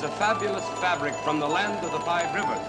a fabulous fabric from the land of the five rivers.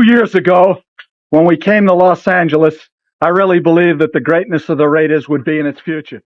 Years ago, when we came to Los Angeles, I really believed that the greatness of the Raiders would be in its future.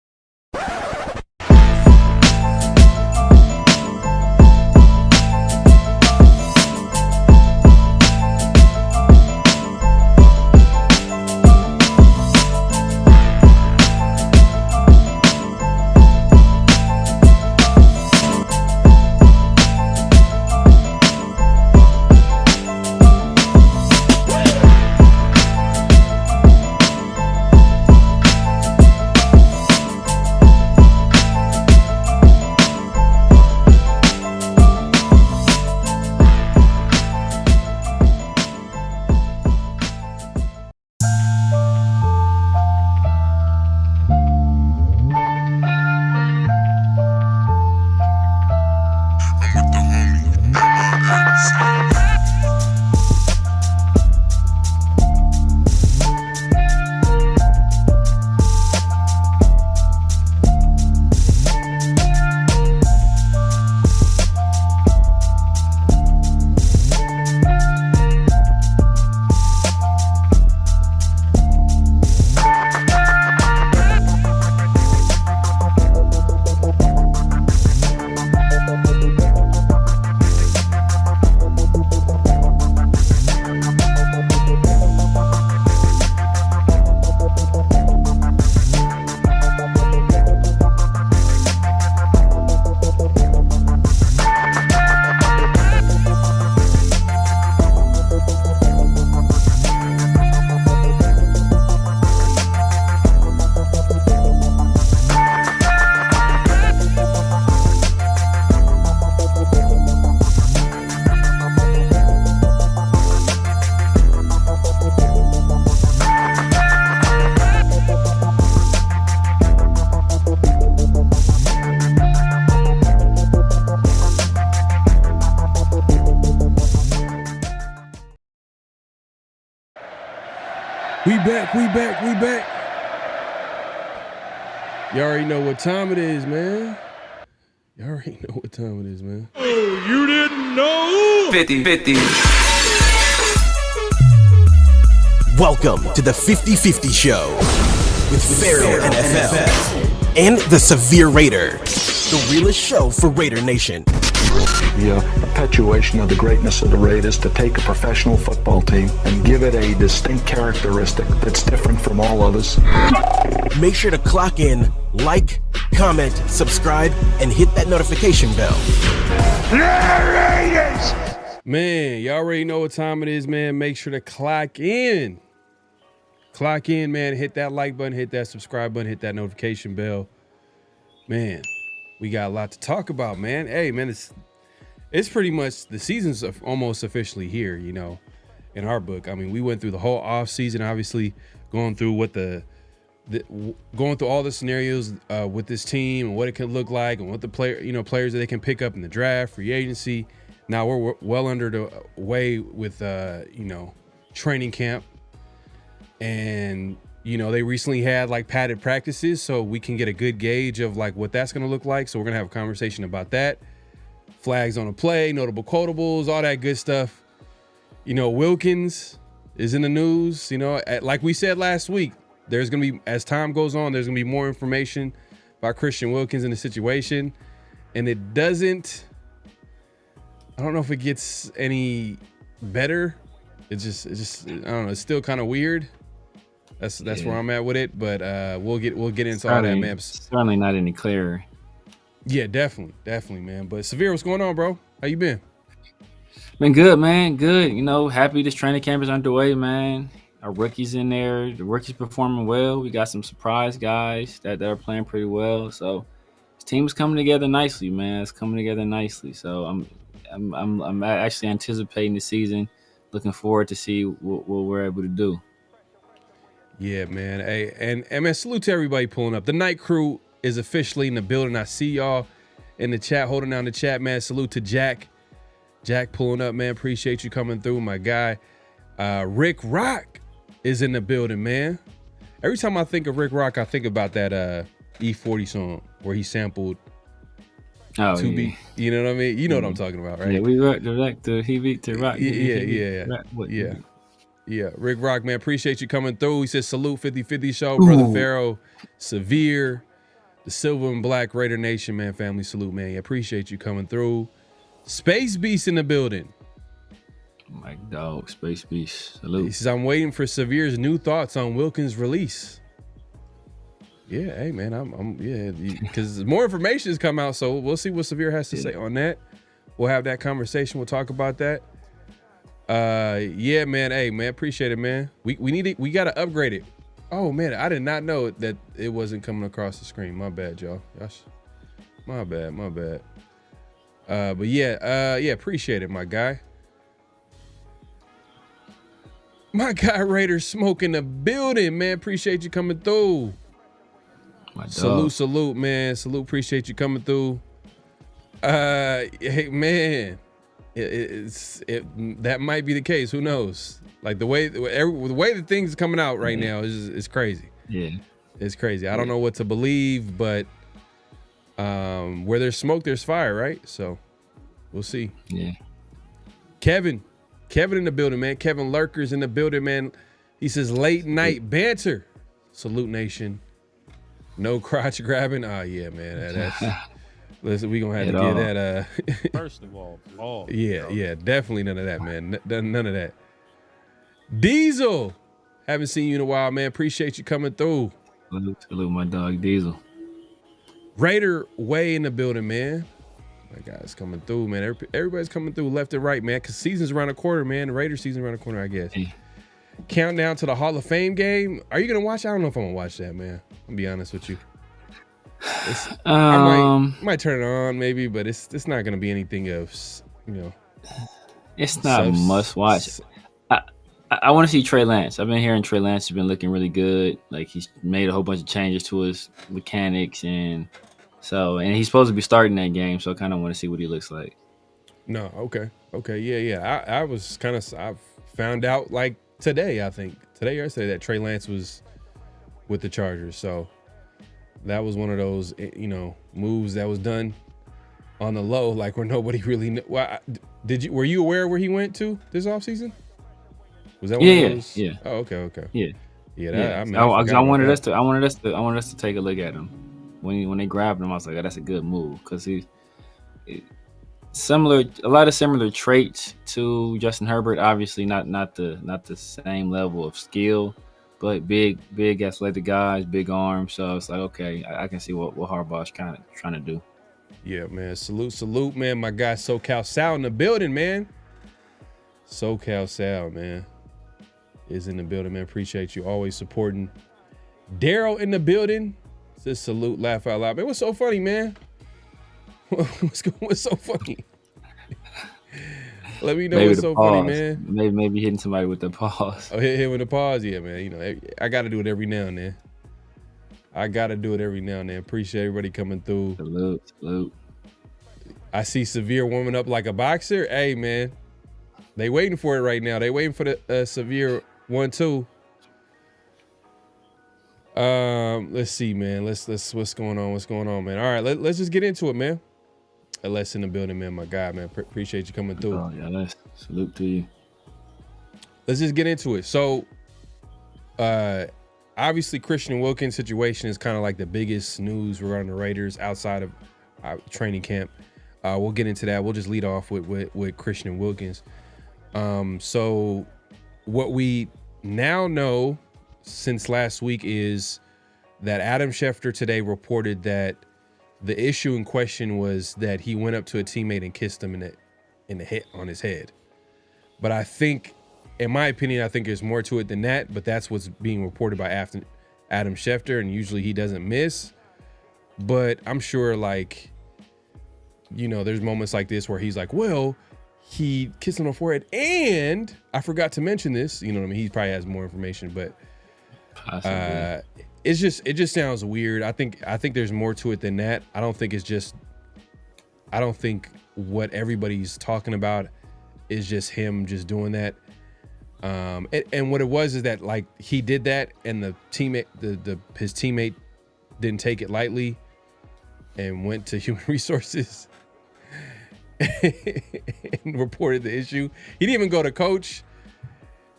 We back. You already know what time it is, man. Oh, you didn't know? 50-50. Welcome to the 50-50 Show with PharoahNFL and the Severe Raider, the realest show for Raider Nation. The perpetuation of the greatness of the Raiders to take a professional football team and give it a distinct characteristic that's different from all others. Make sure to clock in, like, comment, subscribe, and hit that notification bell. Raiders! Man, y'all already know what time it is, man. Make sure to clock in. Clock in, man. Hit that like button, hit that subscribe button, hit that notification bell. Man, we got a lot to talk about, man. Hey, man, it's pretty much the season's almost officially here, you know, in our book. I mean, we went through the whole off season, obviously going through what going through all the scenarios with this team and what it could look like and what the players that they can pick up in the draft, free agency. Now we're well under the way with training camp, and they recently had like padded practices, so we can get a good gauge of like what that's going to look like. So we're gonna have a conversation about that. Flags on a play, notable quotables, all that good stuff. Wilkins is in the news. Like we said last week, there's going to be, as time goes on, there's going to be more information about Christian Wilkins in the situation. And it doesn't, I don't know if it gets any better. It's just I don't know. It's still kind of weird. That's where I'm at with it. But we'll get into all that, man. Certainly not any clearer. Yeah, definitely, man. But Severe, what's going on, bro? How you been? Been good, man. Good. Happy this training camp is underway, man. Our rookies in there. The rookies performing well. We got some surprise guys that are playing pretty well. So this team is coming together nicely, man. It's coming together nicely. So I'm actually anticipating the season. Looking forward to see what we're able to do. Yeah, man. Hey, and man, salute to everybody pulling up. The night crew is officially in the building. I see y'all in the chat, holding down the chat, man. Salute to Jack. Jack pulling up, man. Appreciate you coming through, my guy. Rick Rock is in the building, man. Every time I think of Rick Rock, I think about that E40 song where he sampled To Be. You know what I mean? You know what I'm talking about, right? Yeah, we rock the rock to he beat to rock. Yeah. Rick Rock, man. Appreciate you coming through. He says salute 50-50 show, brother Pharaoh, Severe, the Silver and Black Raider Nation, man. Family salute, man. Yeah, appreciate you coming through. Space Beast in the building. My dog, Space Beast. Salute. He says, I'm waiting for Severe's new thoughts on Wilkins' release. Yeah, hey, man, because more information has come out, so we'll see what Severe has to say on that. We'll have that conversation. We'll talk about that. Yeah, man. Hey, man, appreciate it, man. We need it. We got to upgrade it. Oh, man, I did not know that it wasn't coming across the screen. My bad, y'all. My bad. But yeah, appreciate it, my guy. My guy Raider Smoke in the building, man. Appreciate you coming through. Salute, man. Salute, appreciate you coming through. Hey, man. That might be the case. Who knows? Like the way the things coming out right now is crazy. Yeah, it's crazy. I don't know what to believe, but where there's smoke, there's fire, right? So we'll see. Yeah. Kevin in the building, man. Kevin Lurker's in the building, man. He says late night banter. Salute Nation. No crotch grabbing. Oh yeah, man. That's listen, we gonna have to get that. First of all, yeah, definitely none of that, man. None of that. Diesel, haven't seen you in a while, man. Appreciate you coming through. Salute my dog Diesel. Raider Way in the building, man. My guy's coming through, man. Everybody's coming through left and right, man. Cause season's around the corner, man. The Raider season around the corner, I guess. Hey. Countdown to the Hall of Fame game. Are you gonna watch? I don't know if I'm gonna watch that, man. I'll be honest with you. I might turn it on maybe, but it's not gonna be anything of, It's not a must watch. I want to see Trey Lance. I've been hearing Trey Lance has been looking really good. Like he's made a whole bunch of changes to his mechanics, and he's supposed to be starting that game. So I kind of want to see what he looks like. No, okay, yeah. I found out like today, I think today or yesterday that Trey Lance was with the Chargers. So that was one of those moves that was done on the low, like where nobody really knew. Well, were you aware where he went to this offseason? Was that one of those? Yeah. Oh, okay. Yeah. I wanted us to take a look at him when they grabbed him. I was like, that's a good move because he's similar, a lot of similar traits to Justin Herbert. Obviously, not the same level of skill, but big athletic guys, big arms. So it's like, okay, I can see what Harbaugh's kind of trying to do. Yeah, man. Salute, man. My guy SoCal Sal in the building, man. SoCal Sal, man, is in the building, man. Appreciate you always supporting. Daryl in the building. Says salute, laugh out loud. Man, what's so funny, man? What's so funny? Let me know what's so funny, man. Maybe hitting somebody with the pause. Oh, hit with the pause, yeah, man. I got to do it every now and then. Appreciate everybody coming through. Salute. I see Severe warming up like a boxer. Hey, man, they waiting for it right now. They waiting for the Severe 1-2. Let's see, man. Let's what's going on, man? All right, let's just get into it, man. Les in the building, man. My guy, man. Appreciate you coming through. Oh yeah, let's salute to you. Let's just get into it. So, obviously, Christian Wilkins' situation is kind of like the biggest news regarding the Raiders outside of training camp. We'll get into that. We'll just lead off with Christian Wilkins. So, what we now know, since last week is that Adam Schefter today reported that the issue in question was that he went up to a teammate and kissed him in the head, on his head. But I think, in my opinion, I think there's more to it than that. But that's what's being reported by Adam Schefter, and usually he doesn't miss. But I'm sure, like, you know, there's moments like this where he's like, well, he kissed him on the forehead, and I forgot to mention this. You know what I mean? He probably has more information, but it just sounds weird. I think there's more to it than that. I don't think what everybody's talking about is just him just doing that. And what it was is that, like, he did that, and the teammate, his teammate didn't take it lightly and went to human resources and reported the issue. He didn't even go to coach.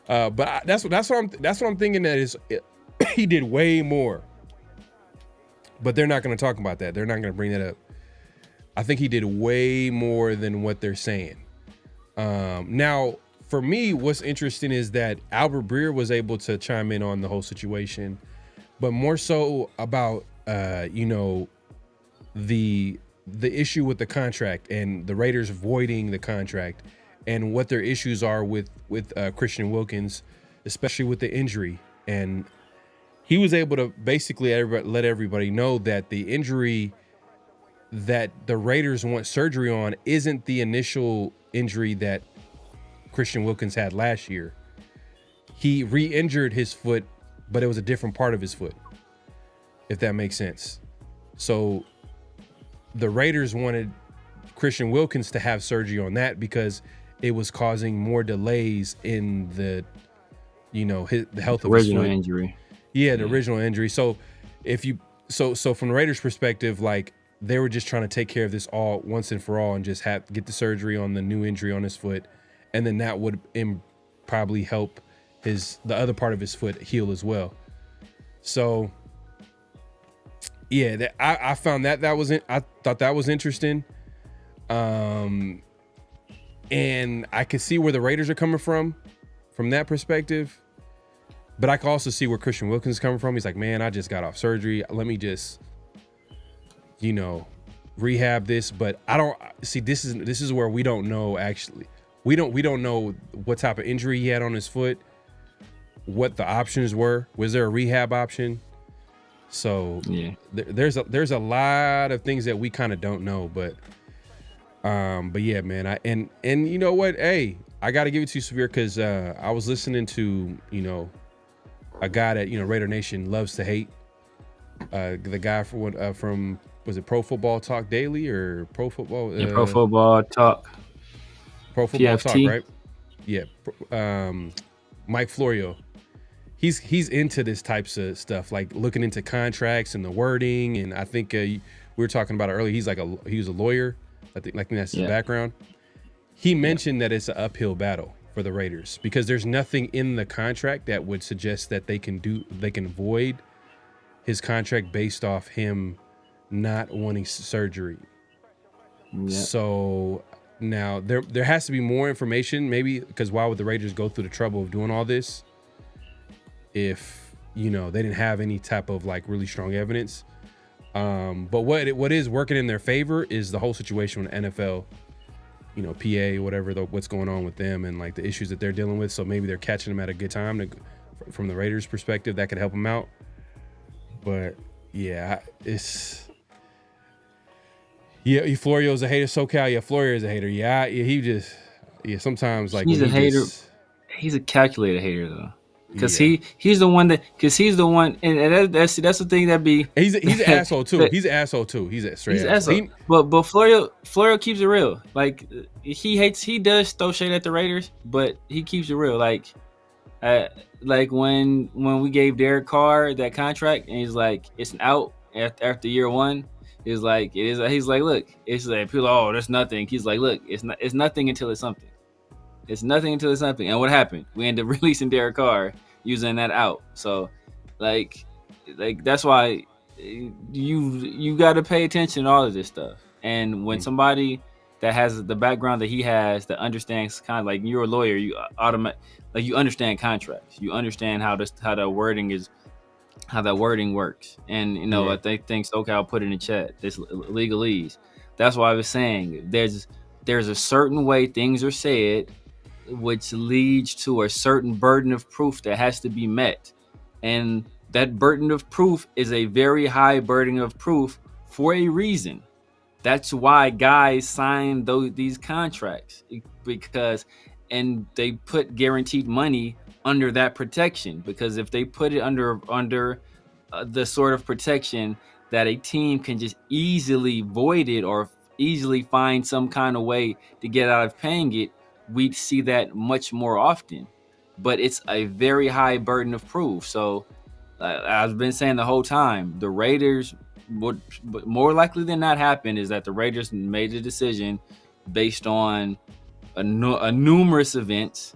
But that's what I'm thinking, that is he did way more. But they're not going to talk about that. They're not going to bring that up. I think he did way more than what they're saying. Now, for me, what's interesting is that Albert Breer was able to chime in on the whole situation, but more so about the issue with the contract and the Raiders voiding the contract and what their issues are with Christian Wilkins, especially with the injury. And he was able to basically let everybody know that the injury that the Raiders want surgery on isn't the initial injury that Christian Wilkins had last year. He re-injured his foot, but it was a different part of his foot, if that makes sense. So the Raiders wanted Christian Wilkins to have surgery on that because it was causing more delays in the health of his foot. Original injury. Yeah, the original injury. So so from the Raiders' perspective, like, they were just trying to take care of this all once and for all and just get the surgery on the new injury on his foot, and then that would probably help the other part of his foot heal as well. So yeah, I found I thought that was interesting. And I could see where the Raiders are coming from that perspective. But I can also see where Christian Wilkins is coming from. He's like, man, I just got off surgery. Let me just, rehab this. But I don't see, this is where we don't know, actually. We don't know what type of injury he had on his foot, what the options were. Was there a rehab option? So yeah, there's a lot of things that we kind of don't know, but yeah, man. And you know what? Hey, I got to give it to you, Severe, because I was listening to, a guy that, Raider Nation loves to hate. The guy from was it Pro Football Talk Daily or Pro Football? Pro Football Talk. Pro Football PFT. Talk, right? Yeah. Mike Florio. He's into this types of stuff, like looking into contracts and the wording. And I think we were talking about it earlier. He was a lawyer. I think that's his background. He mentioned that it's an uphill battle for the Raiders because there's nothing in the contract that would suggest that they can void his contract based off him not wanting surgery. Yep. So now there has to be more information, maybe, because why would the Raiders go through the trouble of doing all this if they didn't have any type of like really strong evidence? But what is working in their favor is the whole situation with NFL, PA, whatever, what's going on with them and like the issues that they're dealing with. So maybe they're catching them at a good time from the Raiders' perspective. That could help them out. But yeah, Florio's a hater. SoCal, yeah, Florio is a hater. Sometimes like he's a hater. He's a calculated hater though. Because he's the one, and that's the thing that be. He's an asshole too. He's an asshole too. He's a straight asshole. But Florio keeps it real. Like he does throw shade at the Raiders, but he keeps it real. Like when we gave Derek Carr that contract, and he's like, it's an out after year one. He's like, it is. He's like, look, it's like people. Oh, there's nothing. He's like, look, it's nothing until it's something. It's nothing until it's something. And what happened? We ended up releasing Derek Carr using that out. So, like that's why you got to pay attention to all of this stuff. And when somebody that has the background that he has, that understands kind of like, you're a lawyer, you you understand contracts, you understand how that wording works. And Yeah. I think SoCal put it in the chat, this legalese. That's why I was saying there's a certain way things are said, which leads to a certain burden of proof that has to be met. And that burden of proof is a very high burden of proof for a reason. That's why guys sign these contracts, and they put guaranteed money under that protection, because if they put it under the sort of protection that a team can just easily void it or easily find some kind of way to get out of paying it, we'd see that much more often. But it's a very high burden of proof. So I've been saying the whole time, the Raiders would, more likely than not happen, is that the Raiders made a decision based on a numerous events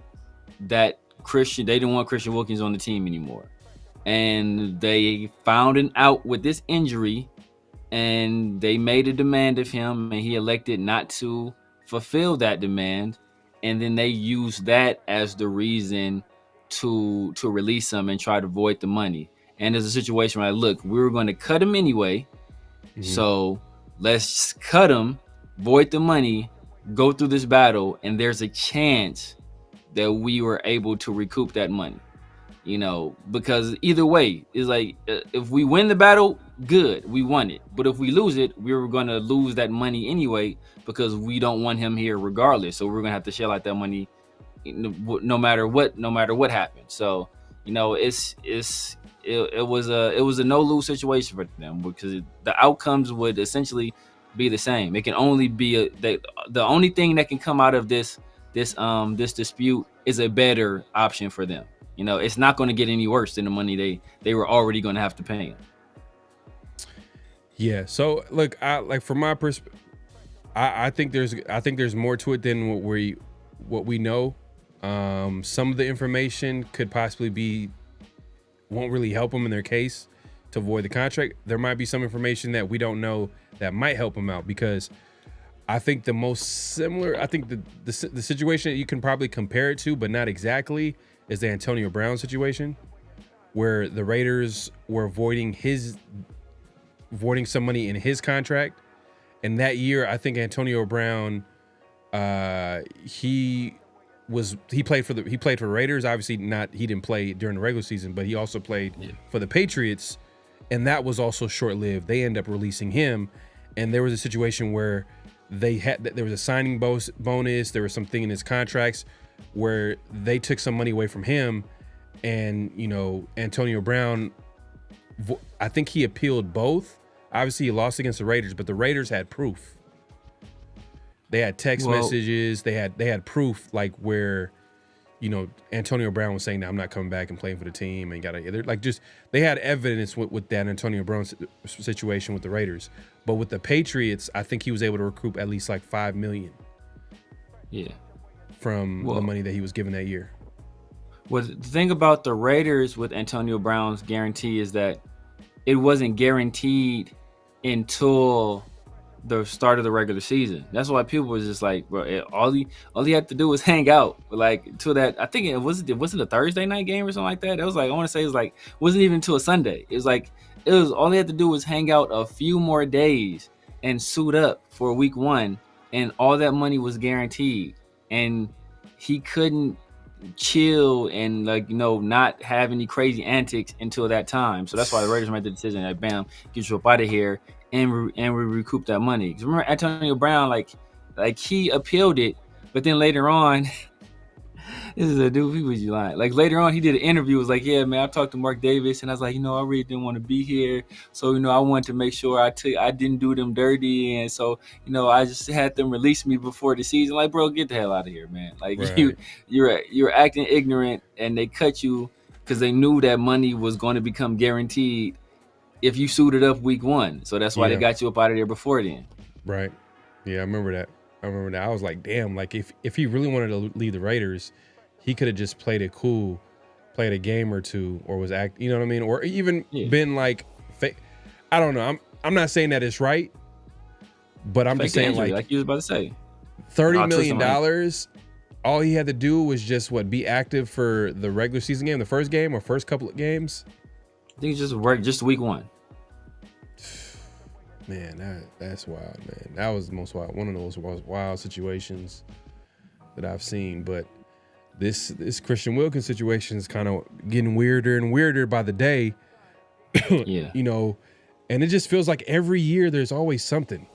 that they didn't want Christian Wilkins on the team anymore. And they found an out with this injury, and they made a demand of him, and he elected not to fulfill that demand. And then they used that as the reason to release him and try to void the money. And there's a situation where, look, we were going to cut him anyway, so let's cut him, void the money, go through this battle, and there's a chance that we were able to recoup that money. Because either way, it's like, if we win the battle, good, we won it. But if we lose it, we were going to lose that money anyway, because we don't want him here regardless. So we're going to have to shell out that money no matter what happened. So, it was a no-lose situation for them, because the outcomes would essentially be the same. It can only be the only thing that can come out of this dispute is a better option for them. It's not going to get any worse than the money they were already going to have to pay him. Yeah. So look, from my perspective, I think there's more to it than what we know. Some of the information could possibly won't really help them in their case to avoid the contract. There might be some information that we don't know that might help them out, because I think the most similar, the situation that you can probably compare it to, but not exactly, is the Antonio Brown situation, where the Raiders were voiding some money in his contract. And that year, I think Antonio Brown, he played for the Raiders. Obviously he didn't play during the regular season, but he also played for the Patriots, and that was also short-lived. They ended up releasing him, and there was a situation where there was a signing bonus. There was something in his contracts where they took some money away from him, and Antonio Brown, I think he appealed both. Obviously he lost against the Raiders, but the Raiders had proof. They had text messages. They had proof, like, where Antonio Brown was saying that I'm not coming back and playing for the team, and they had evidence with that Antonio Brown situation with the Raiders. But with the Patriots, I think he was able to recoup at least like $5 million. Yeah. From the money that he was given that year. Well, the thing about the Raiders with Antonio Brown's guarantee is that it wasn't guaranteed until the start of the regular season. That's why people was just like, bro, all he had to do was hang out, like, till that. I think it was a Thursday night game or something like that. It was like, I want to say, it was like, wasn't even until a Sunday. It was all he had to do was hang out a few more days and suit up for week 1, and all that money was guaranteed. And he couldn't chill and not have any crazy antics until that time. So that's why the Raiders made the decision that, bam, get you up out of here, and we recoup that money. Because remember, Antonio Brown, like he appealed it, but then later on, this is a dude, he was lying. Like, later on, he did an interview. It was like, yeah, man, I talked to Mark Davis, and I was like, I really didn't want to be here. So, I wanted to make sure I didn't do them dirty. And so, I just had them release me before the season. Like, bro, get the hell out of here, man. Like, right. You're acting ignorant, and they cut you because they knew that money was going to become guaranteed if you suited up week 1. So that's why they got you up out of there before then. Right. Yeah, I remember that. I was like, damn, like, if he really wanted to leave the Raiders, he could have just played it cool, played a game or two, or was you know what I mean? Or even been like, I don't know. I'm not saying that it's right, but I'm just saying, like you was about to say. $30 million. All he had to do was just be active for the regular season game, the first game or first couple of games. I think it's just week 1. Man, that's wild, man. That was the most wild, one of the most wild situations that I've seen. But this Christian Wilkins situation is kind of getting weirder and weirder by the day. Yeah. You know, and it just feels like every year there's always something.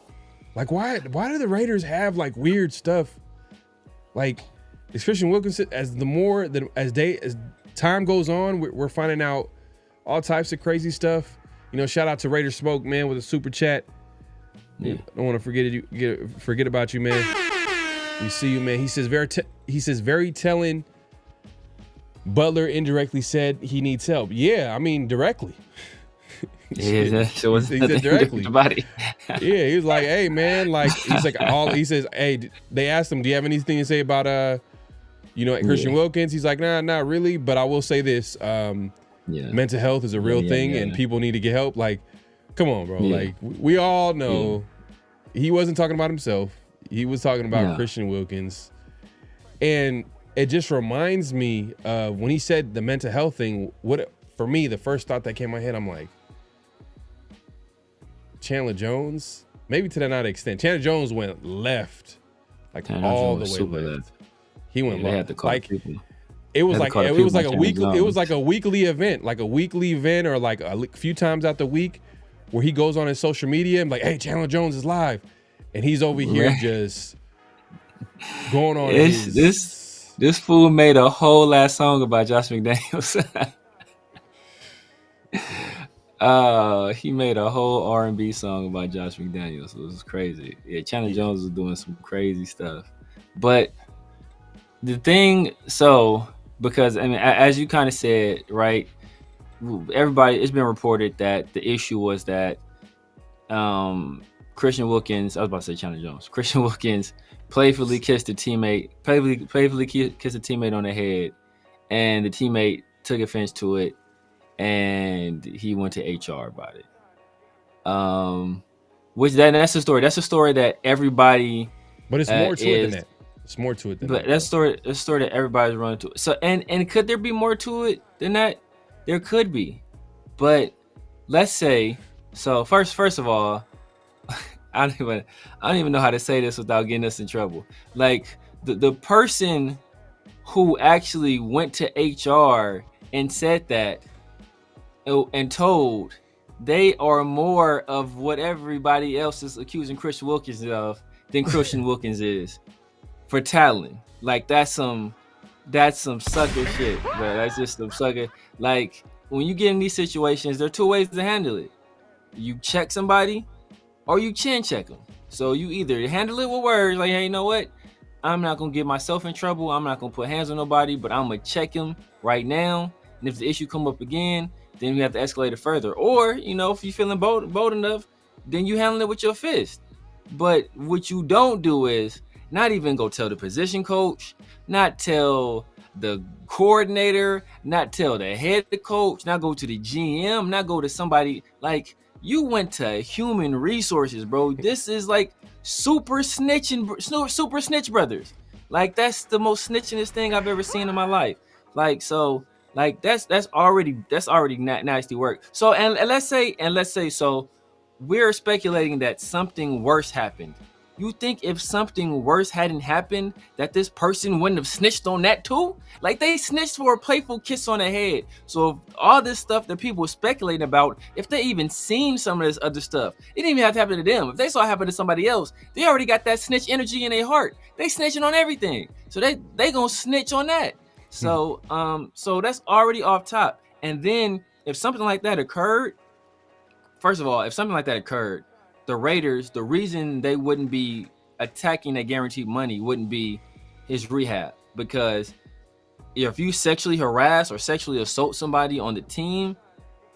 Like, why do the Raiders have like weird stuff? Like, is Christian Wilkins, as time goes on, we're finding out all types of crazy stuff. You know, shout out to Raider Smoke, man, with a super chat. Yeah. Don't want to forget about you, man. We see you, man. He says very telling. Butler indirectly said he needs help. Yeah, I mean directly. Yeah, he said directly. Yeah, he was like, "Hey, man," like he says, "Hey," they asked him, "Do you have anything to say about Christian Wilkins?" He's like, "Nah, not really, but I will say this: mental health is a real thing, and people need to get help." Like, come on, bro. Yeah. Like, we all know he wasn't talking about himself. He was talking about Christian Wilkins, and it just reminds me of when he said the mental health thing. For me, the first thought that came to my head, I'm like, Chandler Jones, maybe to that extent. Chandler Jones went left, like all the way left. He went left. It was like a weekly event, or like a few times out the week, where he goes on his social media and like, "Hey, Chandler Jones is live," and he's over here just going on. This fool made a whole ass song about Josh McDaniels. He made a whole R&B song about Josh McDaniels. It was crazy. Yeah, Chandler Jones was doing some crazy stuff. But the thing, because, I mean, as you kind of said, right, it's been reported that the issue was that Christian Wilkins, I was about to say Chandler Jones, Christian Wilkins playfully kissed a teammate on the head, and the teammate took offense to it, and he went to HR about it. That's the story. That's a story that everybody. But it's more to it than that. It's more to it than that. But that's a story that everybody's running to. So and could there be more to it than that? There could be, but let's say so. First of all, I don't even know how to say this without getting us in trouble. Like the person who actually went to HR and said that and told, they are more of what everybody else is accusing Christian Wilkins of than Christian Wilkins is for talent. Like that's some sucker shit, bro. That's just some sucker. Like when you get in these situations, there are two ways to handle it. You check somebody, or you chin check them. So you either handle it with words, like, hey, you know what? I'm not going to get myself in trouble. I'm not going to put hands on nobody, but I'm going to check him right now. And if the issue come up again, then we have to escalate it further. Or, if you're feeling bold enough, then you handle it with your fist. But what you don't do is not even go tell the position coach, not tell the coordinator, not tell the head coach, not go to the GM, not go to somebody like... You went to human resources, bro. This is like super snitch brothers. Like that's the most snitchingest thing I've ever seen in my life. Like so, like that's already nasty work. So and let's say so, we're speculating that something worse happened. You think if something worse hadn't happened, that this person wouldn't have snitched on that too? Like they snitched for a playful kiss on the head. So all this stuff that people were speculating about, if they even seen some of this other stuff, it didn't even have to happen to them. If they saw it happen to somebody else, they already got that snitch energy in their heart. They snitching on everything. So they gonna snitch on that. So so that's already off top. And then if something like that occurred, first of all, the Raiders, the reason they wouldn't be attacking that guaranteed money wouldn't be his rehab, because if you sexually harass or sexually assault somebody on the team,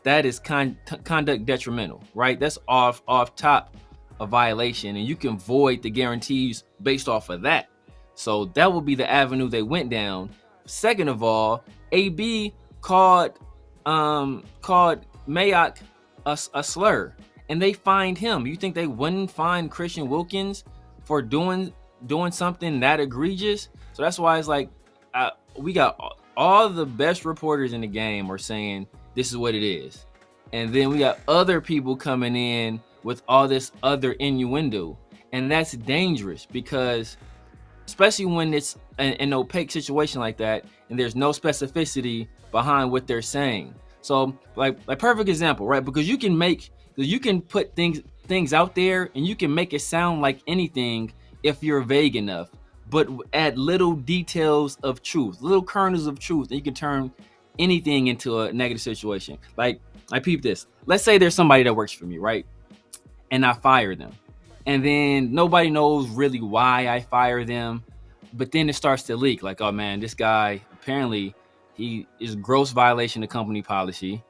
that is conduct detrimental, right? That's off top a violation, and you can void the guarantees based off of that. So that would be the avenue they went down. Second of all, AB called Mayock a slur, and they fined him. You think they wouldn't fine Christian Wilkins for doing doing something that egregious. So that's why it's like we got all the best reporters in the game are saying this is what it is, and then we got other people coming in with all this other innuendo, and that's dangerous because especially when it's an opaque situation like that and there's no specificity behind what they're saying. So like perfect example, right? Because you can put things out there and you can make it sound like anything if you're vague enough, but add little details of truth, little kernels of truth, and you can turn anything into a negative situation. Like I peep this. Let's say there's somebody that works for me, right? And I fire them. And then nobody knows really why I fire them. But then it starts to leak like, oh man, this guy, apparently he is gross violation of company policy.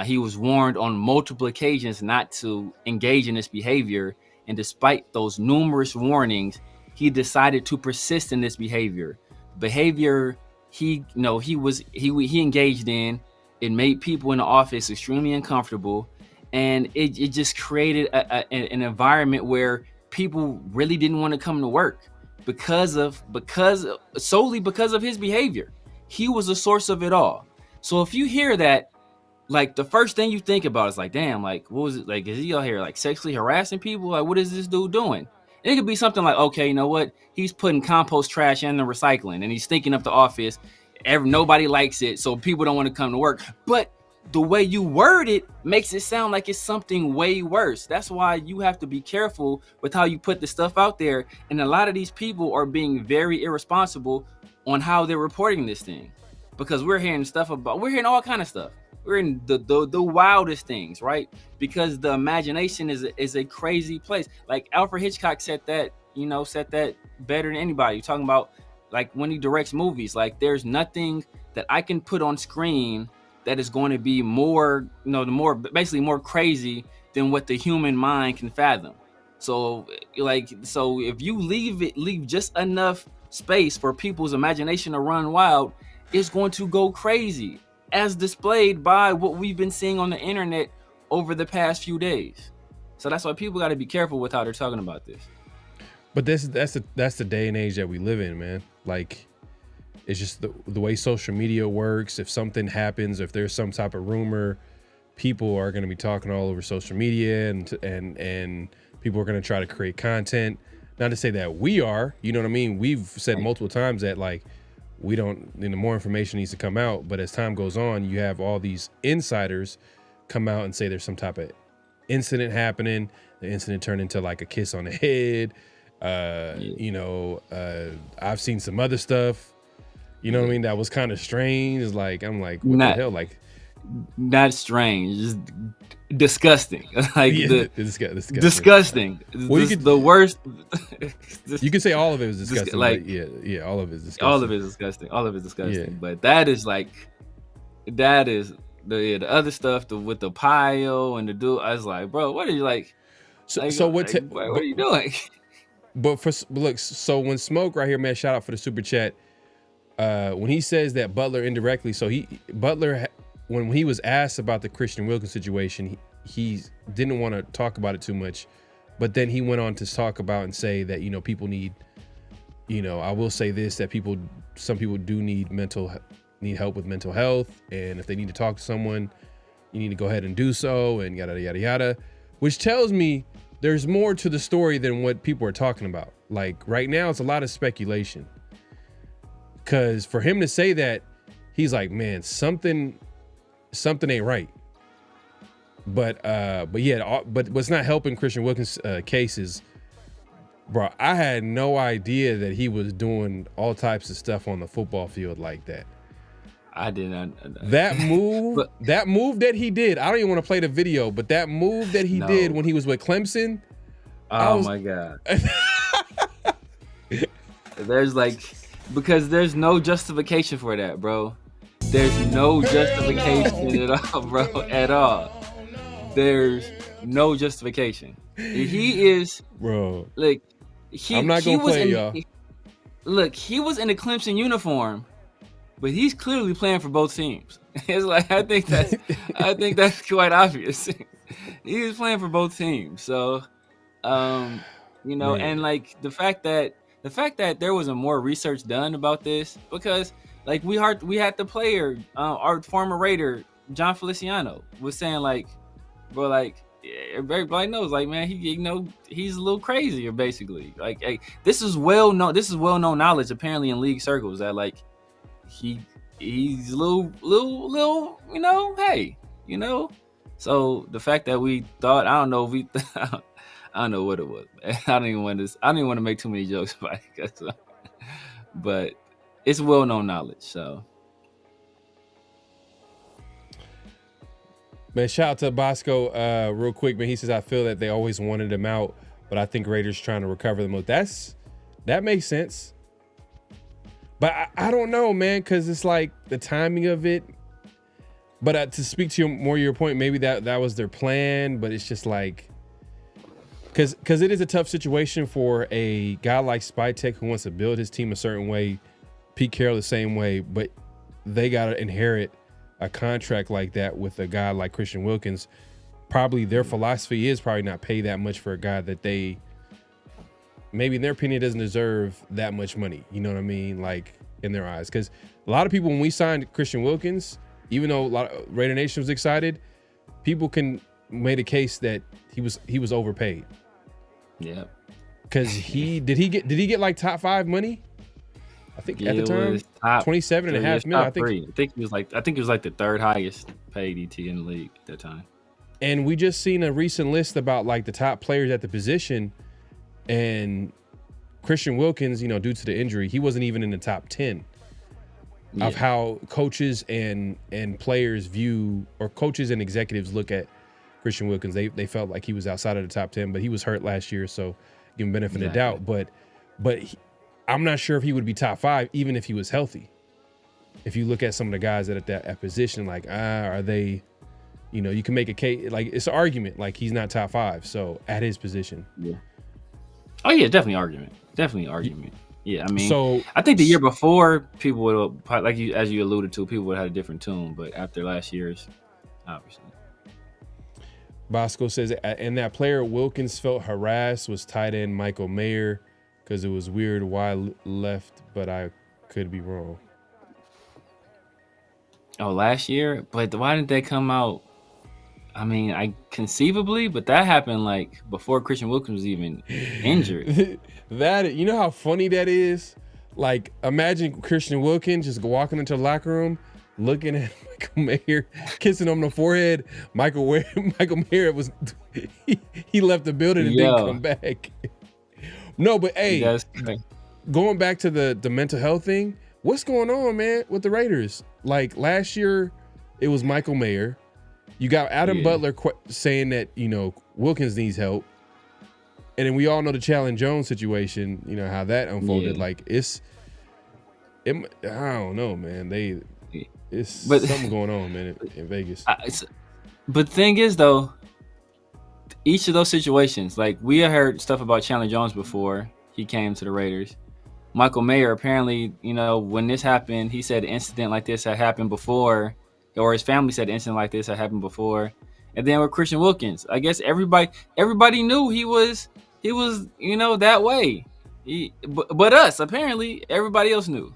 He was warned on multiple occasions not to engage in this behavior. And despite those numerous warnings, he decided to persist in this behavior. Behavior he engaged in, it made people in the office extremely uncomfortable. And it just created an environment where people really didn't want to come to work solely because of his behavior. He was the source of it all. So if you hear that, like the first thing you think about is like, damn, like what was it? Like, is he out here like sexually harassing people? Like, what is this dude doing? And it could be something like, okay, you know what? He's putting compost trash in the recycling and he's stinking up the office. Nobody likes it, so people don't want to come to work. But the way you word it makes it sound like it's something way worse. That's why you have to be careful with how you put the stuff out there. And a lot of these people are being very irresponsible on how they're reporting this thing, because we're hearing all kind of stuff. We're in the wildest things, right? Because the imagination is a crazy place. Like Alfred Hitchcock said that better than anybody. You're talking about like when he directs movies, like there's nothing that I can put on screen that is going to be more more crazy than what the human mind can fathom. So if you leave just enough space for people's imagination to run wild, it's going to go crazy, as displayed by what we've been seeing on the internet over the past few days. So that's why people got to be careful with how they're talking about this. But that's the day and age that we live in, man. Like, it's just the way social media works. If something happens, if there's some type of rumor, people are going to be talking all over social media, and people are going to try to create content. Not to say that we are, you know what I mean? We've said multiple times that like more information needs to come out. But as time goes on, you have all these insiders come out and say there's some type of incident happening. The incident turned into like a kiss on the head. I've seen some other stuff. You know what I mean? That was kind of strange. It's like, I'm like, what the hell? Like, not strange, just disgusting. Like, yeah, disgusting. Well, the worst. You can say all of it was disgusting. Like, yeah, all of it is disgusting. All of it is disgusting. Yeah. But that is the other stuff with the pile and the dude. I was like, bro, what are you like? What are you doing? But so when Smoke right here, man, shout out for the super chat. When he says that Butler indirectly, when he was asked about the Christian Wilkins situation, he didn't want to talk about it too much, but then he went on to talk about and say that, people need, I will say this, that some people do need help with mental health. And if they need to talk to someone, you need to go ahead and do so, and yada, yada, yada, which tells me there's more to the story than what people are talking about. Like right now, it's a lot of speculation. Because for him to say that, he's like, man, something ain't right. But what's not helping Christian Wilkins' case is, bro, I had no idea that he was doing all types of stuff on the football field like that. I did not. That move, that move that he did, I don't even want to play the video, but that move that he did when he was with Clemson. My God. Because there's no justification for that, bro. There's no justification at all, bro, at all. There's no justification. He is, bro. Like, I'm not gonna play, y'all. Look, he was in a Clemson uniform, but he's clearly playing for both teams. It's like, I think that's quite obvious. He was playing for both teams. So, and like the fact that the fact that there wasn't more research done about this, because like we had the player, our former Raider John Feliciano was saying like, bro, like everybody knows, like, man, he's a little crazier basically. Like, hey, this is well known knowledge apparently in league circles that like he's a little, hey, So the fact that we thought, I don't know what it was. Man. I don't even want to make too many jokes about it, but it's well known knowledge. So, Man, shout out to Bosco real quick, man. He says, I feel that they always wanted him out, but I think Raiders trying to recover the most. That makes sense. But I don't know, man, because it's like the timing of it. But to speak to your point, maybe that was their plan, but it's just like, because it is a tough situation for a guy like Spytek who wants to build his team a certain way, Pete Carroll the same way, but they got to inherit a contract like that with a guy like Christian Wilkins. Probably their philosophy is probably not pay that much for a guy that they maybe in their opinion doesn't deserve that much money. You know what I mean? Like in their eyes. Because a lot of people, when we signed Christian Wilkins, even though a lot of Raider Nation was excited, people made a case that he was overpaid. Yeah. Because did he get like top 5 money? I think at the time, 27.5 million. I think it was like the third highest paid ET in the league at that time. And we just seen a recent list about like the top players at the position, and Christian Wilkins, due to the injury, he wasn't even in the top 10 of how coaches and players view, or coaches and executives look at Christian Wilkins. They felt like he was outside of the top 10, but he was hurt last year, so give him benefit of the doubt. But I'm not sure if he would be top 5 even if he was healthy. If you look at some of the guys that at that position, like are they, you can make a case, like it's an argument, like he's not top 5, so at his position. Yeah. Oh yeah, definitely argument. Yeah, I mean, so I think the year before people would, like as you alluded to, people would have had a different tune, but after last year's, obviously. Bosco says, and that player Wilkins felt harassed was tight end Michael Mayer, because it was weird why left, but I could be wrong. Oh, last year? But why didn't they come out? I mean, conceivably, but that happened like before Christian Wilkins was even injured. That, you know how funny that is? Like, imagine Christian Wilkins just walking into the locker room, looking at Michael Mayer, kissing him on the forehead. Michael Mayer he left the building and didn't come back. No, but hey, going back to the mental health thing, what's going on, man, with the Raiders? Like last year, it was Michael Mayer. You got Adam Butler saying that, Wilkins needs help. And then we all know the Challen Jones situation, how that unfolded. Yeah. Like I don't know, man. It's something going on, man, in Vegas. But the thing is, though, each of those situations, like we had heard stuff about Challen Jones before he came to the Raiders. Michael Mayer, apparently, when this happened, he said an incident like this had happened before, or his family said an incident like this had happened before. And then with Christian Wilkins, I guess everybody knew he was that way. But us, apparently, everybody else knew.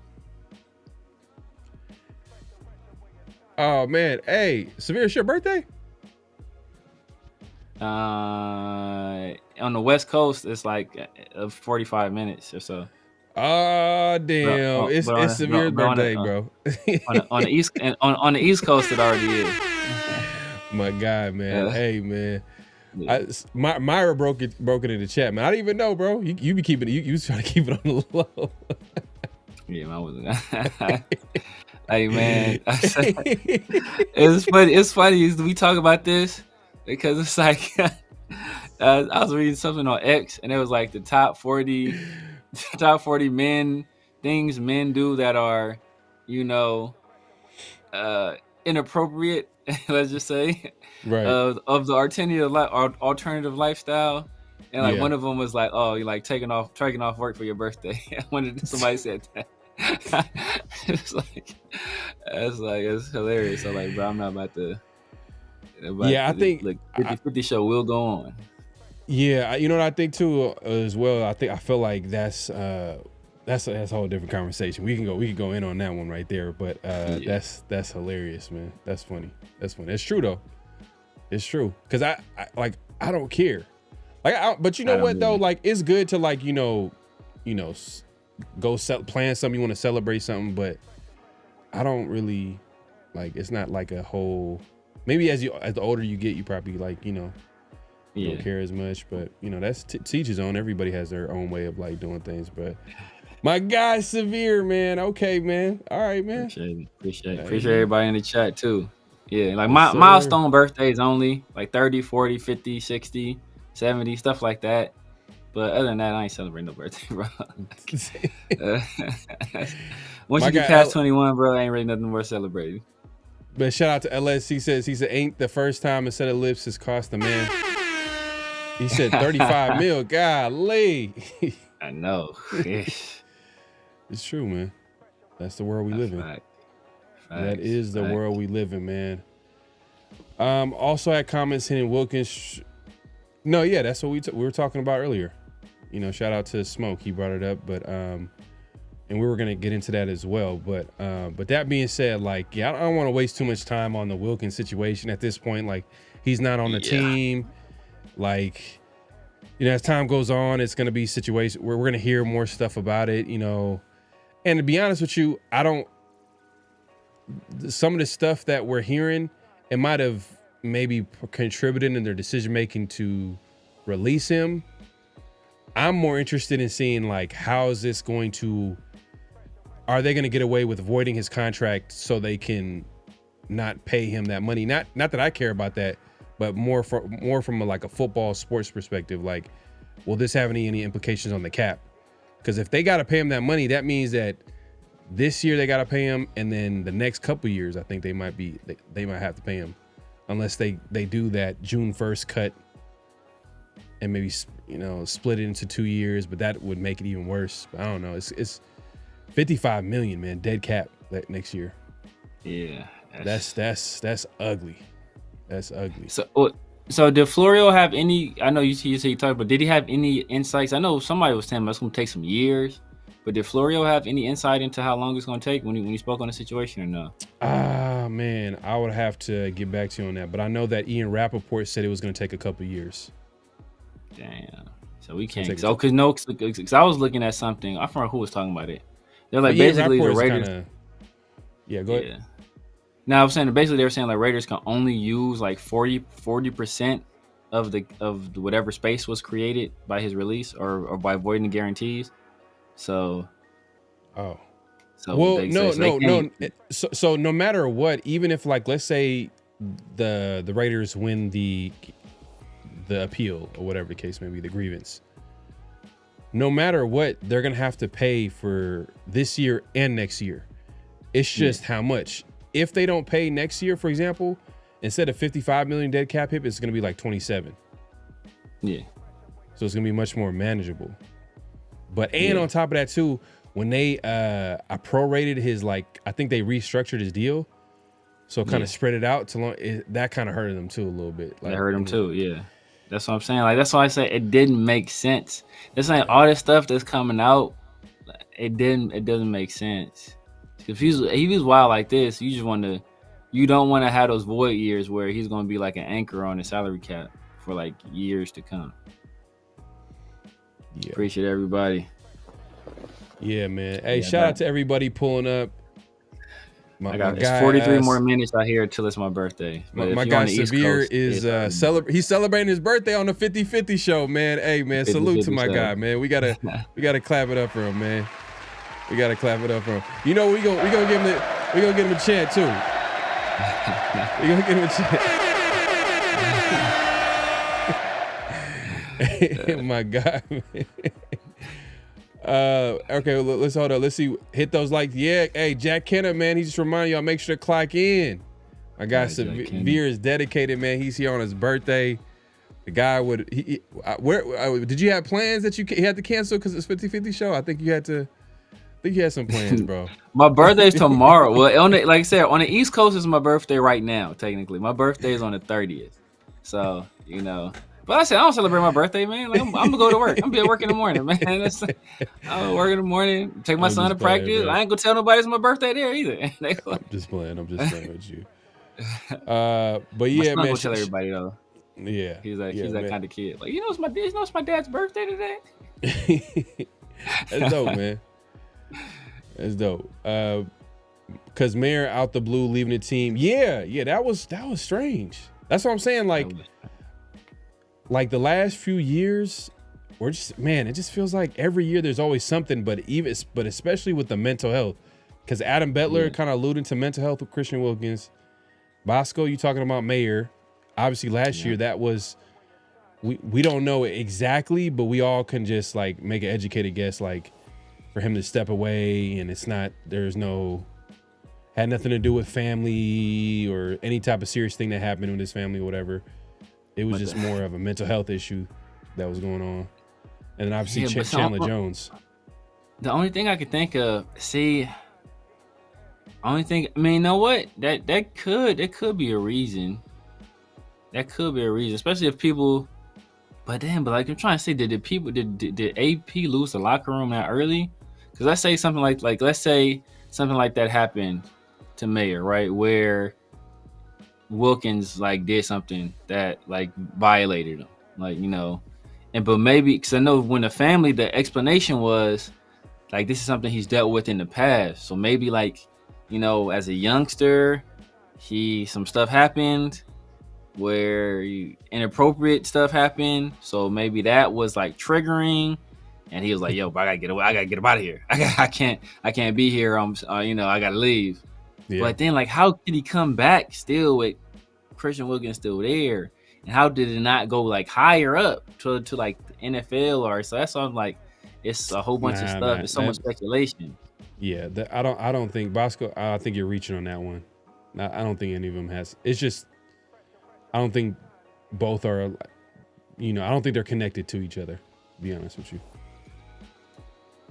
Oh man, hey, Severe, it's your birthday? On the West Coast, it's like 45 minutes or so. Oh damn! It's Severe's birthday, bro. on the East Coast, it already is. My guy, man. Hey, man. Myra broke it in the chat, man. I didn't even know, bro. You be keeping it. You was trying to keep it on the low. Yeah, man, I wasn't. Hey, man. It's funny. We talk about this because it's like I was reading something on X, and it was like the top 40 things men do that are, inappropriate. Let's just say, right, of the alternative lifestyle, and like one of them was like, oh, you like taking off work for your birthday. Somebody said that. It's hilarious. So like, bro, I'm not about to. I think like 50 show will go on. Yeah, you know what I think too as well. I feel like that's a whole different conversation. We can go in on that one right there. But that's hilarious, man. That's funny. It's true though. It's true because I don't care. But you know what though? Like it's good to like go plan something you want to celebrate something. But I don't really like. It's not like a whole. Maybe as the older you get, you probably like don't care as much, but that's teach his own. Everybody has their own way of like doing things. But my guy Severe, man. Okay, man. All right, man. Appreciate everybody in the chat too. Yeah, like my milestone birthdays only like 30, 40, 50, 60, 70, stuff like that. But other than that, I ain't celebrating no birthday, bro. Once you get past 21, bro, I ain't really nothing worth celebrating. But shout out to LS. He said ain't the first time a set of lips has cost a man. He said 35 mil. Golly. I know. It's true, man. That's the world we live in. That is the world we live in, man. Also had comments hitting Wilkins. No, yeah, that's what we were talking about earlier. Shout out to Smoke. He brought it up, but and we were gonna get into that as well. But that being said, like, I don't want to waste too much time on the Wilkins situation at this point. Like, he's not on the team. Like, as time goes on, it's going to be situations where we're going to hear more stuff about it, And to be honest with you, some of the stuff that we're hearing, it might have maybe contributed in their decision-making to release him. I'm more interested in seeing, like, how is this going to, are they going to get away with voiding his contract so they can not pay him that money? Not that I care about that. But more from a football sports perspective, like, will this have any implications on the cap? Because if they got to pay him that money, that means that this year they got to pay him, and then the next couple years, I think they might have to pay him, unless they do that June 1st cut and maybe split it into 2 years. But that would make it even worse. But I don't know. It's $55 million, man, dead cap next year. Yeah, that's ugly. That's ugly. So did Florio have any? I know you said you talked, but did he have any insights? I know somebody was saying that's going to take some years, but did Florio have any insight into how long it's going to take when he spoke on the situation or no? Man, I would have to get back to you on that. But I know that Ian Rappaport said it was going to take a couple of years. Damn. So we can't. Because I was looking at something. I forgot who was talking about it. They're like basically the Raiders. Yeah, go ahead. Yeah. Now I was saying basically they were saying like Raiders can only use like 40% of the whatever space was created by his release or by voiding the guarantees. So no. So no matter what, even if like let's say the Raiders win the appeal or whatever the case may be, the grievance. No matter what, they're gonna have to pay for this year and next year. It's just how much. If they don't pay next year, for example, instead of 55 million dead cap hit, it's going to be like 27. Yeah. So it's going to be much more manageable. But on top of that too, when they I prorated his, like, I think they restructured his deal, so kind of spread it out to long. That kind of hurted them too a little bit. Like, that hurt him too. Yeah. That's what I'm saying. Like that's why I say it didn't make sense. It's like all this stuff that's coming out, it doesn't make sense. If he was wild like this, you don't want to have those void years where he's going to be like an anchor on the salary cap for like years to come. Yeah. Appreciate everybody. Yeah, man. Hey, shout out to everybody pulling up. It's 43 more minutes out here until it's my birthday. My guy Severe is he's celebrating his birthday on the 50-50 show, man. Hey, man, salute to my guy, man. We gotta clap it up for him, man. We gotta clap it up for him. We gonna give him a chant too. We gonna give him a chant. My God, man. Okay, let's hold up. Let's see. Hit those likes. Yeah, hey, Jack Kenner, man. He just reminded y'all, make sure to clock in. My guy Severe is dedicated, man. He's here on his birthday. The guy did you have plans that you had to cancel because it's 50-50 show? I think you had some plans, bro. My birthday's tomorrow. Well, like I said, on the East Coast is my birthday right now. Technically, my birthday is on the 30th. So But I said I don't celebrate my birthday, man. Like I'm gonna go to work. I'm gonna be at work in the morning, man. I'm gonna work in the morning. Take my son to practice. Man. I ain't gonna tell nobody it's my birthday there either. I'm just playing with you. But yeah, man. Gonna tell everybody though. Yeah, he's that man. kind of kid. Like it's my dad's birthday today. That's dope, man. That's dope. Cause Mayer out the blue leaving the team. Yeah, that was strange. That's what I'm saying. Like the last few years, we're just, man, it just feels like every year there's always something. But especially with the mental health, because Adam Bettler kind of alluded to mental health with Christian Wilkins. Bosco, you talking about Mayer? Obviously, last year that was we don't know exactly, but we all can just like make an educated guess, like for him to step away, and had nothing to do with family or any type of serious thing that happened with his family or whatever. It was just more of a mental health issue that was going on. And then obviously Chandler Jones. The only thing I could think of, you know what? That could be a reason. That could be a reason, especially if people. But like I'm trying to say, did AP lose the locker room that early? Because let's say something like that happened to Mayer, right? Where Wilkins like did something that like violated him, like, you know, but maybe because I know when the explanation was like this is something he's dealt with in the past, so maybe like, you know, as a youngster, some stuff happened where inappropriate stuff happened, so maybe that was like triggering, and he was like, "Yo, but I gotta get him out of here. I can't be here. I gotta leave." Yeah. But then, like, how could he come back still with Christian Wilkins still there? And how did it not go like higher up to like the NFL or so? That's all. Like, it's a whole bunch of stuff. Man, it's so much speculation. Yeah, I don't think Bosco. I think you're reaching on that one. I don't think any of them has. It's just I don't think both are. I don't think they're connected to each other. To be honest with you.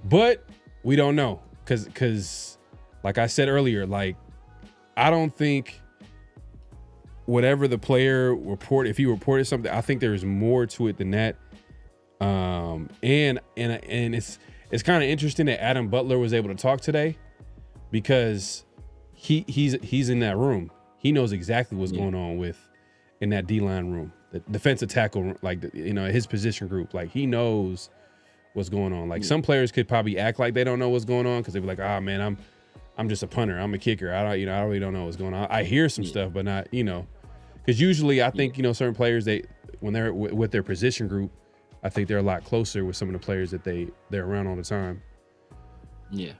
But we don't know because like I said earlier, like I don't think whatever the player reported, if he reported something, I think there's more to it than that. And it's kind of interesting that Adam Butler was able to talk today because he's in that room. He knows exactly what's going on in that D-line room, the defensive tackle, like his position group. Like he knows what's going on. Like some players could probably act like they don't know what's going on because they'd be like, "Ah, man, I'm just a punter. I'm a kicker. I really don't know what's going on. I hear some stuff, but not, because usually I think, certain players, when they're with their position group, I think they're a lot closer with some of the players that they're around all the time. Yeah.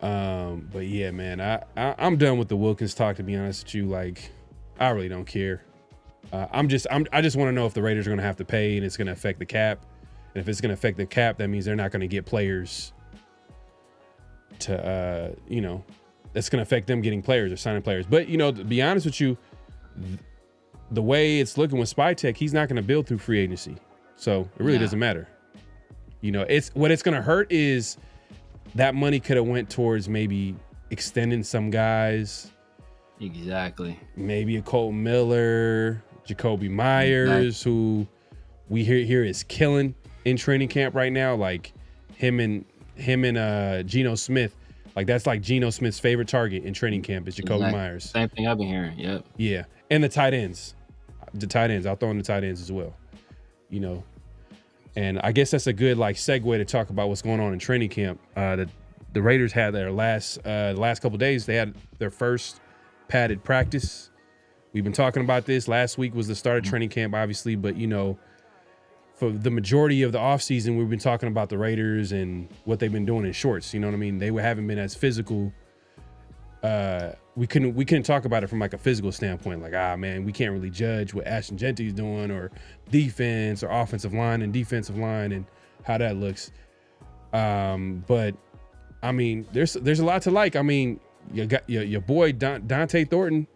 But yeah, man, I'm done with the Wilkins talk, to be honest with you. Like, I really don't care. I just want to know if the Raiders are going to have to pay and it's going to affect the cap. And if it's going to affect the cap, that means they're not going to get players to, that's going to affect them getting players or signing players. But, to be honest with you, the way it's looking with Spytek, he's not going to build through free agency. So it really doesn't matter. What it's going to hurt is that money could have went towards maybe extending some guys. Exactly. Maybe a Colt Miller, Jacoby Myers, who we hear is killing in training camp right now. Like him and Geno Smith. Like that's like Geno Smith's favorite target in training camp is Jacoby Myers. Same thing I've been hearing. Yep. Yeah. And the tight ends. I'll throw in the tight ends as well. And I guess that's a good segue to talk about what's going on in training camp. The Raiders had their last couple of days. They had their first padded practice. We've been talking about this. Last week was the start of training camp, obviously, but for the majority of the offseason, we've been talking about the Raiders and what they've been doing in shorts. You know what I mean? They haven't been as physical. We couldn't talk about it from like a physical standpoint. Like, man, we can't really judge what Ashton Genty's doing or defense or offensive line and defensive line and how that looks. But I mean, there's a lot to like. I mean, you got your boy Dante Thornton.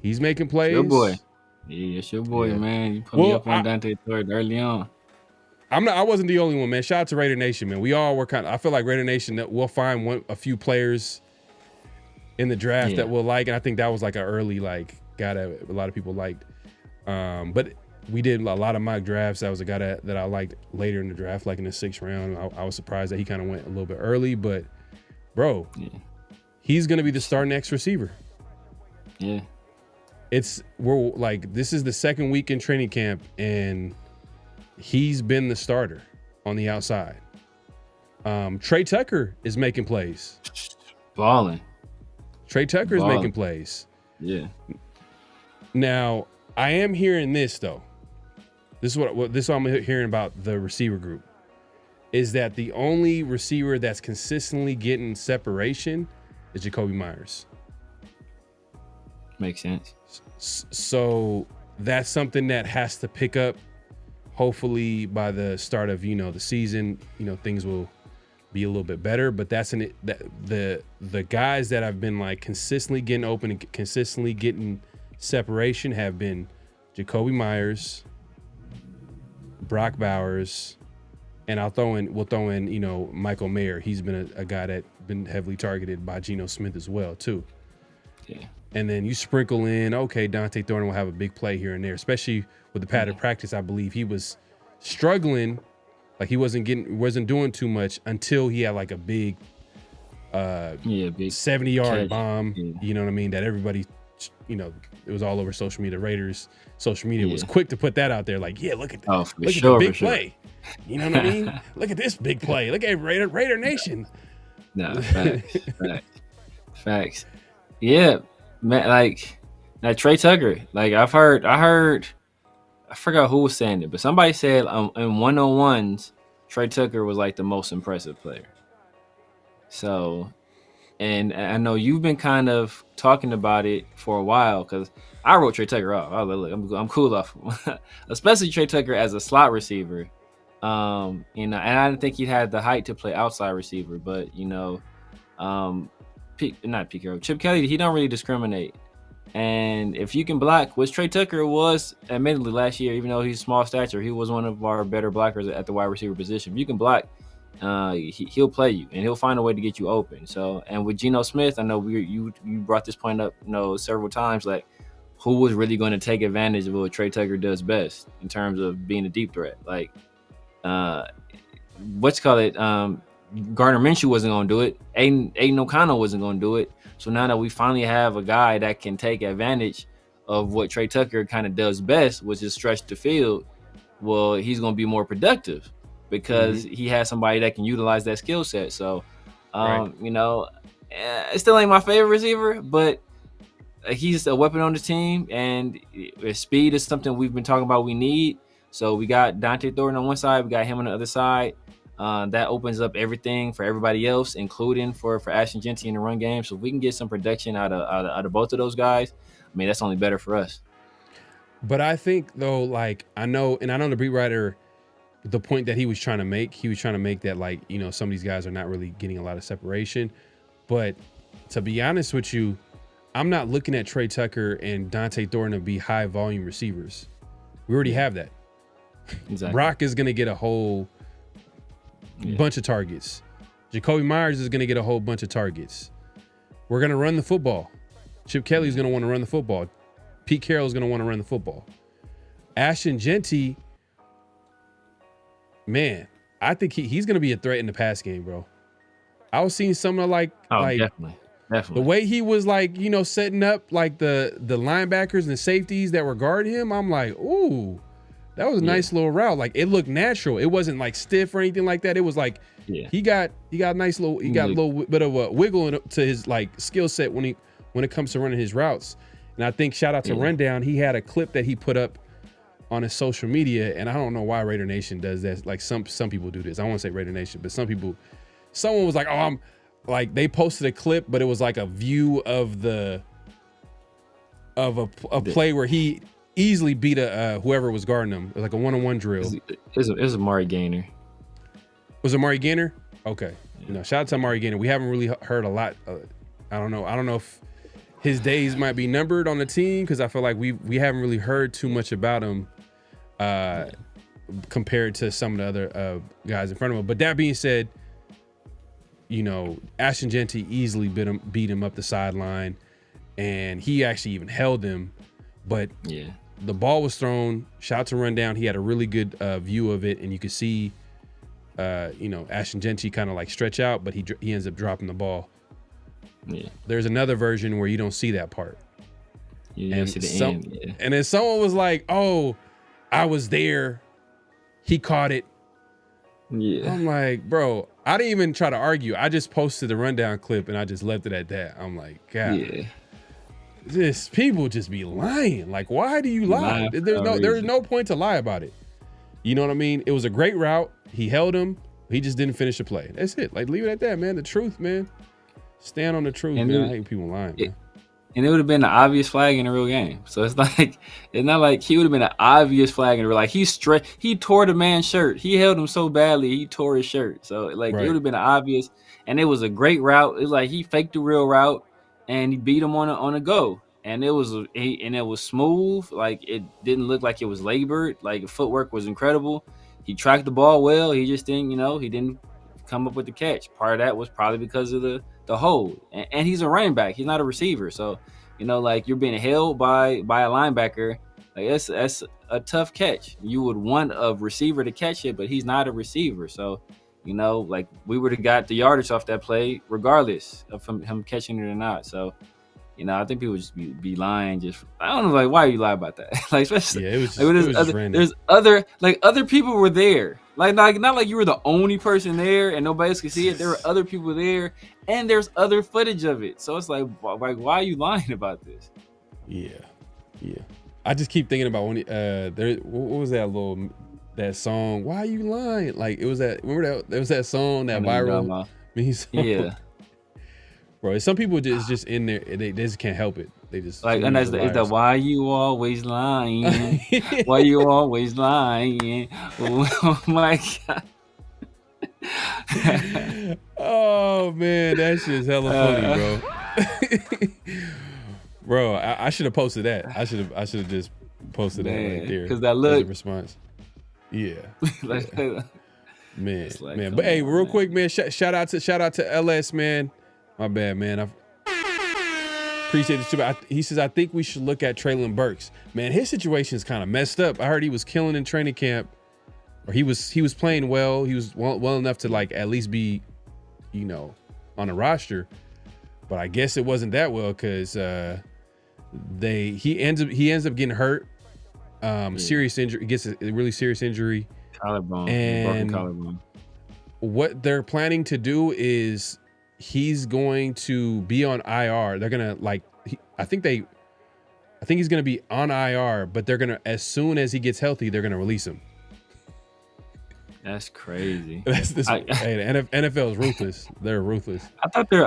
He's making plays. Your boy. Yeah, it's your boy, man. You put me up on Dante Thornton early on. I wasn't the only one, man. Shout out to Raider Nation, man. We all were I feel like Raider Nation that we'll find a few players in the draft that we'll like, and I think that was like an early guy that a lot of people liked. But we did a lot of mock drafts. That was a guy that I liked later in the draft, like in the 6th round. I was surprised that he kind of went a little bit early, but bro, he's going to be the star next receiver. Yeah. This is the 2nd week in training camp, and he's been the starter on the outside. Trey Tucker is making plays. Balling. Trey Tucker is making plays. Yeah. Now, I am hearing this though. This is what I'm hearing about the receiver group, is that the only receiver that's consistently getting separation is Jacoby Myers. Makes sense. So that's something that has to pick up. Hopefully by the start of the season, things will be a little bit better. But that's the guys that have been like consistently getting open and consistently getting separation have been Jacoby Myers, Brock Bowers, and we'll throw in Michael Mayer. He's been a guy that's been heavily targeted by Geno Smith as well too. Yeah. And then you sprinkle in, Dante Thornton will have a big play here and there, especially with the padded practice. I believe he was struggling, like he wasn't doing too much until he had like a big 70-yard bomb. Yeah. You know what I mean? That everybody, it was all over social media. Raiders social media was quick to put that out there. Like, look at the big play. You know what I mean? Look at this big play. Look at Raider Nation. No, facts. Yeah. Man, like Trey Tucker, like I heard, I forgot who was saying it, but somebody said in one-on-ones, Trey Tucker was like the most impressive player. So, and I know you've been kind of talking about it for a while because I wrote Trey Tucker off. I was like, look, I'm cool off him. Especially Trey Tucker as a slot receiver. And I didn't think he had the height to play outside receiver, but Chip Kelly, he don't really discriminate. And if you can block, which Trey Tucker was admittedly last year, even though he's small stature, he was one of our better blockers at the wide receiver position. If you can block, he'll play you and he'll find a way to get you open. So, and with Geno Smith, I know you brought this point up, several times, like who was really going to take advantage of what Trey Tucker does best in terms of being a deep threat? Like, Gardner Minshew wasn't going to do it. Aiden O'Connell wasn't going to do it. So now that we finally have a guy that can take advantage of what Trey Tucker kind of does best, which is stretch the field, well, he's going to be more productive because he has somebody that can utilize that skill set. So, it still ain't my favorite receiver, but he's a weapon on the team, and speed is something we've been talking about we need. So we got Dante Thornton on one side, we got him on the other side. That opens up everything for everybody else, including for Ashton Jeanty in the run game. So if we can get some production out of both of those guys, I mean, that's only better for us. But I think though, like I know the beat writer, the point that he was trying to make that like, some of these guys are not really getting a lot of separation. But to be honest with you, I'm not looking at Trey Tucker and Dante Thornton to be high volume receivers. We already have that. Exactly. Brock is going to get a whole bunch of targets. Jacoby Myers is going to get a whole bunch of targets. We're going to run the football. Chip Kelly is going to want to run the football. Pete Carroll is going to want to run the football. Ashton Jeanty, man, I think he's going to be a threat in the pass game, bro. I was seeing some of definitely. The way he was like, setting up like the linebackers and the safeties that were guarding him. I'm like, ooh. That was a nice little route. Like it looked natural. It wasn't like stiff or anything like that. It was like he got a nice little a little bit of a wiggle to his like skill set when it comes to running his routes. And I think shout out to Rundown, he had a clip that he put up on his social media, and I don't know why Raider Nation does that. Like some people do this. I don't want to say Raider Nation, but someone was like, they posted a clip, but it was like a view of a play where he easily beat whoever was guarding him. It was like a one-on-one drill. It was Amari Gainer. Was it Amari Gainer? Okay. Shout out to Amari Gainer. We haven't really heard a lot. I don't know if his days might be numbered on the team because I feel like we haven't really heard too much about him compared to some of the other guys in front of him. But that being said, Ashton Jeanty easily beat him up the sideline, and he actually even held him. But the ball was thrown, shot to run down. He had a really good view of it, and you could see, Ashton Genty kind of like stretch out, but he ends up dropping the ball. Yeah. There's another version where you don't see that part. You didn't see the end. Yeah. And then someone was like, "Oh, I was there. He caught it." Yeah. I'm like, bro, I didn't even try to argue. I just posted the rundown clip and I just left it at that. I'm like, God, people just be lying. Like, why do you lie? There's no point to lie about it. You know what I mean? It was a great route. He held him. He just didn't finish the play. That's it. Like, leave it at that, man. The truth, man. Stand on the truth, man. I hate people lying, man. And it would have been an obvious flag in a real game. So it's not like he would have been an obvious flag in a real. Like he tore the man's shirt. He held him so badly he tore his shirt. So It would have been obvious. And it was a great route. It's like he faked the real route and he beat him on a go. And it was smooth. Like it didn't look like it was labored. Like the footwork was incredible. He tracked the ball well. He just didn't, he didn't come up with the catch. Part of that was probably because of the hold. And he's a running back. He's not a receiver. So, you're being held by a linebacker. Like that's a tough catch. You would want a receiver to catch it, but he's not a receiver. So, we would have got the yardage off that play regardless of him catching it or not. So, I think people just be lying. I don't know, why you lie about that? Especially, it was just random. There's other people were there. Not like you were the only person there and nobody else could see it. There were other people there, and there's other footage of it. So it's like why are you lying about this? Yeah. I just keep thinking about when what was that song? Why are you lying? Like it was remember there was that song, that viral meme song? Yeah. Bro, some people just in there, they just can't help it. They just and that's the why you always lying? Why you always lying? Oh my God. Oh man, that shit's hella funny, bro. Bro, I should have posted that. I should have just posted that right there. Because that look response. Yeah. Man. Man. But hey, real quick, man, shout out to LS, man. My bad, man. I appreciate this too. He says, I think we should look at Treylon Burks. Man, his situation is kind of messed up. I heard he was killing in training camp, or he was playing well. He was well enough to at least be, on a roster. But I guess it wasn't that well because he ends up getting hurt. Serious injury. He gets a really serious injury. Collarbone. And broken collarbone. What they're planning to do is he's going to be on IR. They're gonna I think he's gonna be on IR, but they're gonna, as soon as he gets healthy, they're gonna release him. That's crazy. Hey, the NFL is ruthless. They're ruthless. I thought they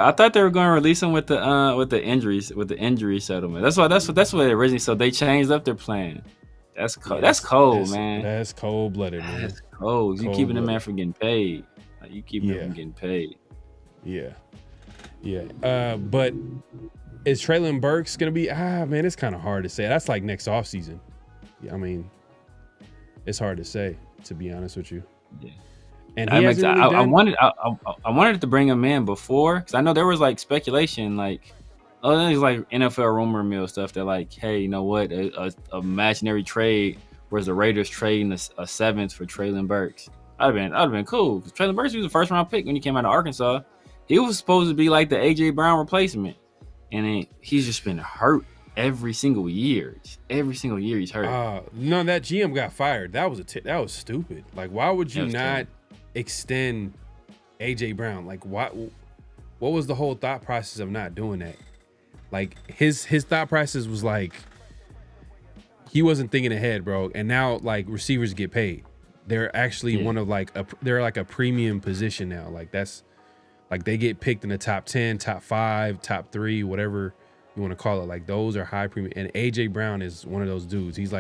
were going to release him with the injury settlement. That's what they originally. So they changed up their plan. That's cold. That's cold, man. That's cold blooded, man. That's cold. You keeping the man from getting paid. You keeping him from getting paid. Yeah. But is Treylon Burks gonna be? Man, it's kind of hard to say. That's like next offseason. I mean, it's hard to say, to be honest with you. Yeah. And he hasn't really done. I wanted to bring him in before, because I know there was speculation, there's NFL rumor mill stuff that hey, you know what, a imaginary trade whereas the Raiders trading a seventh for Treylon Burks. I'd have been cool. Treylon Burks was the first round pick when he came out of Arkansas. He was supposed to be like the AJ Brown replacement, and then he's just been hurt every single year. Every single year he's hurt. No, that GM got fired. That was that was stupid. Why would you not extend AJ Brown? What was the whole thought process of not doing that? His thought process was he wasn't thinking ahead, bro. And now receivers get paid. They're actually one of they're a premium position now. That's they get picked in the top 10, top 5, top 3, whatever you want to call it. Those are high premium. And AJ Brown is one of those dudes. He's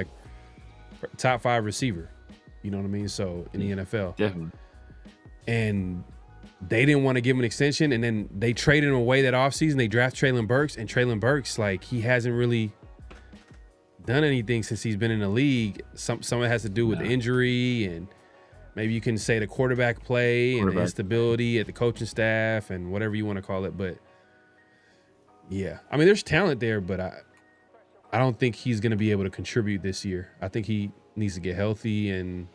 top 5 receiver. You know what I mean? So in the NFL. Definitely. And they didn't want to give him an extension. And then they traded him away that offseason. They draft Treylon Burks. And Treylon Burks, he hasn't really done anything since he's been in the league. Some of it has to do with injury, and maybe you can say the quarterback play and the instability at the coaching staff and whatever you want to call it. But yeah, I mean, there's talent there, but I don't think he's going to be able to contribute this year. I think he needs to get healthy, and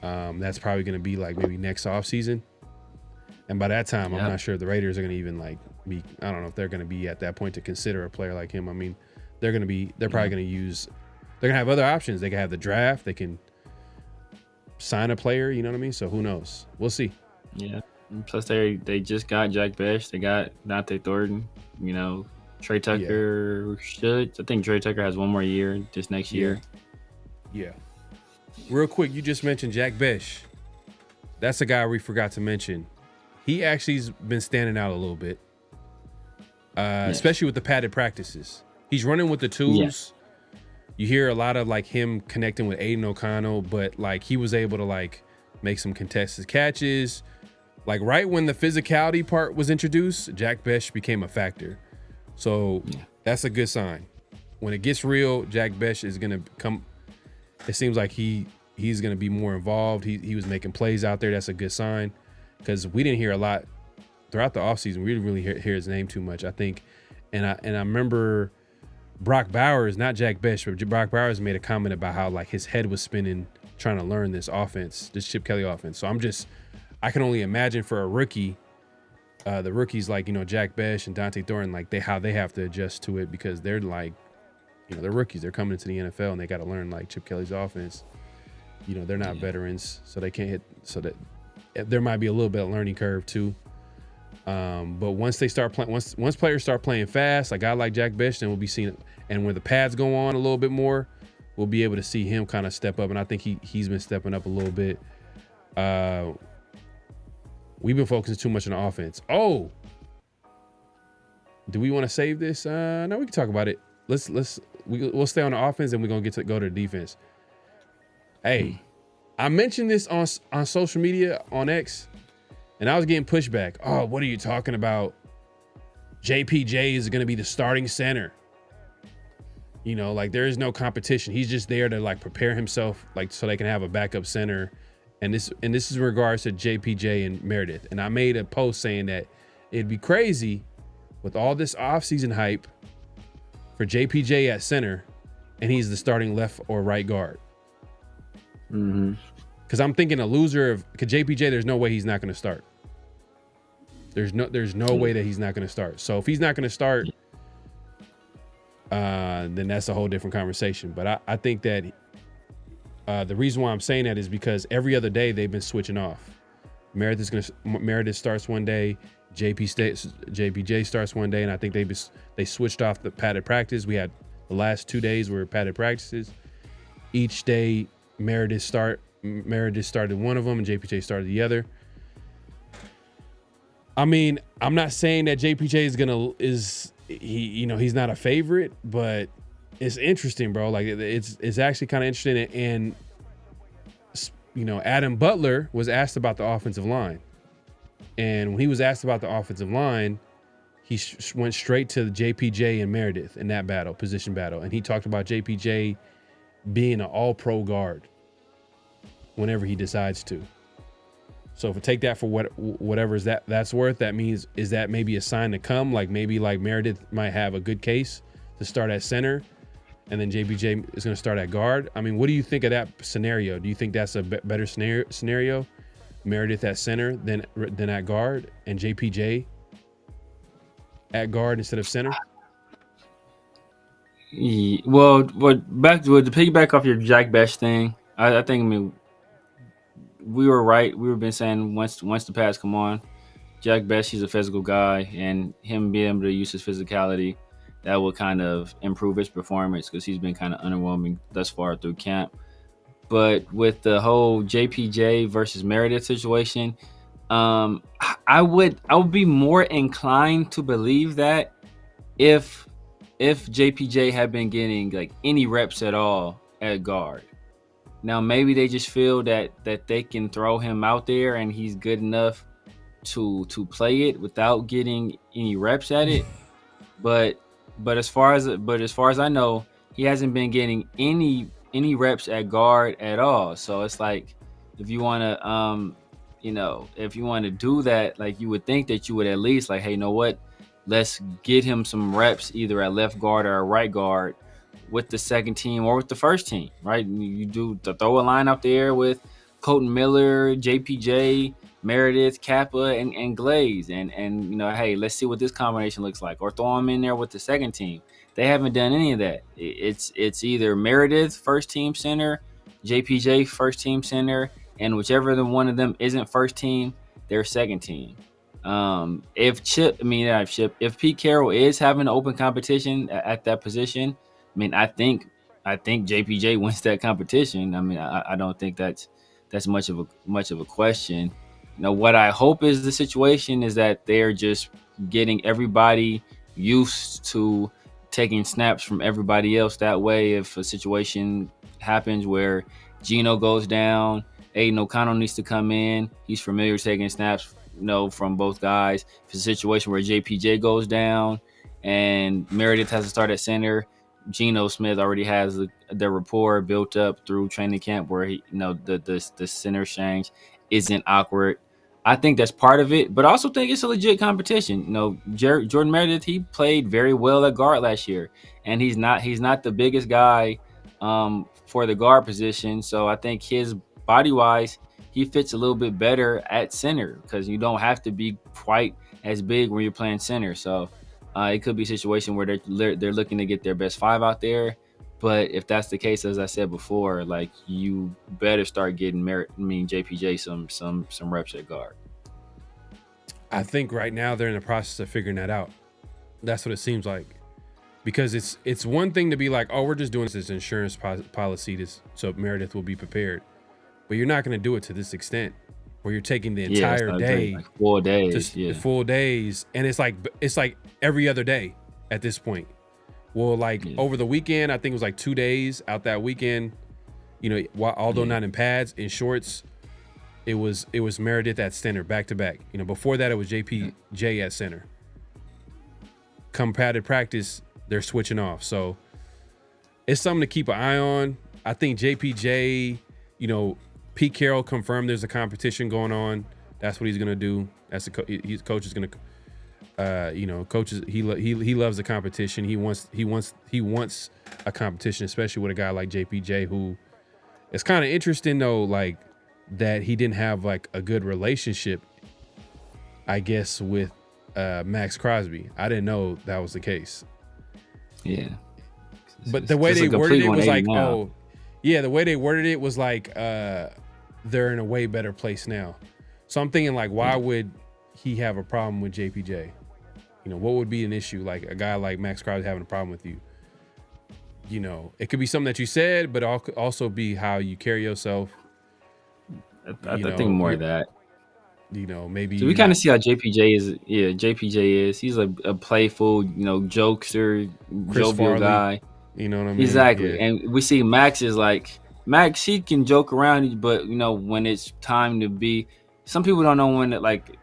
that's probably going to be like maybe next offseason. And by that time, I'm not sure if the Raiders are going to even like be. I don't know if they're going to be at that point to consider a player like him. I mean, they're probably going to use. They're going to have other options. They can have the draft. They can sign a player. You know what I mean? So who knows? We'll see. Yeah. And plus, they just got Jack Bech. They got Dante Thornton. You know, Trey Tucker should. I think Trey Tucker has one more year this next year. Yeah. Real quick, you just mentioned Jack Bech. That's a guy we forgot to mention. He actually's been standing out a little bit, especially with the padded practices. He's running with the tools. Yeah. You hear a lot of like him connecting with Aiden O'Connell, but like he was able to like make some contested catches. Like right when the physicality part was introduced, Jack Bech became a factor. So that's a good sign. When it gets real, Jack Bech is going to come. It seems like he's going to be more involved. He was making plays out there. That's a good sign. Because we didn't hear a lot throughout the offseason. We didn't really hear his name too much, I think. And I remember Brock Bowers, not Jack Bech, but Brock Bowers made a comment about how like his head was spinning trying to learn this offense, this Chip Kelly offense. So I can only imagine for a rookie, the rookies like, you know, Jack Bech and Dante Thornton, like how they have to adjust to it because they're like, you know, they're rookies. They're coming into the NFL and they got to learn like Chip Kelly's offense. You know, they're not veterans, so they can't hit. So that there might be a little bit of learning curve too. But once they start playing, once players start playing fast, like a guy like Jack Bech, then we'll be seeing it. And when the pads go on a little bit more, we'll be able to see him kind of step up. And I think he's been stepping up a little bit. We've been focusing too much on the offense. Oh, do we want to save this? No, we can talk about it. We'll stay on the offense and we're gonna go to the defense. Hey, I mentioned this on social media on X, and I was getting pushback. Oh, what are you talking about? JPJ is going to be the starting center. You know, like there is no competition. He's just there to like prepare himself, like so they can have a backup center. And this is in regards to JPJ and Meredith. And I made a post saying that it'd be crazy with all this offseason hype for JPJ at center, and he's the starting left or right guard. Because I'm thinking a loser of JPJ. There's no way he's not going to start. There's no way that he's not going to start. So if he's not going to start, then that's a whole different conversation. But I think that the reason why I'm saying that is because every other day they've been switching off. Meredith starts one day, JPJ starts one day, and I think they switched off the padded practice. We had the last 2 days were padded practices. Each day Meredith started one of them and JPJ started the other. I mean, I'm not saying that JPJ he's not a favorite, but it's interesting, bro. Like it's actually kind of interesting. And you know, Adam Butler was asked about the offensive line, and when he was asked about the offensive line, he went straight to JPJ and Meredith in that position battle, and he talked about JPJ being an all-pro guard whenever he decides to. So if we take that for whatever that's worth, that means is that maybe a sign to come? Like maybe like Meredith might have a good case to start at center, and then JPJ is going to start at guard. I mean, what do you think of that scenario? Do you think that's a better scenario? Meredith at center than at guard, and JPJ at guard instead of center? Yeah, well, back to piggyback off your Jack Bech thing, I think we were right. We were been saying once the pads come on, Jack Bech, he's a physical guy, and him being able to use his physicality, that will kind of improve his performance because he's been kind of underwhelming thus far through camp. But with the whole JPJ versus Meredith situation, I would be more inclined to believe that if JPJ had been getting like any reps at all at guard. Now maybe they just feel that they can throw him out there and he's good enough to play it without getting any reps at it. But as far as I know, he hasn't been getting any reps at guard at all. So it's like if you want to do that, like you would think that you would at least like, hey, you know what? let's get him some reps either at left guard or right guard with the second team or with the first team, right? You do to throw a line out there with Colton Miller, JPJ, Meredith, Kappa, and Glaze, and hey, let's see what this combination looks like, or throw them in there with the second team. They haven't done any of that. It's either Meredith first team center, JPJ first team center, and whichever one of them isn't first team, they're second team. If Pete Carroll is having open competition at that position, I mean, I think JPJ wins that competition. I mean, I don't think that's much of a question. What I hope is the situation is that they're just getting everybody used to taking snaps from everybody else. That way, if a situation happens where Geno goes down, Aiden O'Connell needs to come in. He's familiar taking snaps, from both guys. If it's a situation where JPJ goes down and Meredith has to start at center, Geno Smith already has the rapport built up through training camp where the center exchange isn't awkward. I think that's part of it, but I also think it's a legit competition. Jordan Meredith, he played very well at guard last year, and he's not the biggest guy for the guard position. So I think his body wise, he fits a little bit better at center because you don't have to be quite as big when you're playing center. So it could be a situation where they're looking to get their best 5 out there. But if that's the case, as I said before, like, you better start getting JPJ some reps at guard. I think right now they're in the process of figuring that out. That's what it seems like, because it's one thing to be like, oh, we're just doing this insurance policy so Meredith will be prepared, but you're not going to do it to this extent where you're taking the entire day, like 4 days, full days, and it's like every other day at this point. Well, over the weekend, I think it was like 2 days out that weekend. Although not in pads, in shorts, it was Meredith at center back to back. Before that it was JPJ at center. Come padded practice, they're switching off. So it's something to keep an eye on. I think JPJ, Pete Carroll confirmed there's a competition going on. That's what he's gonna do. That's coach is gonna. Coaches, he loves the competition. He wants a competition, especially with a guy like JPJ, who it's kind of interesting though, like, that he didn't have like a good relationship, I guess, with Max Crosby. I didn't know that was the case. Yeah. But the way they worded it was like, the way they worded it was like, they're in a way better place now. So I'm thinking, like, why would he have a problem with JPJ? What would be an issue? Like a guy like Max Crosby having a problem with you? It could be something that you said, but it could also be how you carry yourself. I think more of that. Maybe. So we kind of see how JPJ is. Yeah, JPJ is. He's a playful, jokester, Chris jovial Farley, guy. You know what I mean? Exactly. Yeah. And we see Max is like, he can joke around, but when it's time to be, some people don't know when like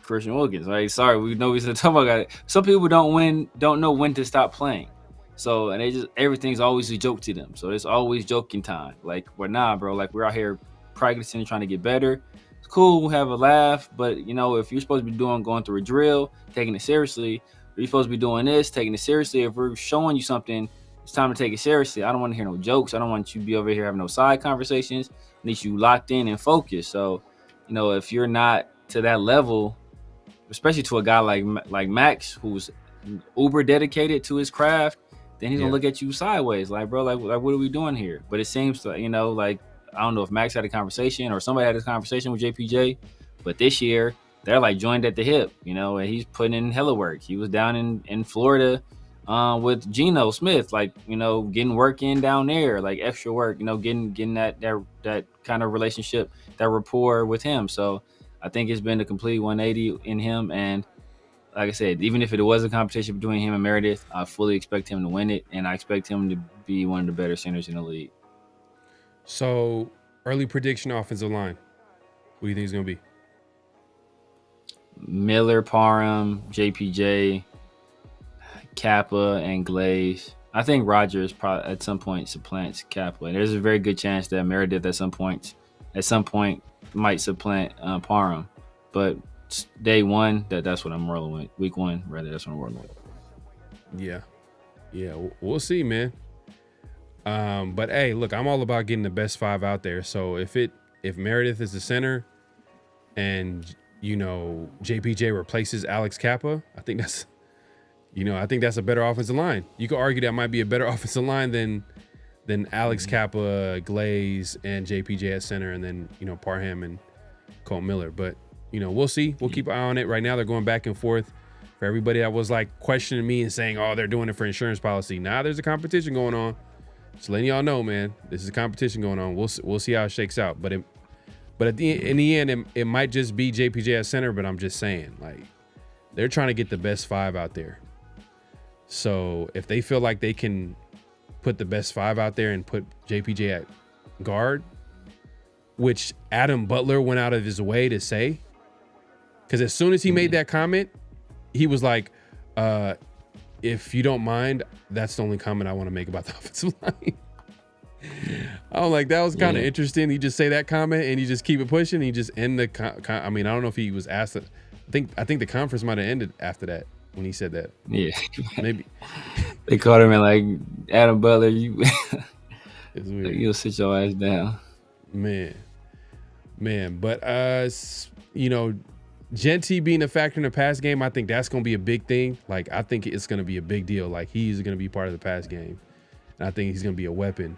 Christian Wilkins, right? Sorry, we know he's talking about it. Some people don't know when to stop playing. So, and everything's always a joke to them. So it's always joking time. Like, nah, bro, like, we're out here practicing, trying to get better. It's cool, we'll have a laugh, but if you're supposed to be going through a drill, taking it seriously, or you're supposed to be doing this, taking it seriously, if we're showing you something, it's time to take it seriously. I don't want to hear no jokes. I don't want you to be over here having no side conversations. I need you locked in and focused. So, if you're not to that level, especially to a guy like Max, who's uber dedicated to his craft, then he's gonna look at you sideways, like, bro, like what are we doing here? But it seems like, like, I don't know if Max had a conversation or somebody had a conversation with JPJ, but this year they're like joined at the hip, and he's putting in hella work. He was down in Florida with Geno Smith, like, getting work in down there, like extra work, getting that kind of relationship, that rapport with him. So I think it's been a complete 180 in him. And like I said, even if it was a competition between him and Meredith, I fully expect him to win it, and I expect him to be one of the better centers in the league. So, early prediction offensive line. Who do you think is going to be? Miller, Parham, JPJ, Kappa, and Glaze. I think Rogers probably at some point supplants Kappa. And there's a very good chance that Meredith at some point might supplant Parham. But day one, that's what I'm rolling with. Week one, rather, that's what I'm rolling with. Yeah. We'll see, man. But hey, look, I'm all about getting the best 5 out there. So if Meredith is the center, and JPJ replaces Alex Kappa, I think that's a better offensive line. You could argue that might be a better offensive line than Alex Kappa, Glaze, and JPJ at center, and then Parham and Colt Miller. But we'll see. We'll keep an eye on it. Right now, they're going back and forth. For everybody that was like questioning me and saying, "Oh, they're doing it for insurance policy." Nah, there's a competition going on. Just letting y'all know, man. This is a competition going on. We'll see how it shakes out. But in the end, it might just be JPJ at center. But I'm just saying, like, they're trying to get the best 5 out there. So if they feel like they can put the best 5 out there and put JPJ at guard, which Adam Butler went out of his way to say, because as soon as he made that comment, he was like, if you don't mind, that's the only comment I want to make about the offensive line. I was like, that was kind of interesting. He just say that comment and you just keep it pushing. He just end the I mean, I don't know if he was asked. I think the conference might have ended after that when he said that. Yeah, maybe they called him and like, Adam Butler, you it's weird. You'll sit your ass down, man. But Genty being a factor in the pass game, I think that's going to be a big thing. Like, I think it's going to be a big deal. Like, he's going to be part of the pass game, and I think he's going to be a weapon.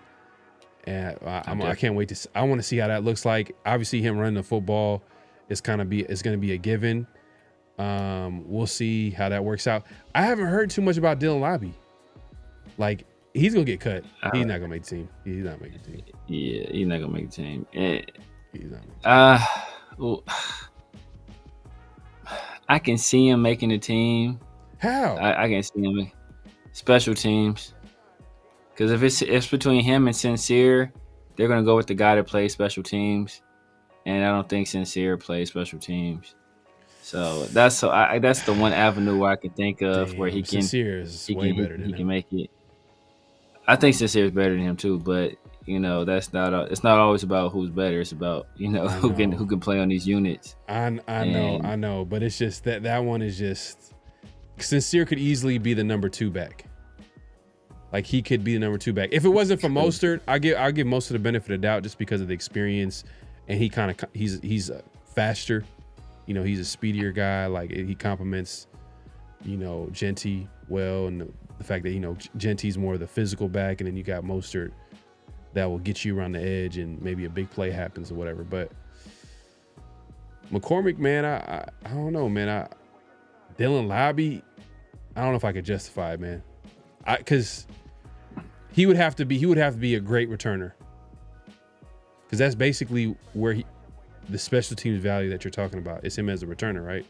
And I can't wait to. I want to see how that looks like. Obviously, him running the football it's going to be a given. We'll see how that works out. I haven't heard too much about Dylan Lobby. Like, he's gonna get cut. He's not gonna make the team. He's not making the team. Yeah, he's not gonna make the team. He's not. I can see him making the team. How? I can see him special teams. Because if it's between him and Sincere, they're gonna go with the guy that plays special teams, and I don't think Sincere plays special teams. So that's the one avenue where I can think of where he can. Sincere is way better than him. He can make it. I think Sincere is better than him too, but it's not always about who's better. It's about who can play on these units. I know, but it's just that one is just Sincere could easily be the number 2 back. Like, he could be the number 2 back. If it wasn't for Mostert, I'll give Mostert the benefit of the doubt just because of the experience, and he's faster. He's a speedier guy. Like, he complements, Genty well, and the fact that Genty's more of the physical back, and then you got Mostert that will get you around the edge, and maybe a big play happens or whatever. But McCormick, man, I don't know, man. Dylan Lobby, I don't know if I could justify it, man. Because he would have to be a great returner. Because that's basically where the special teams value that you're talking about is him as a returner, right?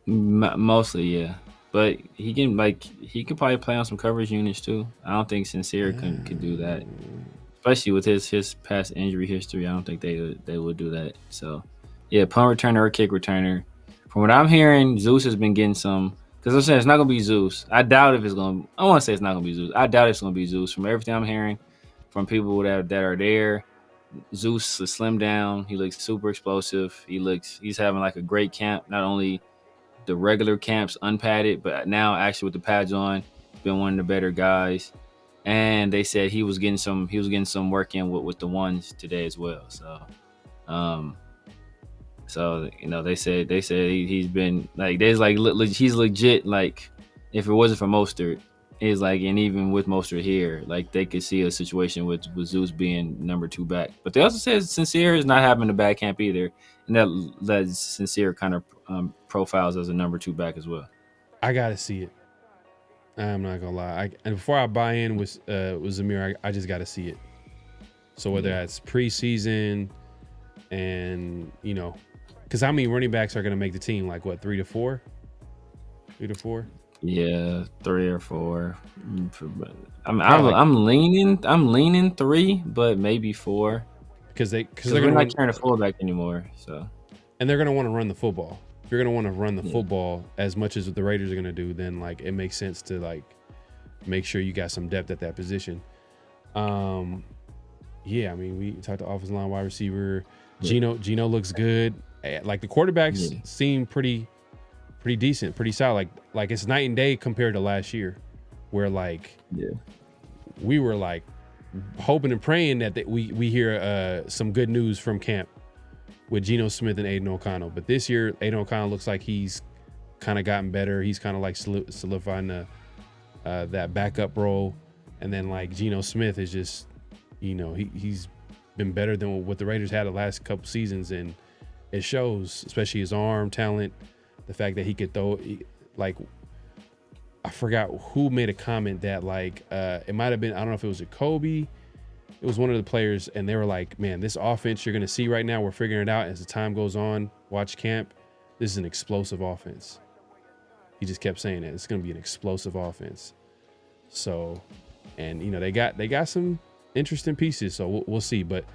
Mostly, yeah. But he can probably play on some coverage units too. I don't think Sincere could do that, especially with his past injury history. I don't think they would do that. So, yeah, punt returner or kick returner. From what I'm hearing, Zeus has been getting some. Because I'm saying it's not gonna be Zeus. I doubt if it's gonna. I want to say it's not gonna be Zeus. I doubt it's gonna be Zeus. From everything I'm hearing from people that are there, Zeus is slimmed down. He looks super explosive. He's having like a great camp. Not only the regular camps unpadded, but now actually with the pads on, been one of the better guys. And they said he was getting some work in with the ones today as well. So, they said he's been like, there's like he's legit. Like, if it wasn't for Mostert, is like, and even with Mostert here, like, they could see a situation with Zeus being number 2 back. But they also said Sincere is not having a bad camp either, and that Sincere kind of profiles as a number 2 back as well. I gotta see it. I'm not gonna lie. And before I buy in with Zamir, I just gotta see it. So whether that's preseason, and because how many running backs are gonna make the team? Like, what, 3 to 4? 3 to 4? Yeah, 3 or 4. I'm leaning 3, but maybe 4. Because they're not carrying a fullback anymore. So, and they're gonna want to run the football. If you're gonna want to run the football as much as the Raiders are gonna do, then like it makes sense to like make sure you got some depth at that position. Yeah, I mean, we talked to offensive line, wide receiver. Gino looks good. Like the quarterbacks seem pretty decent, pretty solid. Like it's night and day compared to last year, where like we were like hoping and praying that we hear some good news from camp with Geno Smith and Aiden O'Connell. But this year, Aiden O'Connell looks like he's kind of gotten better. He's kind of like solidifying that backup role. And then like Geno Smith is just, he's been better than what the Raiders had the last couple seasons. And it shows, especially his arm talent, the fact that he could throw, like, I forgot who made a comment that like, it might've been, I don't know if it was a Kobe. It was one of the players, and they were like, man, this offense you're going to see right now, we're figuring it out as the time goes on. Watch camp. This is an explosive offense. He just kept saying that. It's going to be an explosive offense. So, and, they got some interesting pieces, so we'll see. But,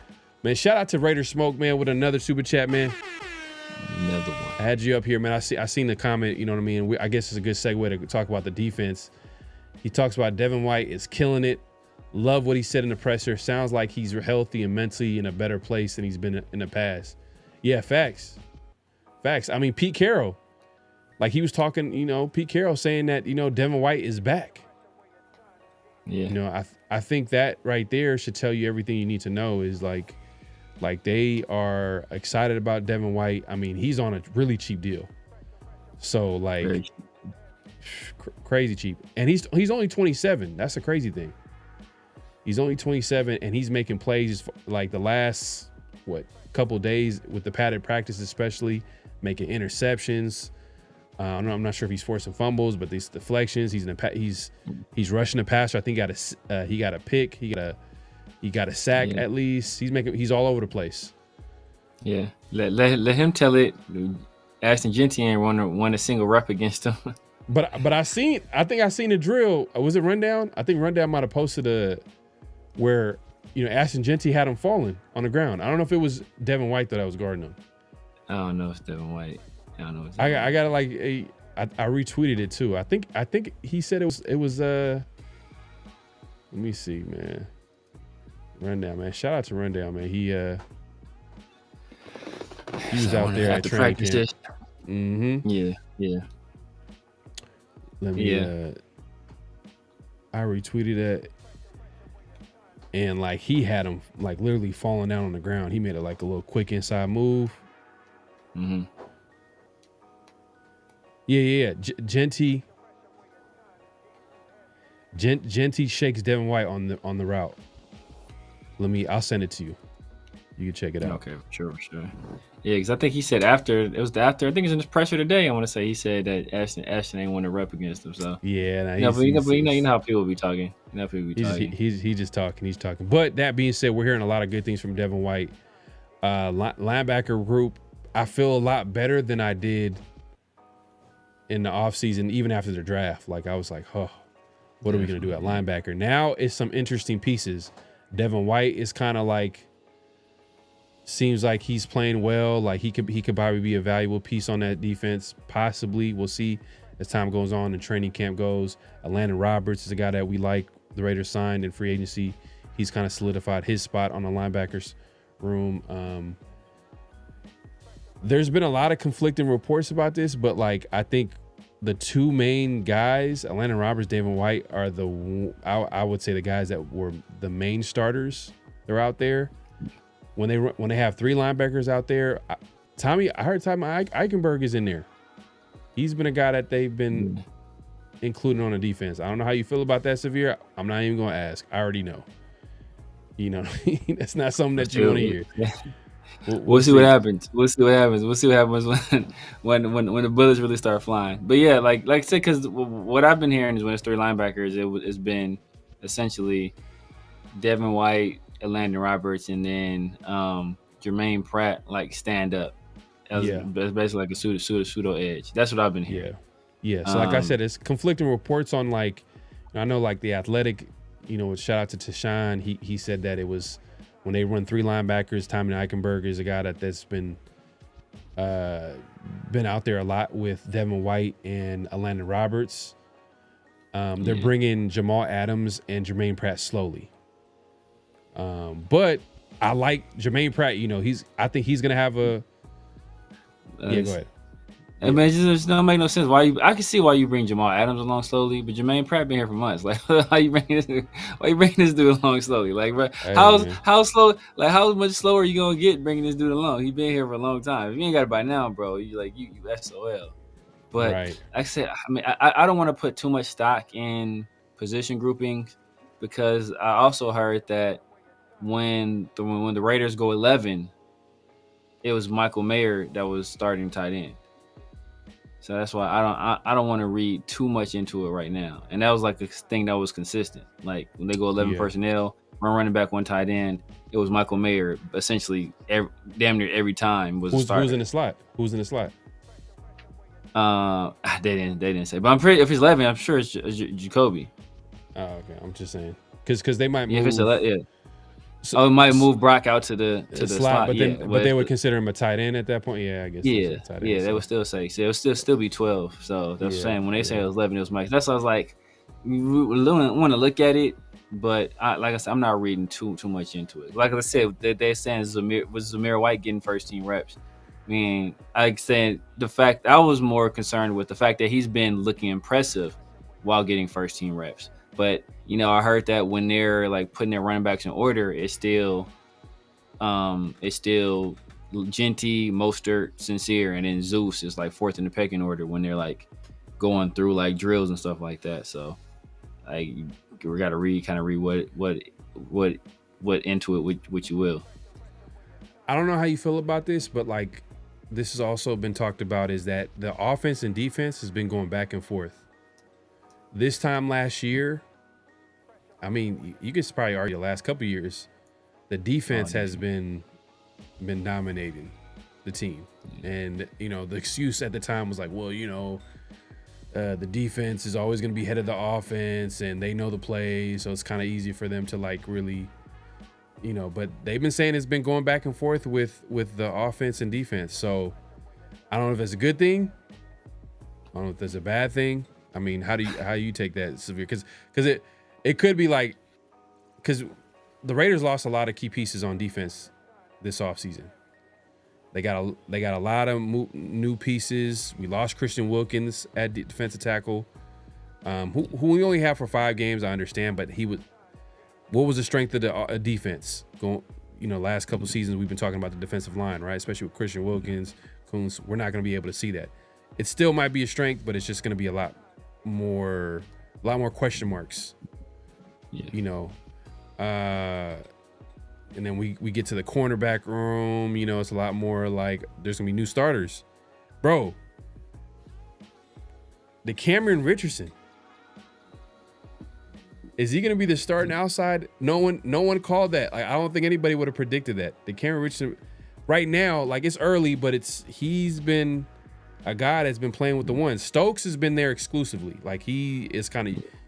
man, shout out to Raider Smoke, man, with another super chat, man. Another one. I had you up here, man. I seen the comment, you know what I mean? I guess it's a good segue to talk about the defense. He talks about Devin White is killing it. Love what he said in the presser. Sounds like he's healthy and mentally in a better place than he's been in the past. Yeah, facts. I mean, Pete Carroll, like he was talking, Pete Carroll saying that, Devin White is back. Yeah. I think that right there should tell you everything you need to know is like they are excited about Devin White. I mean, he's on a really cheap deal. So like crazy cheap. And he's only 27. That's the crazy thing. He's only 27 and he's making plays like the last, couple days with the padded practice, especially making interceptions. I'm not sure if he's forcing fumbles, but these deflections, he's rushing the passer. I think he got a pick. He got a sack at least. He's all over the place. Yeah. Let him tell it. Ashton Genty ain't won a single rep against him. But I think I seen a drill. Was it Rundown? I think Rundown might have posted where Ashton Genty had him falling on the ground. I don't know if it was Devin White that was guarding him. I don't know if it's Devin White. I don't know. I got I retweeted it too. I think he said it was let me see, man. Rundown, man. Shout out to Rundown, man. He was out there at training camp. Mm-hmm. Yeah. Let me I retweeted that. And like he had him like literally falling down on the ground. He made it like a little quick inside move. Mm-hmm. Yeah. Genty shakes Devin White on the route. I'll send it to you. You can check it out. Okay, sure. Yeah, because I think he said after I think it's in his presser today. I want to say he said that Ashton ain't want to rep against him. So yeah, you know how people be talking. He's just talking. He's talking. But that being said, we're hearing a lot of good things from Devin White. Linebacker group, I feel a lot better than I did in the offseason, even after the draft. Like I was like, what are we gonna do at linebacker? Now it's some interesting pieces. Devin White is kind of like. Seems like he's playing well. Like he could probably be a valuable piece on that defense. Possibly. We'll see as time goes on and training camp goes. Landon Roberts is a guy that we like. The Raiders signed in free agency. He's kind of solidified his spot on the linebackers room. There's been a lot of conflicting reports about this, but like I think the two main guys, Landon Roberts, Devin White, are I would say the guys that were the main starters. They're out there. When they have three linebackers out there, I heard Tommy Eichenberg is in there. He's been a guy that they've been including on the defense. I don't know how you feel about that, Severe. I'm not even going to ask. I already know. That's not something that you want to hear. We'll see what happens. We'll see what happens when the bullets really start flying. But yeah, like I said, because what I've been hearing is when it's three linebackers, it's been essentially Devin White, Landon Roberts, and then Jermaine Pratt like stand up. That's basically like a pseudo edge. That's what I've been hearing. Yeah. So like I said, it's conflicting reports on like I know like the Athletic, shout out to Tashawn. He said that it was when they run three linebackers. Tommy Eichenberg is a guy that's been out there a lot with Devin White and Landon Roberts. They're bringing Jamal Adams and Jermaine Pratt slowly. But I like Jermaine Pratt. I think he's gonna have Yeah, go ahead. I mean, it just don't make no sense. I can see why you bring Jamal Adams along slowly, but Jermaine Pratt been here for months. Like, why you bring this dude along slowly? Like, bro, how slow? Like, how much slower are you gonna get bringing this dude along? He been here for a long time. If you ain't got it by now, bro, you SOL. But Right. like I said, I mean, I don't want to put too much stock in position groupings because I also heard that when the Raiders go 11, it was Michael Mayer that was starting tight end. So that's why I don't want to read too much into it right now. And that was like a thing that was consistent. Like when they go 11 personnel, one running back, one tight end, it was Michael Mayer essentially damn near every time was a starter. Who's in the slot? Who's in the slot? They didn't say, but I'm pretty. If it's 11, I'm sure it's Jacoby. Oh, okay. I'm just saying because they might move. If it's 11, So it might move Brock out to the slot, but they would consider him a tight end at that point. Yeah, I guess. They would still say. So it would still be 12. So that's what I'm saying. When they say it was 11, it was Mike. That's why I was like, we want to look at it, but like I said, I'm not reading too much into it. Like I said, they're saying Zamir White getting first team reps. I mean, like saying the fact I was more concerned with the fact that he's been looking impressive while getting first team reps. But, I heard that when they're like putting their running backs in order, it's still Genty, Mostert, Sincere, and then Zeus is like fourth in the pecking order when they're like going through like drills and stuff like that. So we got to read what into it, what you will. I don't know how you feel about this, but like this has also been talked about is that the offense and defense has been going back and forth. This time last year, I mean, you could probably argue the last couple of years, the defense has been dominating the team. And, the excuse at the time was like, well, the defense is always going to be ahead of the offense and they know the plays. So it's kind of easy for them to like really, but they've been saying it's been going back and forth with the offense and defense. So I don't know if that's a good thing. I don't know if that's a bad thing. I mean, how do you take that, Severe? Because it could be like, because the Raiders lost a lot of key pieces on defense this offseason. They got a lot of new pieces. We lost Christian Wilkins at defensive tackle, who we only have for 5 games. I understand, but what was the strength of the defense going? Last couple of seasons we've been talking about the defensive line, right? Especially with Christian Wilkins, Coons. We're not going to be able to see that. It still might be a strength, but it's just going to be a lot more question marks. Yeah. And then we get to the cornerback room, it's a lot more like there's gonna be new starters. Bro, the Cameron Richardson, is he gonna be the starting outside? No one called that. Like, I don't think anybody would have predicted that. The Cameron Richardson right now, like, it's early, but he's been a guy that's been playing with the ones. Stokes has been there exclusively. Like, he is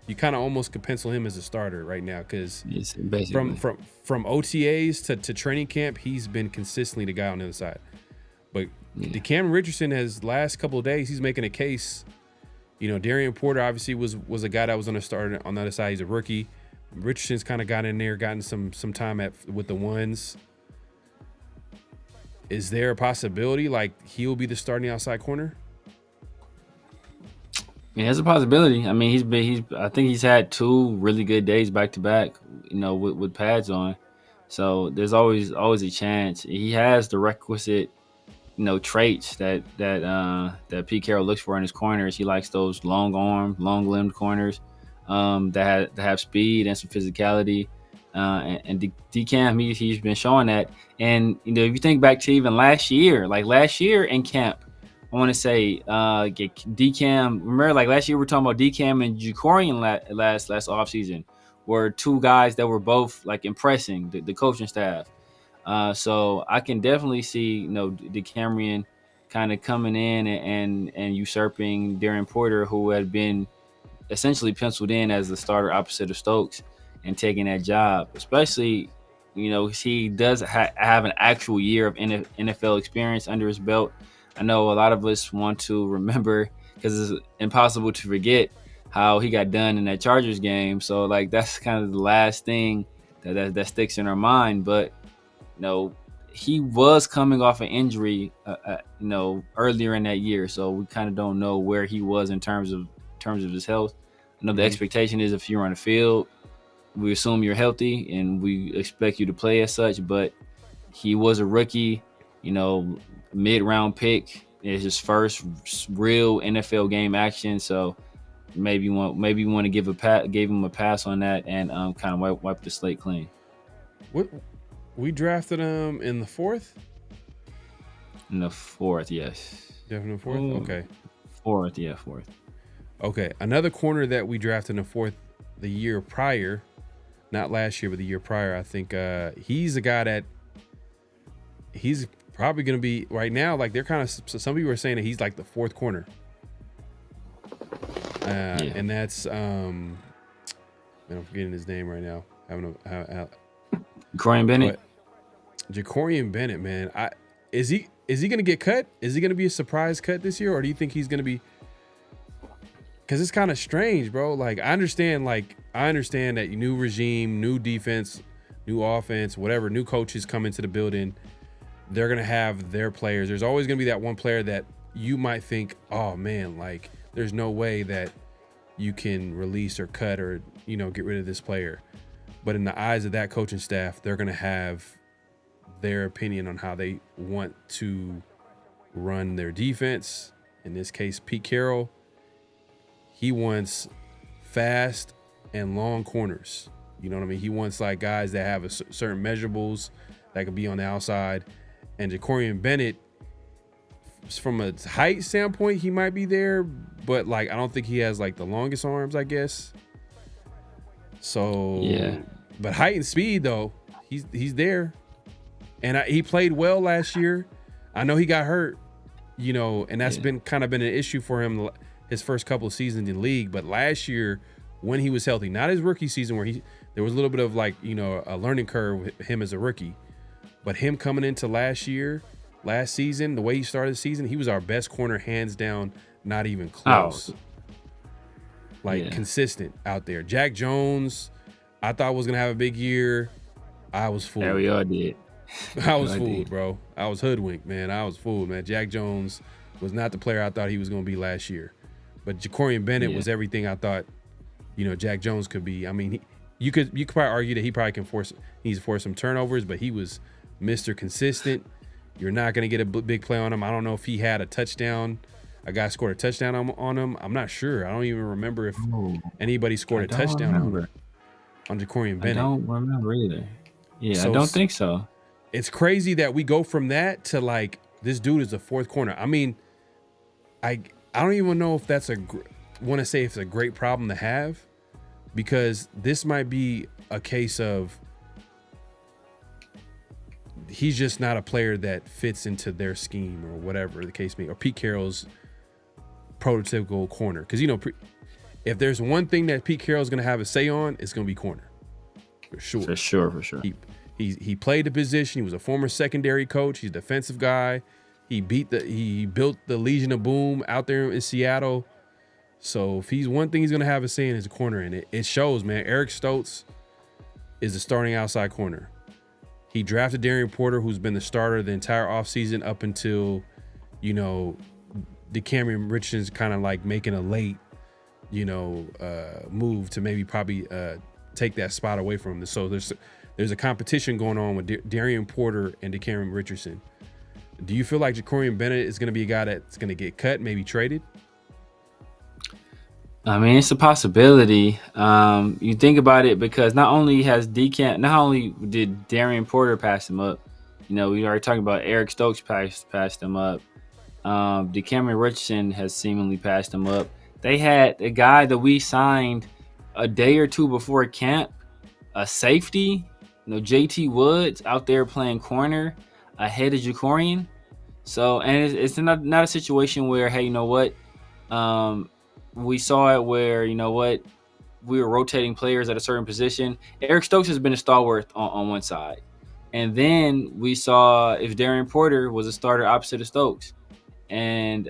you kind of almost could pencil him as a starter right now because from OTAs to training camp, he's been consistently the guy on the other side. But the Cameron Richardson has last couple of days, he's making a case. Darian Porter obviously was a guy that was on the starter on the other side. He's a rookie. Richardson's kind of got in there, gotten some time with the ones. Is there a possibility like he'll be the starting outside corner? Yeah, there's a possibility. I mean, I think he's had 2 really good days back to back, with pads on. So there's always a chance. He has the requisite, traits that Pete Carroll looks for in his corners. He likes those long-armed, long-limbed corners that have speed and some physicality. And DCAM, he's been showing that. And if you think back to even last year in camp, I want to say DCAM. Remember, like last year we were talking about DCAM and Jacorian last offseason were 2 guys that were both like impressing the coaching staff. So I can definitely see DeCamerion kind of coming in and usurping Darren Porter, who had been essentially penciled in as the starter opposite of Stokes, and taking that job. Especially, he does have an actual year of NFL experience under his belt. I know a lot of us want to remember, because it's impossible to forget how he got done in that Chargers game. So like that's kind of the last thing that sticks in our mind. But he was coming off an injury, earlier in that year. So we kind of don't know where he was in terms of his health. I know the expectation is if you're on the field, we assume you're healthy and we expect you to play as such. But he was a rookie, mid-round pick. It's his first real NFL game action. So maybe you want to give him a pass on that and kind of wipe the slate clean. What we drafted him in the 4th? In the 4th, yes. Definitely 4th? Okay. 4th, yeah, 4th. Okay. Another corner that we drafted in the 4th the year prior, not last year, but the year prior, I think he's a guy that he's probably going to be right now. Like they're kind of, some people are saying that he's like the 4th corner. And that's, I'm forgetting his name right now. Jacorian Bennett. Jacorian Bennett, man. Is he going to get cut? Is he going to be a surprise cut this year, or do you think he's going to be? Because it's kind of strange, bro. Like I understand that new regime, new defense, new offense, whatever, new coaches come into the building. They're going to have their players. There's always going to be that one player that you might think, oh man, like there's no way that you can release or cut or get rid of this player. But in the eyes of that coaching staff, they're going to have their opinion on how they want to run their defense. In this case, Pete Carroll, he wants fast and long corners. You know what I mean? He wants like guys that have certain measurables that could be on the outside. And Jacorian Bennett, from a height standpoint, he might be there, but like I don't think he has like the longest arms, I guess. So yeah, but height and speed though, he's there, and he played well last year. I know he got hurt, and that's been an issue for him his first couple of seasons in the league. But last year, when he was healthy, not his rookie season where there was a little bit of like a learning curve with him as a rookie, but him coming into last season, the way he started the season, he was our best corner hands down, not even close. Oh. Consistent out there. Jack Jones, I thought was gonna have a big year. I was fooled. Yeah, we all did. I was fooled, bro. I was hoodwinked, man. I was fooled, man. Jack Jones was not the player I thought he was gonna be last year. But Jacorian Bennett was everything I thought, Jack Jones could be. I mean, you could probably argue that he probably needs to force some turnovers, but he was Mr. Consistent. You're not gonna get a big play on him. I don't know if he had a touchdown. A guy scored a touchdown on him. I'm not sure. I don't even remember if anybody scored a touchdown on Jacorian Bennett. I don't remember either. Yeah, so I don't think so. It's crazy that we go from that to like this dude is the 4th corner. I mean, I don't even know if that's want to say if it's a great problem to have, because this might be a case of he's just not a player that fits into their scheme or whatever the case may be, or Pete Carroll's prototypical corner. Because if there's one thing that Pete Carroll's going to have a say on, it's going to be corner, for sure. For sure. He played the position. He was a former secondary coach. He's a defensive guy. He built the Legion of Boom out there in Seattle. So if he's one thing he's going to have a say in is a corner, and it shows, man. Eric Stokes is the starting outside corner. He drafted Darian Porter, who's been the starter the entire offseason up until, DeCamerion Richardson's kind of like making a late, move to maybe probably take that spot away from him. So there's a competition going on with Darian Porter and DeCamerion Richardson. Do you feel like Jacorian Bennett is going to be a guy that's going to get cut, maybe traded? I mean, it's a possibility. You think about it, because not only did Darian Porter pass him up, we already talked about Eric Stokes passed him up. DeCamerion Richardson has seemingly passed him up. They had a guy that we signed a day or two before camp, a safety, JT Woods out there playing corner ahead of Jacorian. So, and it's not a situation where, hey, we saw it where, we were rotating players at a certain position. Eric Stokes has been a stalwart on one side. And then we saw if Darian Porter was a starter opposite of Stokes. And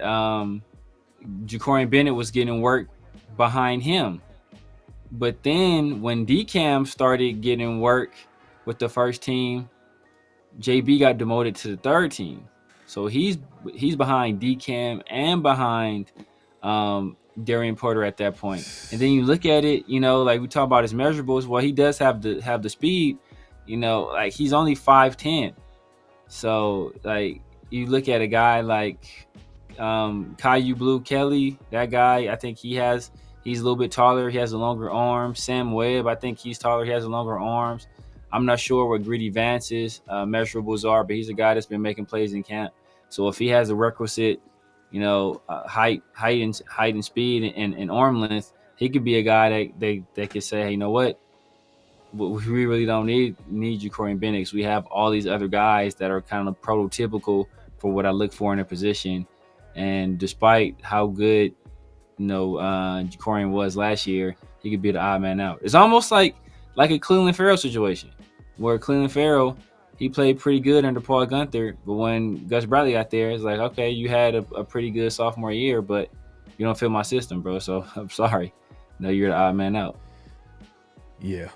Jacorian Bennett was getting work behind him. But then when DCAM started getting work with the first team, JB got demoted to the third team, so he's behind DCam and behind Darian Porter at that point. And then you look at it, like we talk about his measurables. Well, he does have the speed, like he's only 5'10". So like you look at a guy like Caillou Blue Kelly, that guy, I think he's a little bit taller. He has a longer arm. Sam Webb, I think he's taller. He has a longer arms. I'm not sure what Greedy Vance's measurables are, but he's a guy that's been making plays in camp. So if he has a requisite, height and speed and arm length, he could be a guy that could say, hey, you know what? We really don't need Ja'Cory Bennett. We have all these other guys that are kind of prototypical for what I look for in a position. And despite how good, Ja'Cory was last year, he could be the odd man out. It's almost like a Cleveland Farrell situation, where Cleveland Farrell, he played pretty good under Paul Gunther, but when Gus Bradley got there, it's like, okay, you had a pretty good sophomore year, but you don't fit my system, bro. So I'm sorry. No, you're the odd man out. Yeah,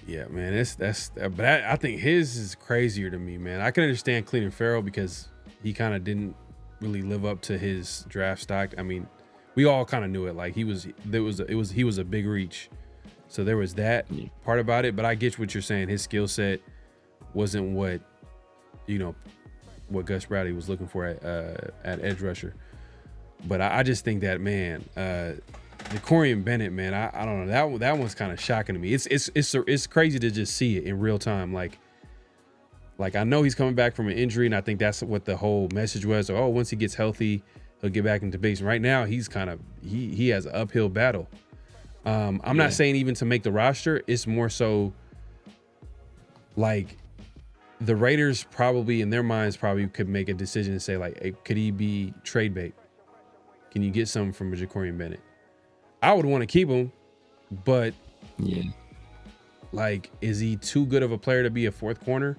man. But I think his is crazier to me, man. I can understand Cleveland Farrell because he kind of didn't really live up to his draft stock. I mean, we all kind of knew it. Like he was a big reach. So there was that part about it, but I get what you're saying. His skill set wasn't what Gus Bradley was looking for at edge rusher. But I just think that, man, Ja'Cory Bennett, man, I don't know, that one's kind of shocking to me. It's crazy to just see it in real time. Like I know he's coming back from an injury, and I think that's what the whole message was. Oh, once he gets healthy, he'll get back into base. And right now, he's he has an uphill battle. I'm not saying even to make the roster. It's more so like the Raiders probably in their minds probably could make a decision and say like, hey, could he be trade bait? Can you get something from Ja'Cory Bennett? I would want to keep him, but like, is he too good of a player to be a fourth corner?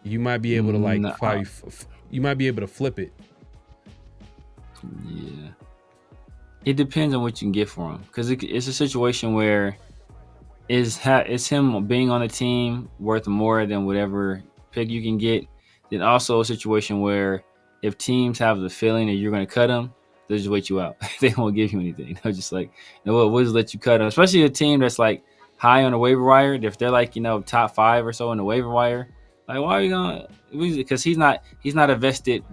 You might be able to you might be able to flip it. Yeah. It depends on what you can get for him, because it's a situation where is him being on the team worth more than whatever pick you can get. Then also a situation where if teams have the feeling that you're going to cut him, they'll just wait you out. They won't give you anything. They'll just like, we'll just let you cut him. Especially a team that's like high on the waiver wire. If they're like, top 5 or so in the waiver wire, like, why are you going? Because he's not a vested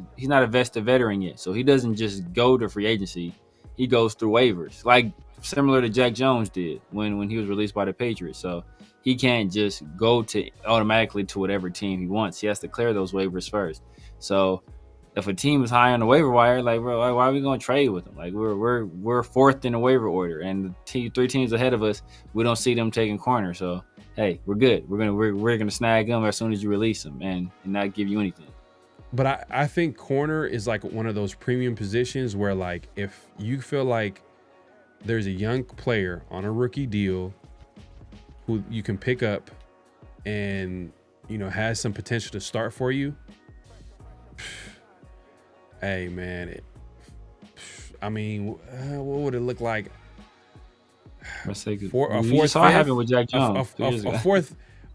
veteran yet. So he doesn't just go to free agency. He goes through waivers, like similar to Jack Jones did when he was released by the Patriots. So he can't just go to automatically to whatever team he wants. He has to clear those waivers first. So if a team is high on the waiver wire, like, bro, why are we going to trade with them? Like, we're fourth in the waiver order, and the 3 teams ahead of us, we don't see them taking corner. So hey, we're good. We're gonna snag them as soon as you release them and not give you anything. But I think corner is like one of those premium positions where, like, if you feel like there's a young player on a rookie deal who you can pick up and, has some potential to start for you, hey, man, what would it look like? A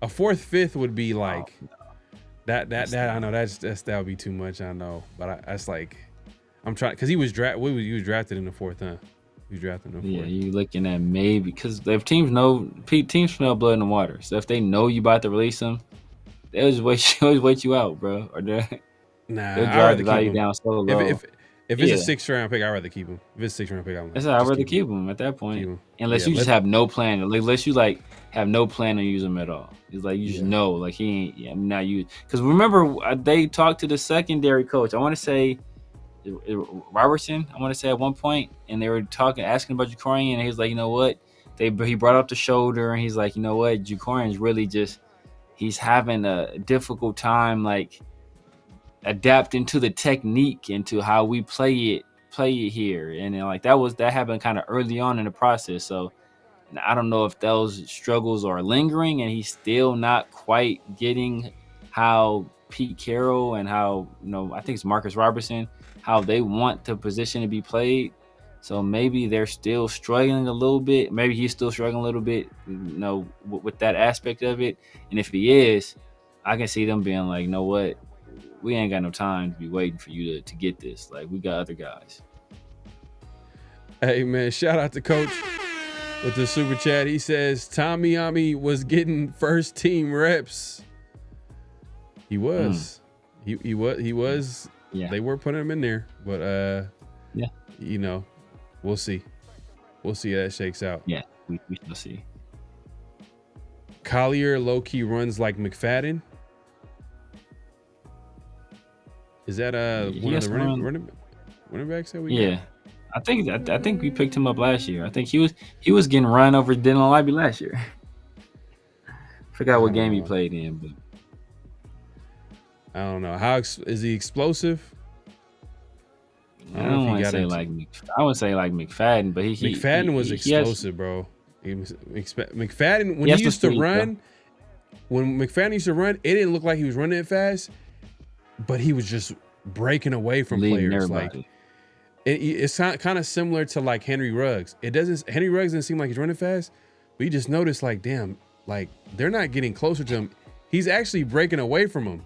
fourth, fifth would be like that. I know that would be too much. I know, but that's like, I'm trying, because he was drafted in the fourth, huh? He was drafted in the fourth. Yeah, you looking at maybe, because if teams smell blood in the water. So if they know you about to release them, they'll just wait you out, bro. Or they'll drive the value down so low. If it's a 6th round pick, I'd rather keep him. If it's a 6th round pick, I'd rather keep him at that point. Unless you just have no plan. Unless you like have no plan to use him at all. It's like you just know, like, he ain't. I'm not used. Because remember, they talked to the secondary coach. I want to say Robertson. I want to say at one point, and they were asking about Ja'Cory, and he was like, you know what? He brought up the shoulder, and he's like, you know what? Ja'Cory is really just, he's having a difficult time, like, adapting to the technique and to how we play it here. And then, like, that happened kind of early on in the process. So I don't know if those struggles are lingering and he's still not quite getting how Pete Carroll and how, I think it's Marcus Robertson, how they want the position to be played. So maybe they're still struggling a little bit. Maybe he's still struggling a little bit, with that aspect of it. And if he is, I can see them being like, you know what? We ain't got no time to be waiting for you to get this. Like, we got other guys. Hey, man, shout out to Coach with the super chat. He says Tommy was getting first team reps. He was. He was. Yeah. They were putting him in there, but yeah. We'll see. We'll see how that shakes out. Yeah, we shall see. Collier low-key runs like McFadden. Is that one of the running backs that we got? I think we picked him up last year. I think he was getting run over Dylan Libby last year. Forgot what game he played in, but I don't know. How is he explosive? I don't want to say like McFadden, but McFadden was explosive, bro. McFadden when he used to run, when McFadden used to run, it didn't look like he was running it fast, but he was just breaking away from players. Everybody. Like it's kind of similar to like Henry Ruggs. Henry Ruggs doesn't seem like he's running fast, but you just notice like, damn, like they're not getting closer to him. He's actually breaking away from him.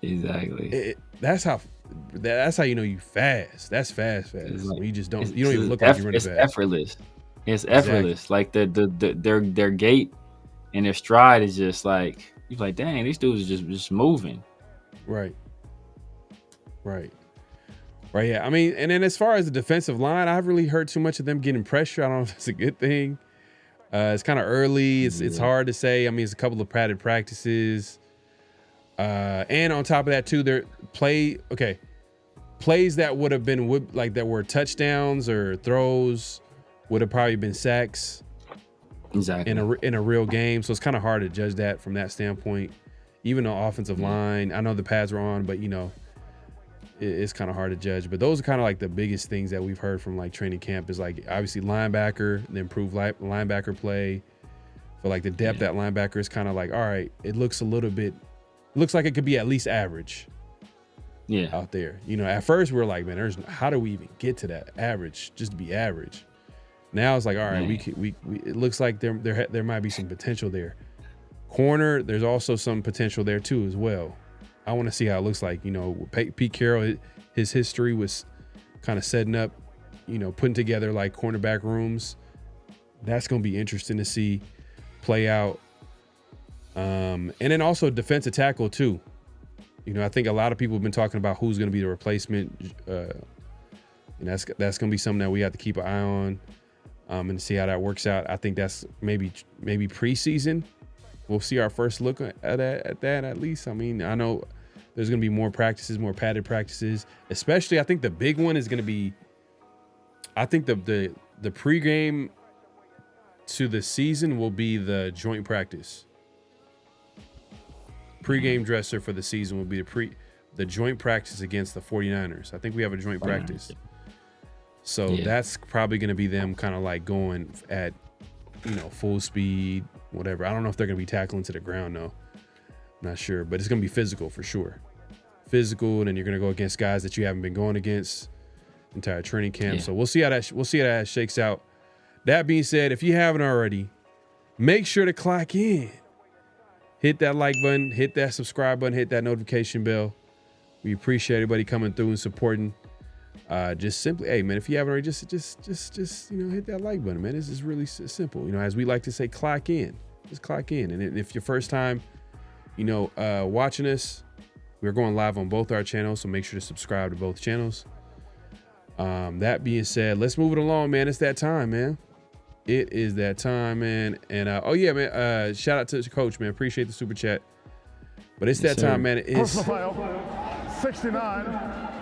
Exactly. That's how you know you fast. That's fast. Like, you just don't. You don't even look like you're running fast. Effortless. It's effortless. Like their gait and their stride is just like you're like, dang, these dudes are just moving. Right. Yeah. I mean, and then as far as the defensive line, I haven't really heard too much of them getting pressure. I don't know if it's a good thing. It's kind of early. It's hard to say. I mean, it's a couple of padded practices. And on top of that too, plays that would have been like that were touchdowns or throws would have probably been sacks. Exactly. In a real game. So it's kind of hard to judge that from that standpoint. Even the offensive line, I know the pads were on, but it's kind of hard to judge. But those are kind of like the biggest things that we've heard from like training camp is like obviously linebacker, the improved linebacker play. For like the depth at linebacker is kind of like, all right, it looks like it could be at least average. Yeah. Out there. At first we were like, man, how do we even get to that average just to be average? Now it's like, all right, we it looks like there might be some potential there. Corner, there's also some potential there too as well. I want to see how it looks like. Pete Carroll, his history was kind of setting up, putting together like cornerback rooms. That's going to be interesting to see play out. And then also defensive tackle too. I think a lot of people have been talking about who's going to be the replacement. And that's going to be something that we have to keep an eye on and see how that works out. I think that's maybe preseason. We'll see our first look at that at least. I mean, I know there's going to be more practices, more padded practices. Especially, I think the big one is going to be. I think the pregame to the season will be the joint practice. Pre-game dresser for the season will be the joint practice against the 49ers. I think we have a joint practice. So that's probably going to be them kind of like going at, full speed, whatever. I don't know if they're going to be tackling to the ground though. I'm not sure, but it's going to be physical for sure. Physical, and then you're going to go against guys that you haven't been going against entire training camp. So we'll see how that shakes out. That being said, if you haven't already, make sure to clock in. Hit that like button, hit that subscribe button, hit that notification bell. We appreciate everybody coming through and supporting. Just simply, hey man, if you haven't already, just hit that like button, man. This is really simple. As we like to say, clock in. Just clock in. And if your first time, watching us, we're going live on both our channels, so make sure to subscribe to both channels. That being said, let's move it along, man. It's that time, man. It is that time, man. And man, shout out to the coach, man. Appreciate the super chat. But it's that time, man. It's 69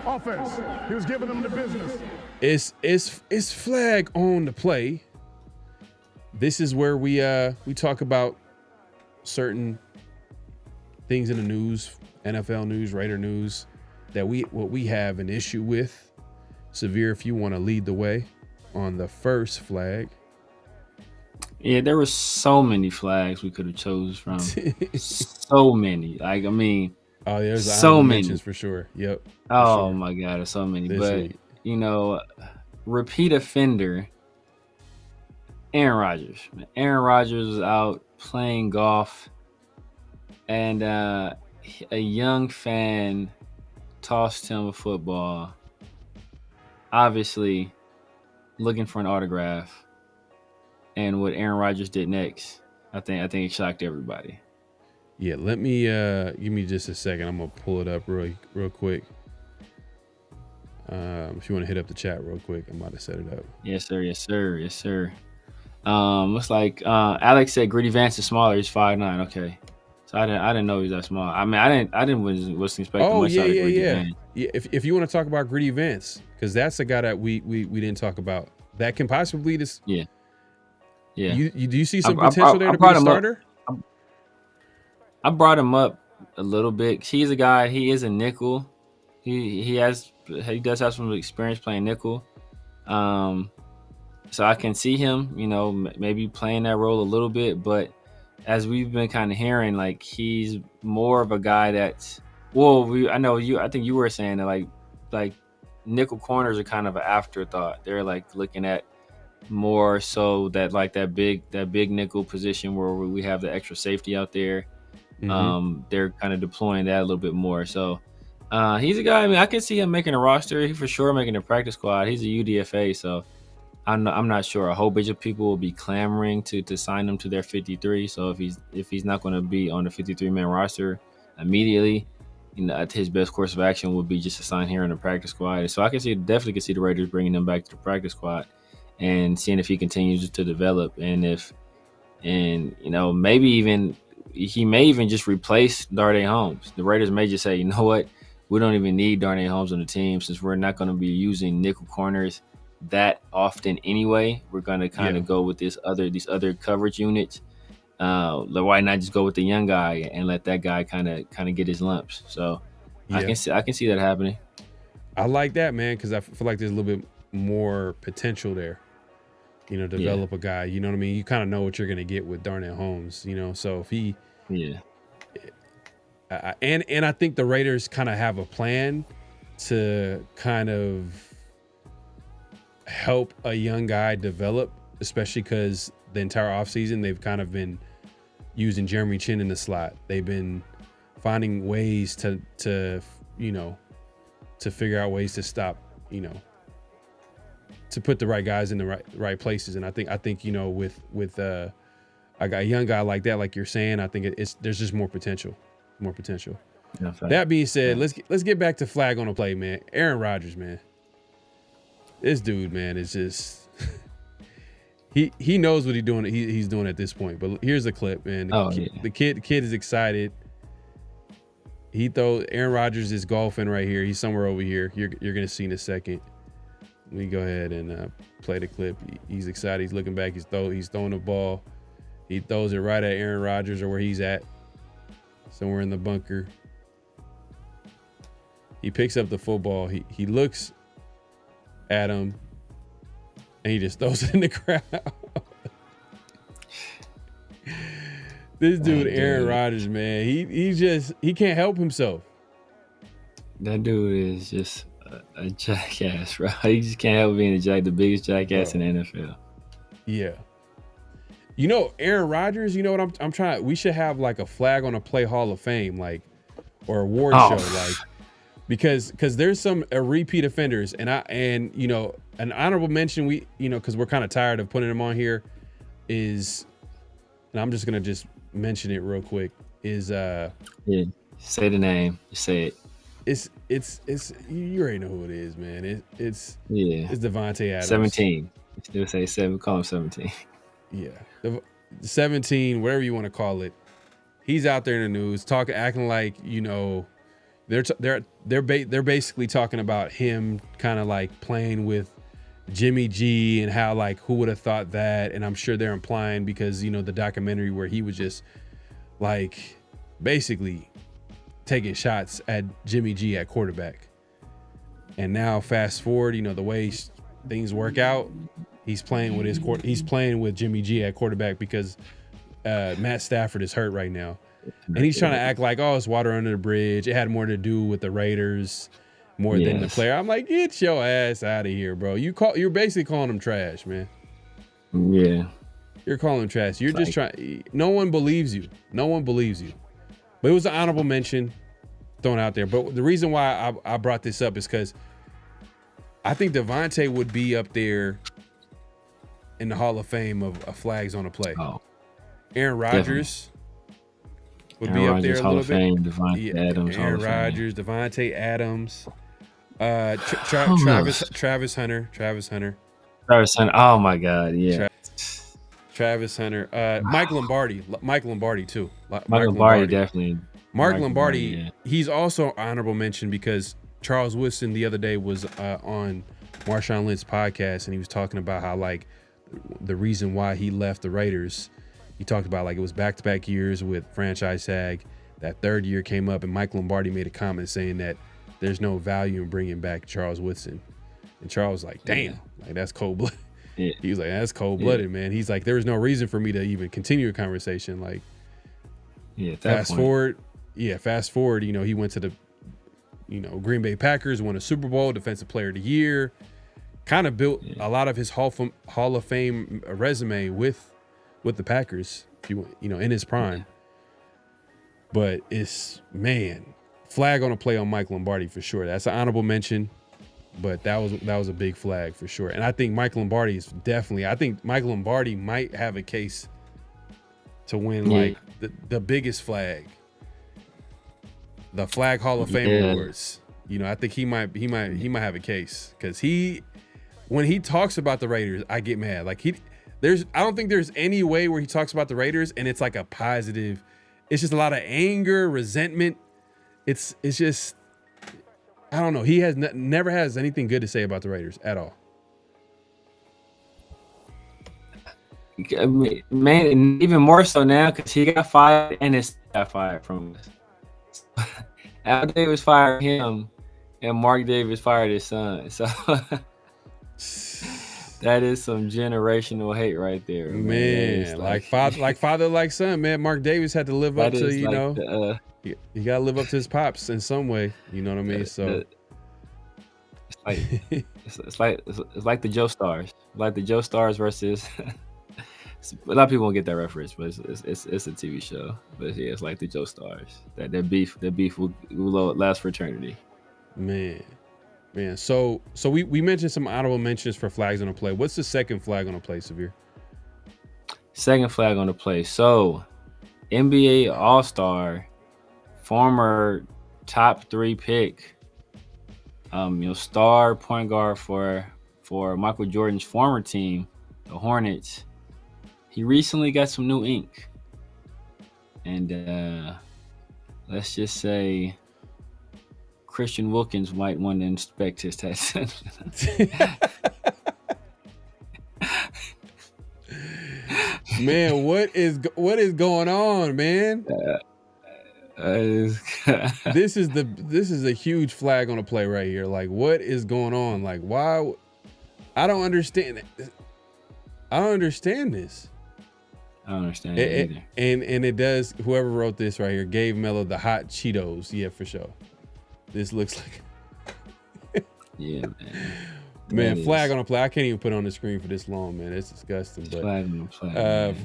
offense. He was giving them the business. It's flag on the play. This is where we talk about certain things in the news, NFL news, Raider news, that we have an issue with. Severe, if you want to lead the way on the first flag. Yeah, there were so many flags we could have chose from. So many. Like, I mean, there's so many for sure. Yep. Oh my God, there's so many. But repeat offender, Aaron Rodgers. Aaron Rodgers was out playing golf, and a young fan tossed him a football, obviously looking for an autograph. And what Aaron Rodgers did next, I think it shocked everybody. Yeah, let me give me just a second. I'm gonna pull it up real quick. If you want to hit up the chat real quick, I'm about to set it up. Yes, sir. Yes, sir. Yes, sir. Looks like Alex said Gritty Vance is smaller. He's 5'9". Okay, so I didn't know he was that small. I mean, I wasn't expecting much out of Gritty Vance. Yeah. If you want to talk about Gritty Vance, because that's a guy that we didn't talk about that can possibly this. Yeah. Yeah. Do you see some potential there to be a starter? I brought him up a little bit. He's a guy. He is a nickel. He does have some experience playing nickel. So I can see him, maybe playing that role a little bit. But as we've been kind of hearing, like he's more of a guy that's I think you were saying that like nickel corners are kind of an afterthought. They're like looking at more so that big nickel position where we have the extra safety out there. Mm-hmm. They're kind of deploying that a little bit more. So he's a guy. I mean, I can see him making a roster. He for sure making a practice squad. He's a UDFA, so I'm not sure. A whole bunch of people will be clamoring to sign him to their 53. So if he's not going to be on the 53-man roster immediately, his best course of action would be just to sign here in the practice squad. So I definitely can see the Raiders bringing him back to the practice squad and seeing if he continues to develop, maybe even he may even just replace Darnay Holmes. The Raiders may just say, you know what, we don't even need Darnay Holmes on the team since we're not going to be using nickel corners that often anyway. We're going to kind of go with these other coverage units. Why not just go with the young guy and let that guy kind of get his lumps? So I can see that happening. I like that, man, because I feel like there's a little bit more potential there. Develop a guy. You know what I mean? You kind of know what you're going to get with Darnay Holmes. So if he, and I think the Raiders kind of have a plan to kind of help a young guy develop, especially because the entire offseason they've kind of been using Jeremy Chin in the slot. They've been finding ways to figure out ways to stop, to put the right guys in the right places. And I think with a young guy like that, like you're saying, I think there's just more potential. That being said, let's get back to flag on a play, man. Aaron Rodgers, man. This dude, man, is just he knows what he's doing at this point. But here's the clip, man. The kid is excited. Aaron Rodgers is golfing right here. He's somewhere over here. You're gonna see in a second. Let me go ahead and play the clip. He's excited. He's looking back. He's throwing the ball. He throws it right at Aaron Rodgers or where he's at, somewhere in the bunker. He picks up the football. He looks at him, and he just throws it in the crowd. This dude, Aaron Rodgers, man, he can't help himself. That dude is just a jackass, bro. He just can't help being the biggest jackass in the NFL. Yeah. Aaron Rodgers, you know what I'm trying. We should have like a flag on a play Hall of Fame, like, or award show, like, because there's some repeat offenders, and an honorable mention, because we're kind of tired of putting them on here, is, and I'm just gonna mention it real quick, is say the name, say it. It's you already know who it is, man. It's Devontae Adams. 17. Still say 7. Call him 17. Yeah, 17, whatever you want to call it. He's out there in the news acting like they're basically talking about him kind of like playing with Jimmy G and how like who would have thought that, and I'm sure they're implying because the documentary where he was just like basically taking shots at Jimmy G at quarterback. And now fast forward, the way things work out, he's playing with Jimmy G at quarterback because Matt Stafford is hurt right now. And he's trying to act like, oh, it's water under the bridge. It had more to do with the Raiders. more than the player. I'm like, get your ass out of here, bro. You're basically calling him trash, man. Yeah. You're calling him trash. You're just trying. No one believes you. No one believes you. But it was an honorable mention thrown out there. But the reason why I brought this up is because I think Devontae would be up there in the Hall of Fame of flags on a play. Oh, Aaron Rodgers would be up there a Hall little of bit. Fame, Devontae Adams, Aaron Hall of Fame. Rodgers, Devontae Adams, Travis Hunter. Travis Hunter. Oh my God, yeah. Travis Hunter. Mike Lombardi too. Mike Lombardi definitely. Mark Lombardi, he's also honorable mention because Charles Woodson the other day was on Marshawn Lynch's podcast, and he was talking about how like the reason why he left the Raiders. He talked about like it was back-to-back years with franchise tag. That third year came up, and Mike Lombardi made a comment saying that there's no value in bringing back Charles Woodson. And Charles was like, damn, like that's cold-blooded. Yeah. He was like, that's cold-blooded, man. He's like, there was no reason for me to even continue a conversation. Like, fast forward, you know, he went to the, you know, Green Bay Packers, won a Super Bowl, Defensive Player of the Year, kind of built a lot of his Hall of Fame resume with the Packers, you know, in his prime. But it's, man, flag on a play on Mike Lombardi for sure. That's an honorable mention, but that was a big flag for sure. And I think Mike Lombardi is definitely, I think Mike Lombardi might have a case to win like the biggest flag, the Flag Hall of Fame awards. You know, I think he might have a case because when he talks about the Raiders, I get mad. Like I don't think there's any way where he talks about the Raiders and it's like a positive. It's just a lot of anger, resentment. It's just, I don't know. He has never has anything good to say about the Raiders at all. Man, even more so now because he got fired and it's got fired from us. Al Davis fired him and Mark Davis fired his son. So that is some generational hate right there, man. Like father, like son, man. Mark Davis had to live up to, you know, you got to live up to his pops in some way. You know what I mean? So it's like the Joe Stars, like the Joe Stars versus. A lot of people won't get that reference, but it's a TV show. But yeah, it's like the Joe Stars. That beef will last for eternity. Man. So we mentioned some honorable mentions for flags on a play. What's the second flag on a play, Severe? Second flag on the play. So NBA All-Star, former top 3 pick, star point guard for Michael Jordan's former team, the Hornets. He recently got some new ink. And let's just say Christian Wilkins might want to inspect his tattoo. Man, what is going on, man? This is a huge flag on a play right here. Like, what is going on? Like, why? I don't understand it. I don't understand this. I don't understand it either. And it does, whoever wrote this right here, gave Mello the hot Cheetos. Yeah, for sure. This looks like yeah, man. Man, flag on a play. I can't even put it on the screen for this long, man. It's disgusting. But flag on a play.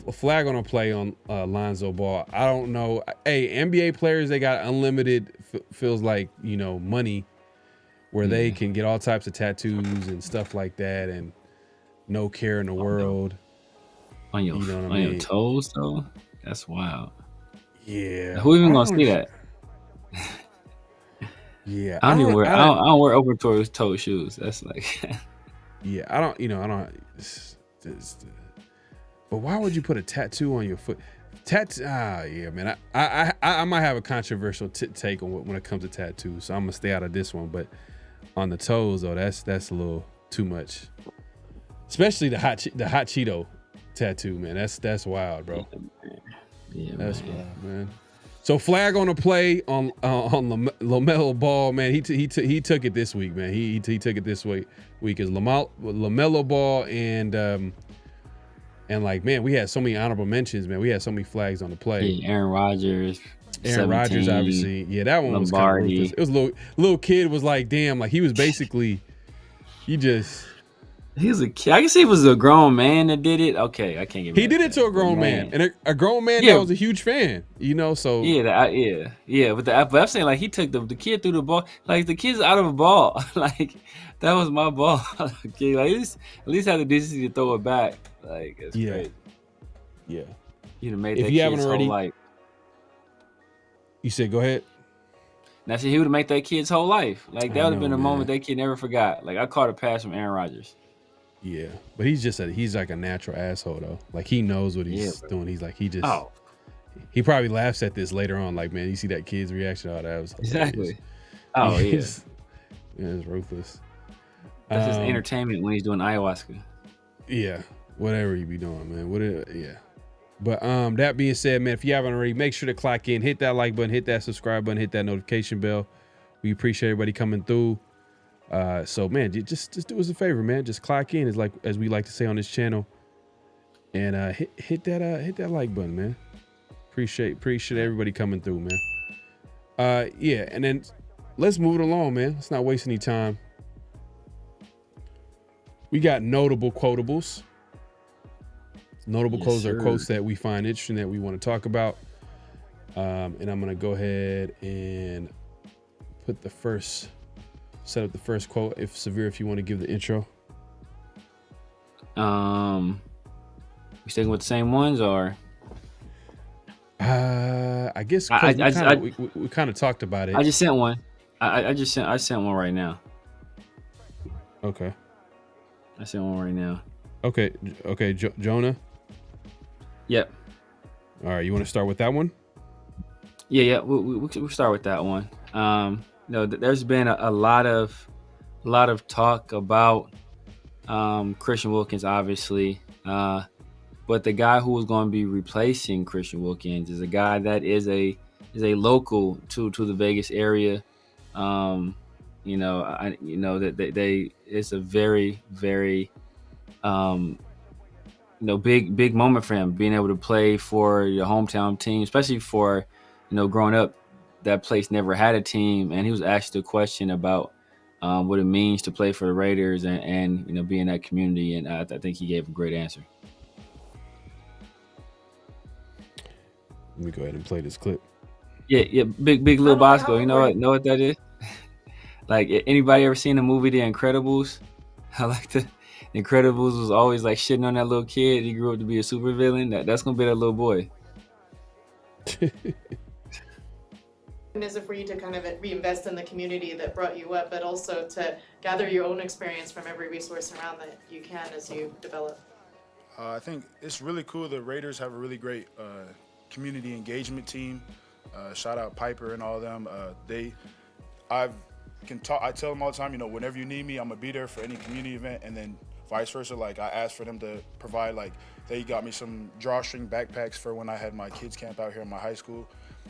A flag on a play on Lonzo Ball. I don't know. Hey, NBA players, they got unlimited, feels like, you know, money where they can get all types of tattoos and stuff like that and no care in the world. On your, your toes, though? That's wild. Yeah. Who even gonna see that? Yeah. I don't wear open toe shoes. That's like yeah, I don't but why would you put a tattoo on your foot? Yeah, man. I might have a controversial take on when it comes to tattoos, so I'm gonna stay out of this one. But on the toes, though, that's a little too much. Especially the hot Cheeto tattoo, man. That's wild, bro. Yeah, that's wild, man. So flag on a play on LaMelo Ball, man. He took it this week, man. He took it this week is LaMelo Ball and like, man, we had so many honorable mentions, man. We had so many flags on the play. Yeah, Aaron Rodgers, Aaron Rodgers, obviously. Yeah, that one was kind of ruthless. It was little kid was like, damn, like he was basically, he was a kid. I can see it was a grown man that did it. Okay, I can't get. He did it to a grown man, and a grown man that was a huge fan. So yeah. But I'm saying like he took the kid through the ball. Like the kid's out of a ball. Like that was my ball. Okay, like at least have the decency to throw it back. Like it's great. Yeah. You'd have made that kid's whole life. You said go ahead. And I said he would have made that kid's whole life. Like that would have been a moment that kid never forgot. Like I caught a pass from Aaron Rodgers. Yeah, but he's like a natural asshole though. Like he knows what he's doing. He's like he probably laughs at this later on. Like, man, you see that kid's reaction? Oh, that was exactly. It's ruthless. That's just entertainment when he's doing ayahuasca. Yeah, whatever you be doing, man. But that being said, man, if you haven't already, make sure to clock in, hit that like button, hit that subscribe button, hit that notification bell. We appreciate everybody coming through. So man, just do us a favor, man. Just clock in, as we like to say on this channel, and hit that like button, man. Appreciate everybody coming through, man. And then let's move it along, man. Let's not waste any time. We got notable quotables. Notable quotes are quotes that we find interesting that we want to talk about. And I'm gonna go ahead and set up the first quote. If you want to give the intro. We sticking with the same ones or? I guess we kind of talked about it. I just sent one. I sent one right now. Okay. I sent one right now. Okay. Jonah. Yep. All right. You want to start with that one? Yeah. We'll start with that one. There's been a lot of talk about Christian Wilkins, obviously, but the guy who is going to be replacing Christian Wilkins is a guy that is a local to the Vegas area. It's a very, very big moment for him being able to play for your hometown team, especially for growing up. That place never had a team, and he was asked a question about what it means to play for the Raiders and be in that community, and I think he gave a great answer. Let me go ahead and play this clip. Yeah, big Lil Bosco. You know what that is? Like, anybody ever seen the movie The Incredibles? I like The Incredibles was always like shitting on that little kid. He grew up to be a supervillain. That's gonna be that little boy. Is it for you to kind of reinvest in the community that brought you up, but also to gather your own experience from every resource around that you can as you develop? I think it's really cool. The Raiders have a really great community engagement team. Shout out Piper and all of them. I tell them all the time, whenever you need me, I'm gonna be there for any community event, and then vice versa. Like, I asked for them to provide, like, they got me some drawstring backpacks for when I had my kids camp out here in my high school.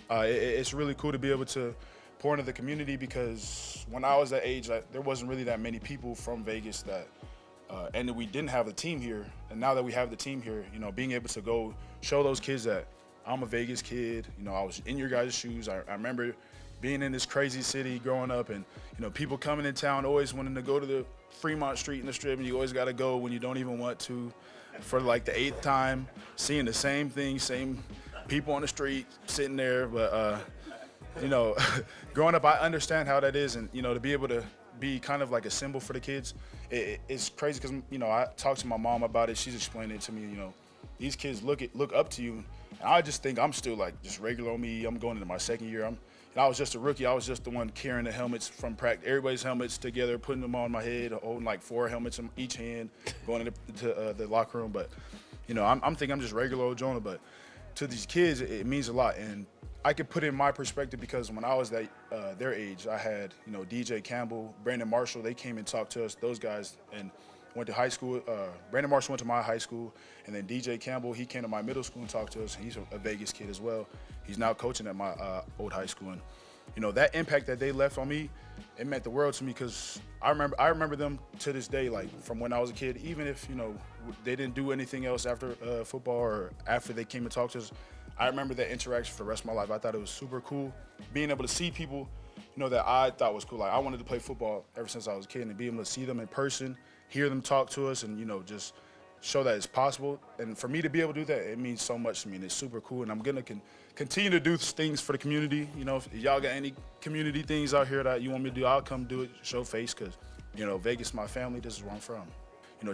It's really cool to be able to pour into the community, because when I was that age, there wasn't really that many people from Vegas and we didn't have the team here. And now that we have the team here, being able to go show those kids that I'm a Vegas kid, I was in your guys' shoes. I remember being in this crazy city growing up, and people coming in town always wanting to go to the Fremont Street in the Strip, and you always got to go when you don't even want to. For like the 8th time, seeing the same thing, same people on the street sitting there, but growing up, I understand how that is, and to be able to be kind of like a symbol for the kids, it's crazy, because I talked to my mom about it. She's explained it to me. These kids look up to you, and I just think I'm still like just regular on me. I'm going into my 2nd year. I was just a rookie. I was just the one carrying the helmets from practice, everybody's helmets together, putting them on my head, holding like 4 helmets in each hand, going into the locker room. But I'm thinking I'm just regular old Jonah, but to these kids, it means a lot. And I could put in my perspective, because when I was their age, I had DJ Campbell, Brandon Marshall. They came and talked to us, those guys, and went to high school. Brandon Marshall went to my high school, and then DJ Campbell, he came to my middle school and talked to us. He's a Vegas kid as well. He's now coaching at my old high school, and that impact that they left on me, it meant the world to me, because I remember them to this day, like from when I was a kid. Even if they didn't do anything else after football or after they came and talked to us, I remember that interaction for the rest of my life. I thought it was super cool. Being able to see people, that I thought was cool. Like, I wanted to play football ever since I was a kid, and being able to see them in person, hear them talk to us, and, just show that it's possible. And for me to be able to do that, it means so much to me, and it's super cool. And I'm going to continue to do things for the community. If y'all got any community things out here that you want me to do, I'll come do it, show face, because, Vegas is my family. This is where I'm from.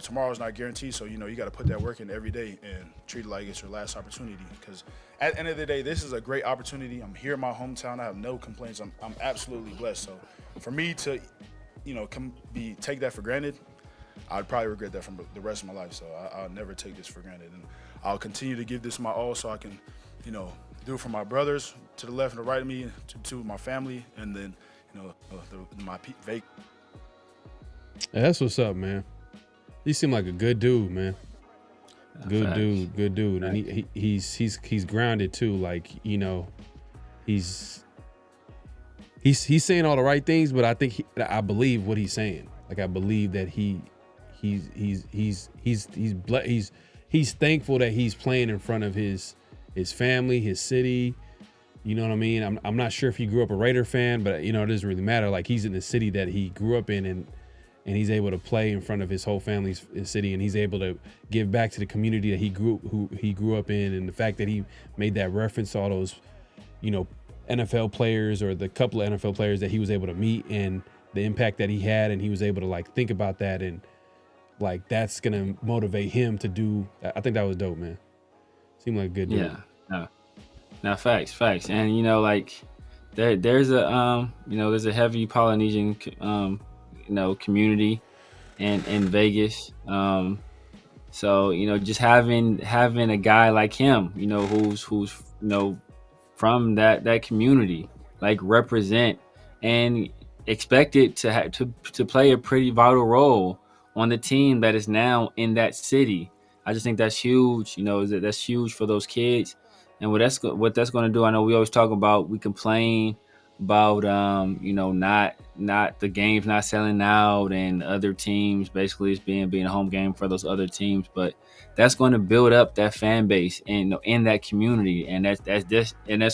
Tomorrow's not guaranteed, so, you got to put that work in every day and treat it like it's your last opportunity. Because at the end of the day, this is a great opportunity. I'm here in my hometown. I have no complaints. I'm absolutely blessed. So for me to, take that for granted, I'd probably regret that for the rest of my life. So I'll never take this for granted. And I'll continue to give this my all so I can, do it for my brothers to the left and the right of me, to my family, and then, my Vegas. Yeah, that's what's up, man. You seem like a good dude, man. Good dude, and he's grounded too. Like, he's saying all the right things, but I think I believe what he's saying. Like, I believe that he's thankful that he's playing in front of his family, his city. You know what I mean? I'm not sure if he grew up a Raider fan, but it doesn't really matter. Like, he's in the city that he grew up in, and he's able to play in front of his whole family's city, and he's able to give back to the community that he grew up in. And the fact that he made that reference to all those, NFL players, or the couple of NFL players that he was able to meet, and the impact that he had, and he was able to like think about that, and like that's gonna motivate him to do. I think that was dope, man. Seemed like a good dude. Yeah, no, facts, and like there's a heavy Polynesian community in Vegas. So just having a guy like him, who's from that community, like represent and expected to play a pretty vital role on the team that is now in that city. I just think that's huge. That's huge for those kids, and what that's going to do. I know we always talk about, we complain about not the games not selling out, and other teams basically it's being a home game for those other teams, but that's going to build up that fan base and in that community, and that's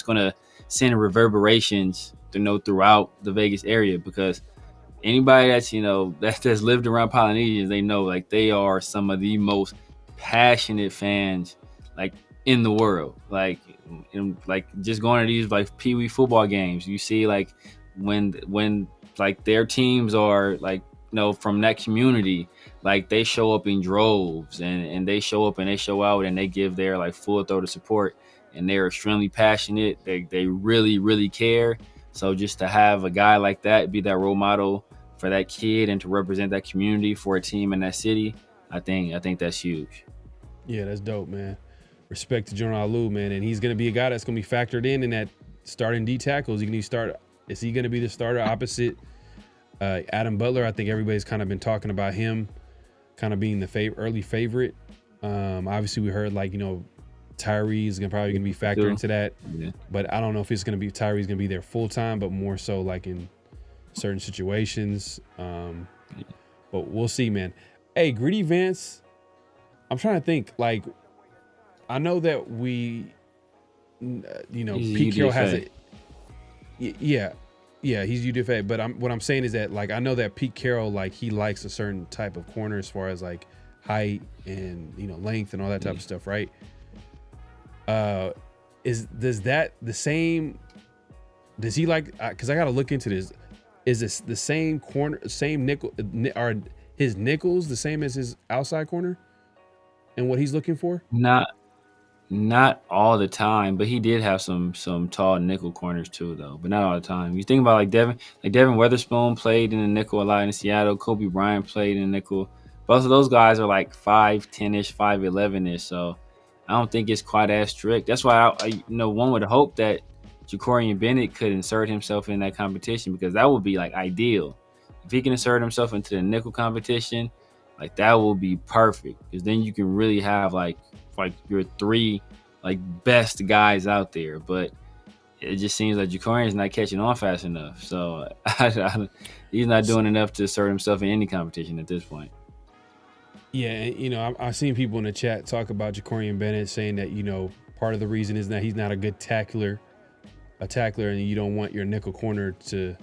going to send reverberations throughout the Vegas area, because anybody that's lived around Polynesians, they know like they are some of the most passionate fans like in the world. Like just going to these like pee-wee football games, you see like when like their teams are like from that community, like they show up in droves, and they show up and they show out, and they give their like full throat of support, and they're extremely passionate. They really, really care. So just to have a guy like that be that role model for that kid, and to represent that community for a team in that city, I think that's huge. Yeah, that's dope, man. Respect to Jonah Alu, man, and he's going to be a guy that's going to be factored in that starting D tackle. Is he going to be the starter opposite Adam Butler? I think everybody's kind of been talking about him kind of being the early favorite. Obviously, we heard like Tyree is probably going to be factored into that, but I don't know if it's going to be Tyree's going to be there full time, but more so like in certain situations. But we'll see, man. Hey, Greedy Vance, I'm trying to think. Like, I know that we, Pete Carroll has it. Yeah, he's UDFA. But what I'm saying is that, like, I know that Pete Carroll, like, he likes a certain type of corner as far as like height and length and all that type of stuff, right? Does that the same? Does he like? Because I got to look into this. Is this the same corner, same nickel? Are his nickels the same as his outside corner? And what he's looking for? Not all the time, but he did have some tall nickel corners too, though. But not all the time. You think about like Devin Witherspoon played in the nickel a lot in Seattle. Kobe Bryant played in the nickel. Both of those guys are like 5'10-ish, 5'11-ish. So I don't think it's quite as strict. That's why one would hope that Jacorian Bennett could insert himself in that competition, because that would be like ideal. If he can insert himself into the nickel competition, like that will be perfect, because then you can really have like your three like best guys out there. But it just seems like Jacorian's not catching on fast enough, so he's not doing enough to assert himself in any competition at this point. Yeah, I've seen people in the chat talk about Jacorian Bennett, saying that Part of the reason is that he's not a good tackler, and you don't want your nickel corner to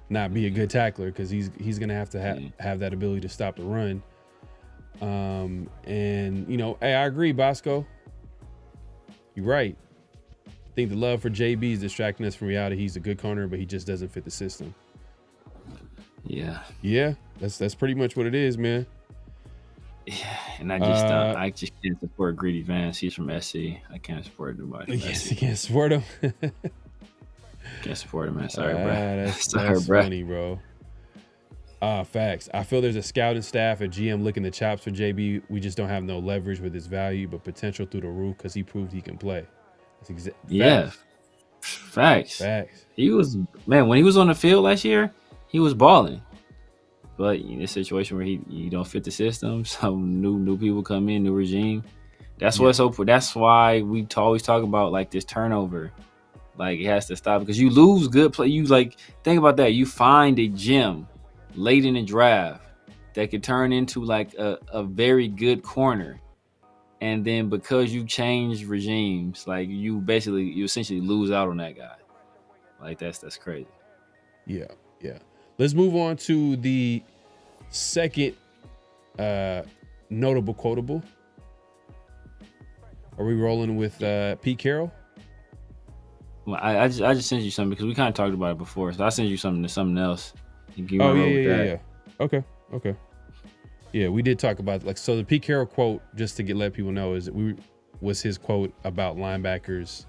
not be a good tackler because he's gonna have to have that ability to stop the run. And you know, hey, I agree, Bosco. You're right. I think the love for JB is distracting us from reality. He's a good corner, but he just doesn't fit the system. Yeah, that's pretty much what it is, man. Yeah, and I just can't support Greedy Vance. He's from SC. I can't support nobody. Yes, you can't support him. Can't support him, man. Sorry, bro. That's Sorry, funny, bro. Facts. I feel there's a scouting staff at GM licking the chops for JB. We just don't have no leverage with his value, but potential through the roof because he proved he can play. That's Facts. He was, man, when he was on the field last year, he was balling. But in a situation where you don't fit the system, some new people come in, new regime. That's why we always talk about like this turnover. Like it has to stop because you lose good play. You like think about that. You find a gem late in the draft that could turn into like a very good corner, and then because you change regimes, like you essentially lose out on that guy. Like that's crazy. Yeah. Let's move on to the second notable quotable. Are we rolling with Pete Carroll? Well, I just sent you something because we kind of talked about it before, so I sent you something else. Yeah. Okay. Yeah, we did talk about like so the Pete Carroll quote, just to let people know, is was his quote about linebackers.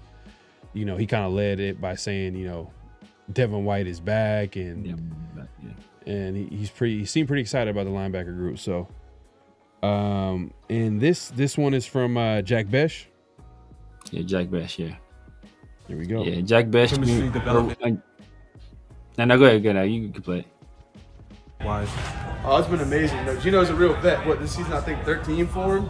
You know, he kind of led it by saying, you know, Devin White is back and he seemed pretty excited about the linebacker group. So, and this one is from Jack Besh. Yeah, Jack Besh. Yeah. Here we go. Yeah, Jack Besh. No, go ahead. Now you can play. Wise. Oh, it's been amazing. You know, Gino's a real vet. This season, I think 13 for him.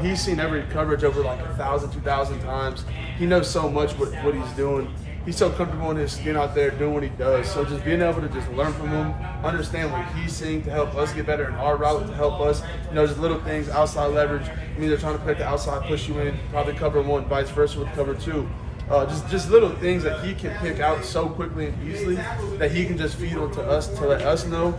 He's seen every coverage over like 1,000, 2,000 times. He knows so much what he's doing. He's so comfortable in his skin out there doing what he does. So just being able to just learn from him, understand what he's seeing to help us get better in our route, to help us, you know, just little things, outside leverage. I mean, they're trying to protect the outside, push you in, probably cover one, vice versa with cover two. Just little things that he can pick out so quickly and easily that he can just feed onto us to let us know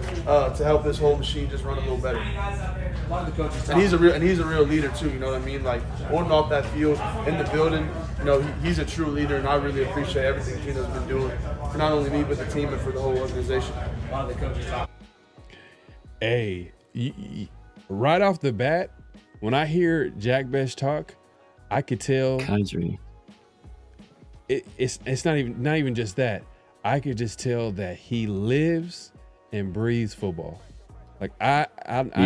to help this whole machine just run a little better. And he's a real leader too. You know what I mean? Like on and off that field, in the building. You know, he's a true leader, and I really appreciate everything Gino's been doing for not only me but the team and for the whole organization. Hey, right off the bat, when I hear Jack Besh talk, I could tell. Country. It's not even just that. I could just tell that he lives and breathes football. Like I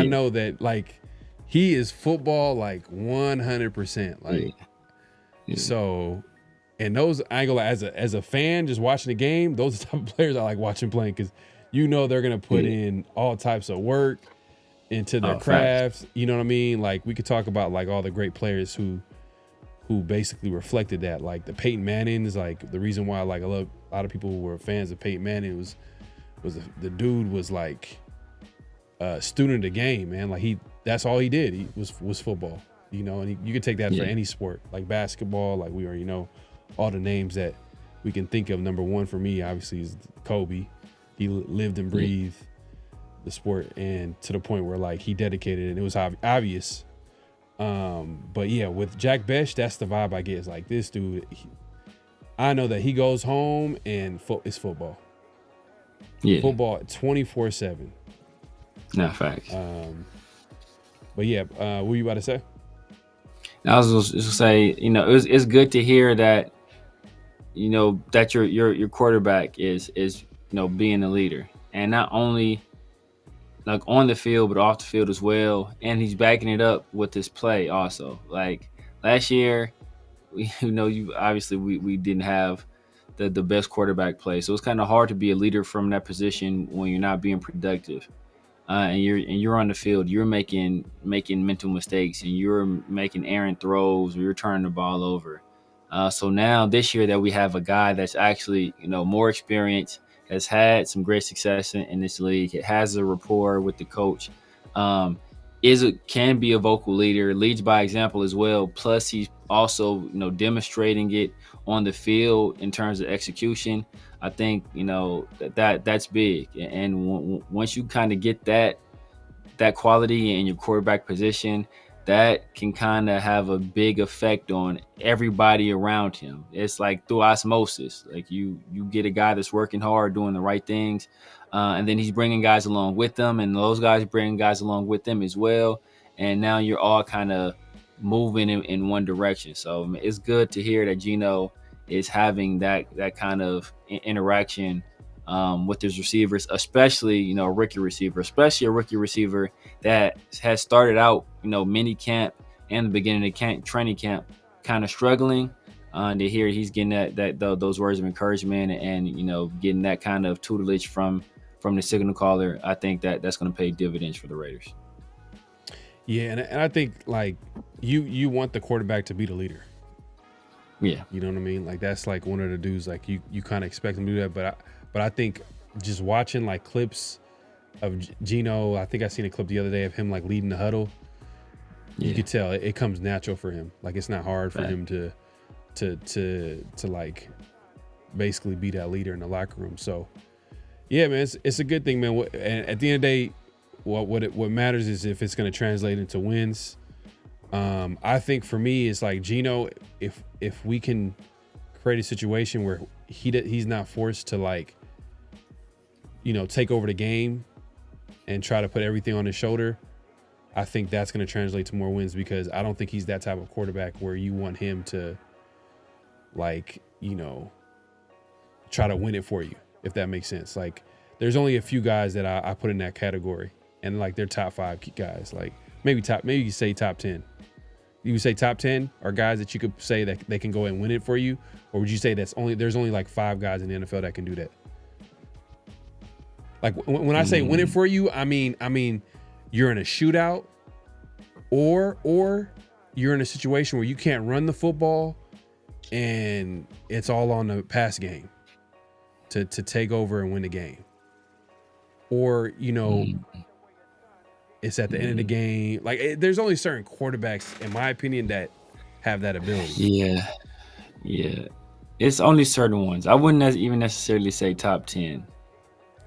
know that like he is football like 100%. Like so, and those I ain't gonna lie, as a fan just watching the game, those are the type of players I like watching playing because you know they're gonna put in all types of work into their crafts. Facts. You know what I mean? Like we could talk about like all the great players who basically reflected that. Like the Peyton Manning is like the reason why like a lot of people who were fans of Peyton Manning was the dude was like a student of the game, man. Like that's all he did. He was football, you know, and you could take that for any sport, like basketball. Like we already know all the names that we can think of. Number one for me, obviously, is Kobe. He lived and breathed the sport, and to the point where like he dedicated it. It was obvious. But yeah, with Jack Besh, that's the vibe I get. It's like this dude, I know that he goes home and it's football. Yeah. Football 24/7. Nah, facts. But yeah, what were you about to say? I was just say, you know, it's good to hear that, you know, that your quarterback is you know being a leader, and not only like on the field, but off the field as well. And he's backing it up with his play also. Like last year, we didn't have the best quarterback play. So it's kind of hard to be a leader from that position when you're not being productive. And you're on the field, you're making mental mistakes and you're making errant throws or you're turning the ball over. So now this year that we have a guy that's actually, you know, more experienced, has had some great success in this league. It has a rapport with the coach. Can be a vocal leader, leads by example as well. Plus, he's also, demonstrating it on the field in terms of execution, I think, that's big. And once you kind of get that quality in your quarterback position, that can kind of have a big effect on everybody around him. It's like through osmosis. Like you get a guy that's working hard, doing the right things, and then he's bringing guys along with them, and those guys bring guys along with them as well. And now you're all kind of moving in one direction. So it's good to hear that Geno is having that kind of interaction with his receivers, especially, a rookie receiver, that has started out, mini camp and the beginning of training camp kind of struggling. To hear he's getting those words of encouragement and, getting that kind of tutelage from the signal caller, I think that's going to pay dividends for the Raiders. Yeah, and I think, like, you want the quarterback to be the leader. Yeah. You know what I mean? Like, that's like one of the dudes, like, you kind of expect him to do that, but I think just watching like clips of Geno, I think I seen a clip the other day of him like leading the huddle. You could tell it comes natural for him. Like, it's not hard for him to like basically be that leader in the locker room. So yeah, man, it's a good thing, man. And at the end of the day, what matters is if it's going to translate into wins. I think for me, it's like Geno, if we can create a situation where he's not forced to, like, take over the game and try to put everything on his shoulder, I think that's going to translate to more wins, because I don't think he's that type of quarterback where you want him to, like, try to win it for you, if that makes sense. Like, there's only a few guys that I put in that category, and like they're top 5 guys. Like maybe you say top 10. You would say top 10 are guys that you could say that they can go and win it for you, or would you say there's only like 5 guys in the NFL that can do that? Like when I say win it for you, I mean you're in a shootout, or you're in a situation where you can't run the football and it's all on the pass game to take over and win the game. Or, it's at the end of the game. Like, there's only certain quarterbacks, in my opinion, that have that ability. Yeah. It's only certain ones. I wouldn't even necessarily say top 10.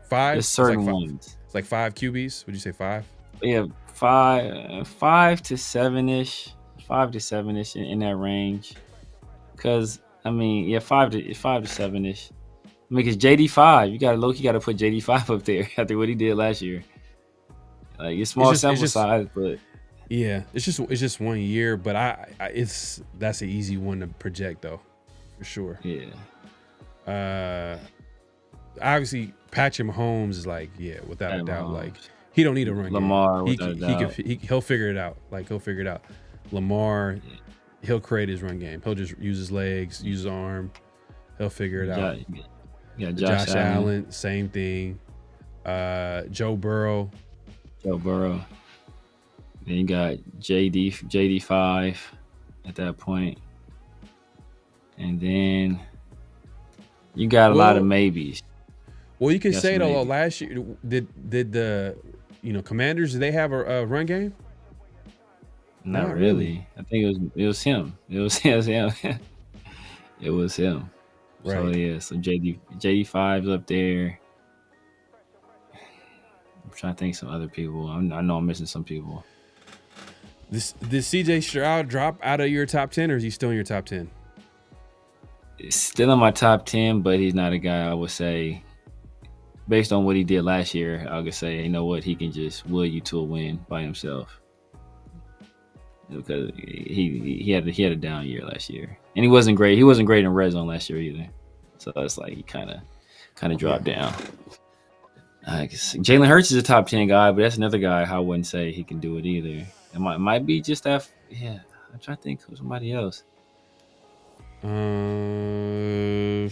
5? There's certain ones. It's like 5 QBs. Would you say 5? Yeah, 5 to 7-ish, 5 to 7-ish in that range. Because 5 to 7-ish. Because JD5, you got to put JD5 up there after what he did last year. Like, it's small sample size, but yeah, it's just 1 year. But that's an easy one to project, though, for sure. Yeah. Obviously, Patrick Mahomes is like, without a doubt, like, he don't need a run Lamar, game. He'll figure it out. Like, he'll figure it out. Lamar, he'll create his run game. He'll just use his legs, use his arm. He'll figure it out. Yeah, Josh Allen, same thing. Joe Burrow. Then you got JD5 at that point. And then you got a lot of maybes. Well, you can say, though, last year, did the Commanders, did they have a run game? Not really. I think it was him. It was him. It was him. Right. So yeah, so JD5's up there. I'm trying to think some other people. I know I'm missing some people. Did CJ Stroud drop out of your top 10, or is he still in your top 10? It's still in my top 10, but he's not a guy I would say, based on what he did last year, I would say, you know what, he can just will you to a win by himself. Because he had a down year last year, and he wasn't great. He wasn't great in red zone last year either. So it's like he kind of dropped down. Jalen Hurts is a top 10 guy, but that's another guy I wouldn't say he can do it either. It might be just that. Yeah, I'm trying to think of somebody else. Man,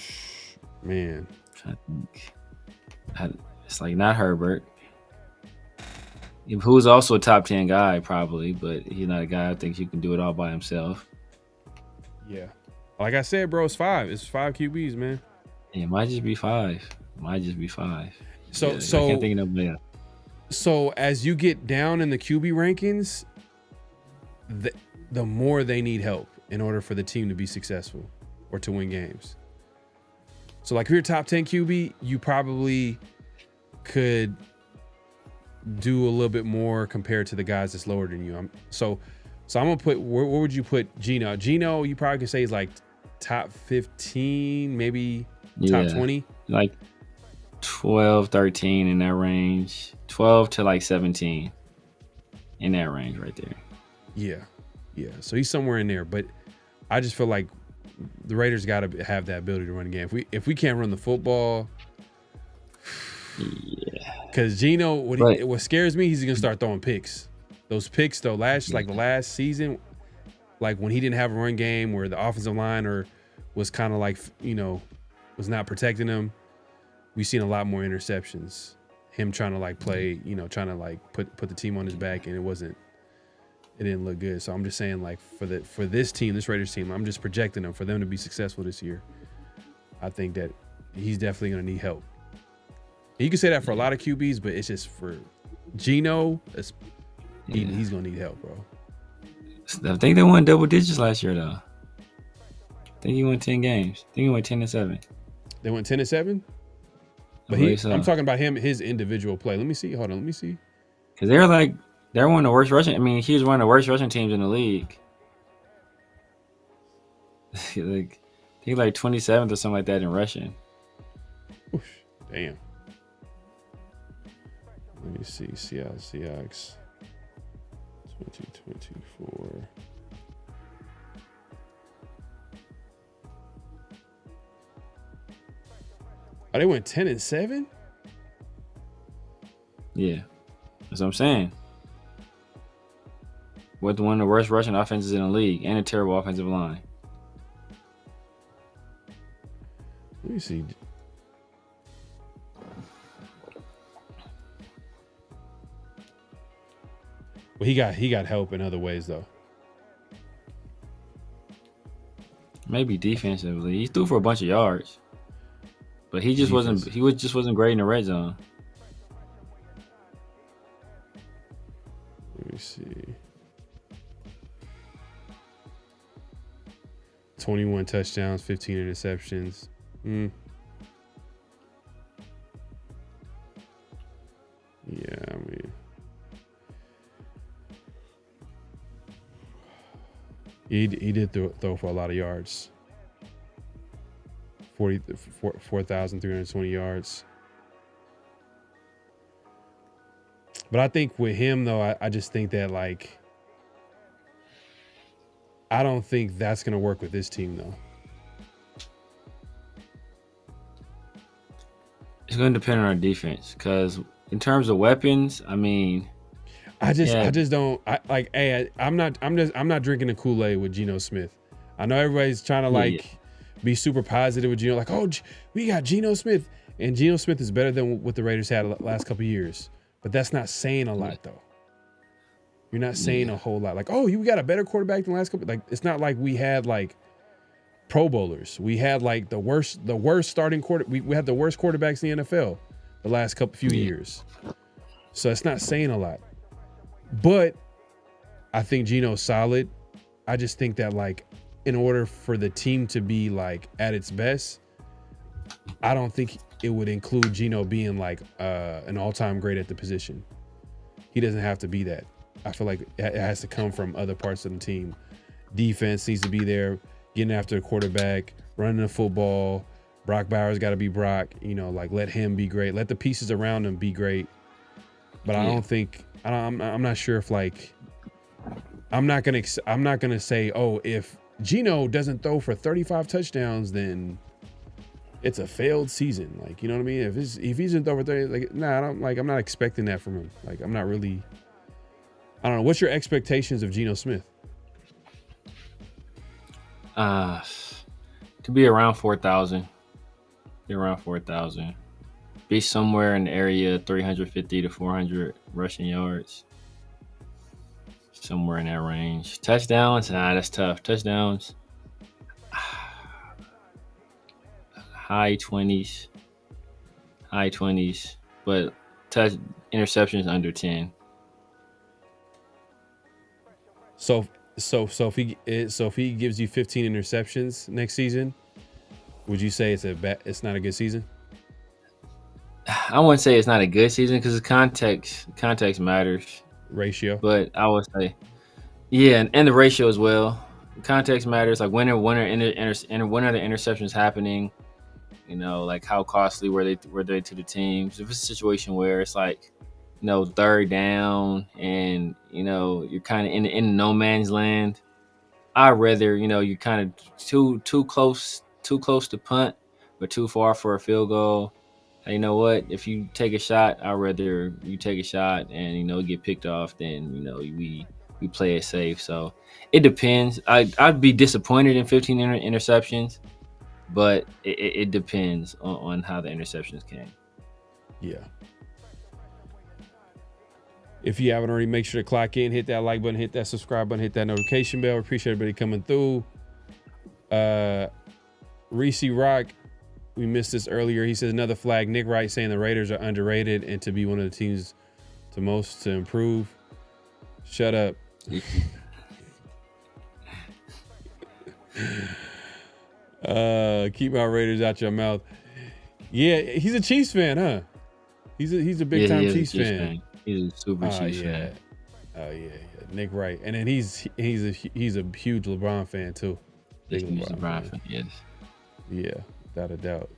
I'm trying to think. It's like not Herbert. Who's also a top 10 guy, probably, but he's not a guy I think you can do it all by himself. Yeah. Like I said, bro, it's 5. It's 5 QBs, man. It might just be 5. So I can't think of nobody else. So as you get down in the QB rankings, the more they need help. in order for the team to be successful or to win games. So like if you're top 10 QB, you probably could do a little bit more compared to the guys that's lower than you. So I'm gonna put, where would you put Geno? Geno, you probably could say is like top 15, maybe top 20. Like 12, 13 in that range. 12 to like 17 in that range right there. Yeah. So he's somewhere in there, but I just feel like the Raiders got to have that ability to run a game. If we can't run the football, because Geno, what scares me, he's gonna start throwing picks. Those picks though, the last season, like when he didn't have a run game where the offensive line was kind of like, was not protecting him, we've seen a lot more interceptions. Him trying to like play, trying to like put the team on his back, and it didn't look good. So I'm just saying, like, for this team, this Raiders team, I'm just projecting them for them to be successful this year. I think that he's definitely going to need help. And you can say that for a lot of QBs, but it's just for Geno, he's going to need help, bro. I think they won double digits last year, though. I think he won 10 games. I think he went 10-7. They went 10-7? But I'm talking about his individual play. Let me see. Hold on. Let me see. Because they're one of the worst rushing. I mean, he was one of the worst rushing teams in the league. He 27th or something like that in rushing. Oof, damn. Let me see. Seattle Seahawks 2024. Oh, they went 10-7? Yeah. That's what I'm saying. With one of the worst rushing offenses in the league and a terrible offensive line. Let me see. Well, he got help in other ways though. Maybe defensively. He threw for a bunch of yards. But he just wasn't great in the red zone. Let me see. 21 touchdowns, 15 interceptions. Yeah, I mean, he did throw for a lot of yards. 4,320 yards. But I think with him, though, I just think that, like, I don't think that's going to work with this team, though. It's going to depend on our defense because in terms of weapons, I mean, I just don't like. Hey, I'm not drinking the Kool-Aid with Geno Smith. I know everybody's trying to be super positive with Geno, like, oh, we got Geno Smith, and Geno Smith is better than what the Raiders had the last couple of years. But that's not saying a lot, though. You're not saying a whole lot. Like, oh, we got a better quarterback than the last couple. Like, it's not like we had like Pro Bowlers. We had like the worst starting quarter. We had the worst quarterbacks in the NFL the last few years. So it's not saying a lot. But I think Geno's solid. I just think that, like, in order for the team to be like at its best, I don't think it would include Geno being like an all-time great at the position. He doesn't have to be that. I feel like it has to come from other parts of the team. Defense needs to be there, getting after the quarterback, running the football. Brock Bowers got to be Brock. Like, let him be great. Let the pieces around him be great. But I don't think I'm not sure if, like, I'm not gonna say, oh, if Geno doesn't throw for 35 touchdowns, then it's a failed season. Like, you know what I mean? If he doesn't throw for 30, like, I'm not expecting that from him. Like, I'm not really. I don't know. What's your expectations of Geno Smith? To be around 4,000. Be around 4,000. Be somewhere in the area 350 to 400 rushing yards. Somewhere in that range. Touchdowns? That's tough. Touchdowns? High 20s. But interceptions under 10. So So if he gives you 15 interceptions next season, would you say it's not a good season? I wouldn't say it's not a good season because context matters. Ratio. But I would say, yeah, and the ratio as well. Context matters. Like when are the interceptions happening? You know, like how costly were they to the teams? If it's a situation where it's like, you know, third down and, you know, you're kind of in no man's land, I'd rather, you know, you're kind of too close to punt, but too far for a field goal. And you know what? If you take a shot, I'd rather you take a shot and, you know, get picked off than, you know, we play it safe. So it depends. I'd be disappointed in 15 interceptions, but it depends on how the interceptions came. Yeah. If you haven't already, make sure to clock in, hit that like button, hit that subscribe button, hit that notification bell. Appreciate everybody coming through. Reese Rock, we missed this earlier. He says another flag. Nick Wright saying the Raiders are underrated and to be one of the teams to improve. Shut up. Keep my Raiders out your mouth. Yeah, he's a Chiefs fan, huh? He's a big time Chiefs fan. He's a super Chiefs fan. Oh yeah, Nick Wright, and then he's a huge LeBron fan too. Big LeBron fan, yes. Yeah, without a doubt.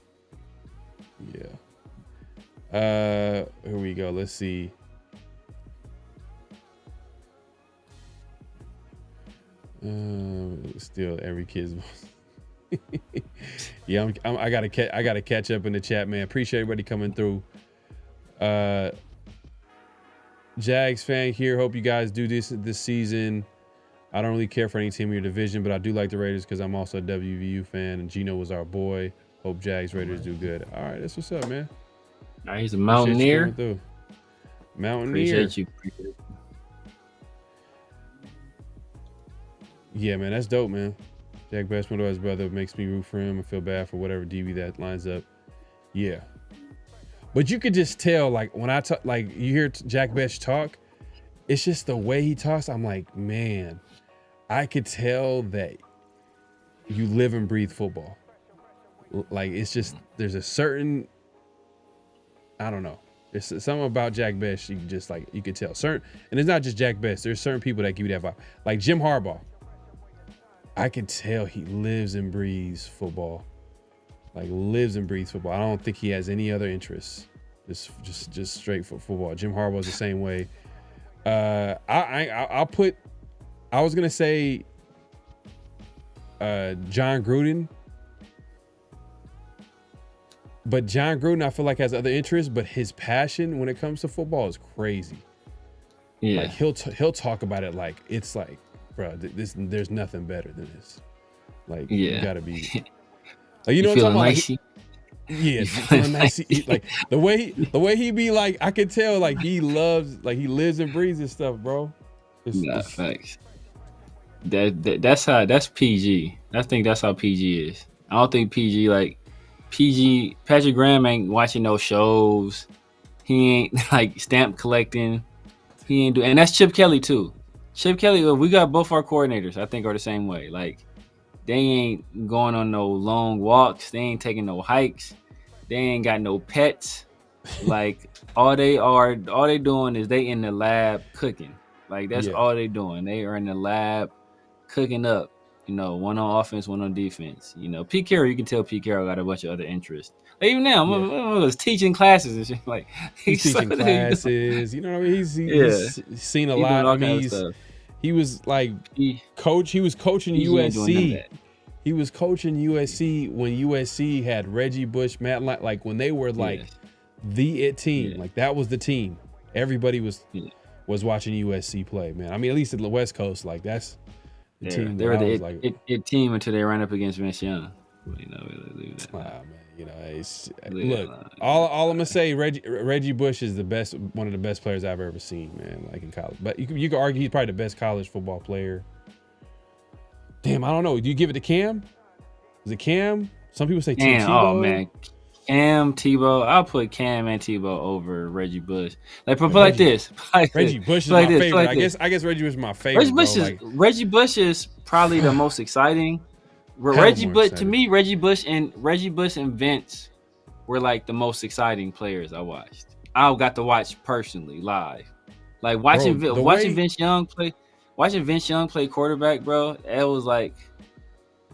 Yeah. Here we go. Let's see. Still every kid's. Yeah, I gotta catch up in the chat, man. Appreciate everybody coming through. Jags fan here. Hope you guys do this season. I don't really care for any team in your division, but I do like the Raiders because I'm also a WVU fan, and Gino was our boy. Hope Jags Raiders do good. All right, that's what's up, man. All right, he's a Mountaineer. Mountaineer. Appreciate you. Yeah, man, that's dope, man. Jack Best, my his brother, makes me root for him and feel bad for whatever DB that lines up. Yeah. But you could just tell, like, when I talk, like, you hear Jack Best talk, it's just the way he talks. I'm like, man, I could tell that you live and breathe football. Like, it's just, there's a certain, I don't know. There's something about Jack Best, you just, like, you could tell. And it's not just Jack Best. There's certain people that give you that vibe. Like Jim Harbaugh. I can tell he lives and breathes football. Like, lives and breathes football. I don't think he has any other interests. Just straight for football. Jim Harbaugh's the same way. I was gonna say John Gruden, but John Gruden I feel like has other interests, but his passion when it comes to football is crazy. Yeah, like he'll talk about it like it's like, bro, there's nothing better than this. Like, you gotta be. Like, you know what I'm talking about? Yeah, feeling nice. Like the way he be like, I could tell like he lives and breathes this stuff, bro. It's facts. That's PG. I think that's how PG is. I don't think PG Patrick Graham ain't watching no shows. He ain't like stamp collecting. He ain't and that's Chip Kelly too. Chip Kelly, we got both our coordinators, I think, are the same way. Like, they ain't going on no long walks. They ain't taking no hikes. They ain't got no pets. Like, all they doing is they in the lab cooking. Like, that's all they doing. They are in the lab cooking up. You know, one on offense, one on defense. You know, Pete Carroll, you can tell Pete Carroll got a bunch of other interests. Like, even now, I was teaching classes and shit. Like, he's teaching classes. You know what I mean? He's seen a lot. I mean, he was like coach. He was coaching USC. He was coaching USC when USC had Reggie Bush, Matt, like when they were like the it team. Like, that was the team. Everybody was watching USC play, man. I mean, at least at the West Coast, like that's the team. They were the it team until they ran up against Vince Young. You know, leave that. Man, you know, look, all I'm gonna say, Reggie Bush is one of the best players I've ever seen, man. Like in college, but you could argue he's probably the best college football player. Damn, I don't know. Do you give it to Cam? Is it Cam? Some people say Tim Tebow. Oh man, Cam, Tebow. I'll put Cam and Tebow over Reggie Bush. Like, put like this. Reggie Bush is my favorite. I guess Reggie Bush is my favorite. Reggie Bush is probably the most exciting. Reggie Bush to me, Reggie Bush and Vince were like the most exciting players I watched. I got to watch personally live. Like watching Vince Young play quarterback, bro. It was like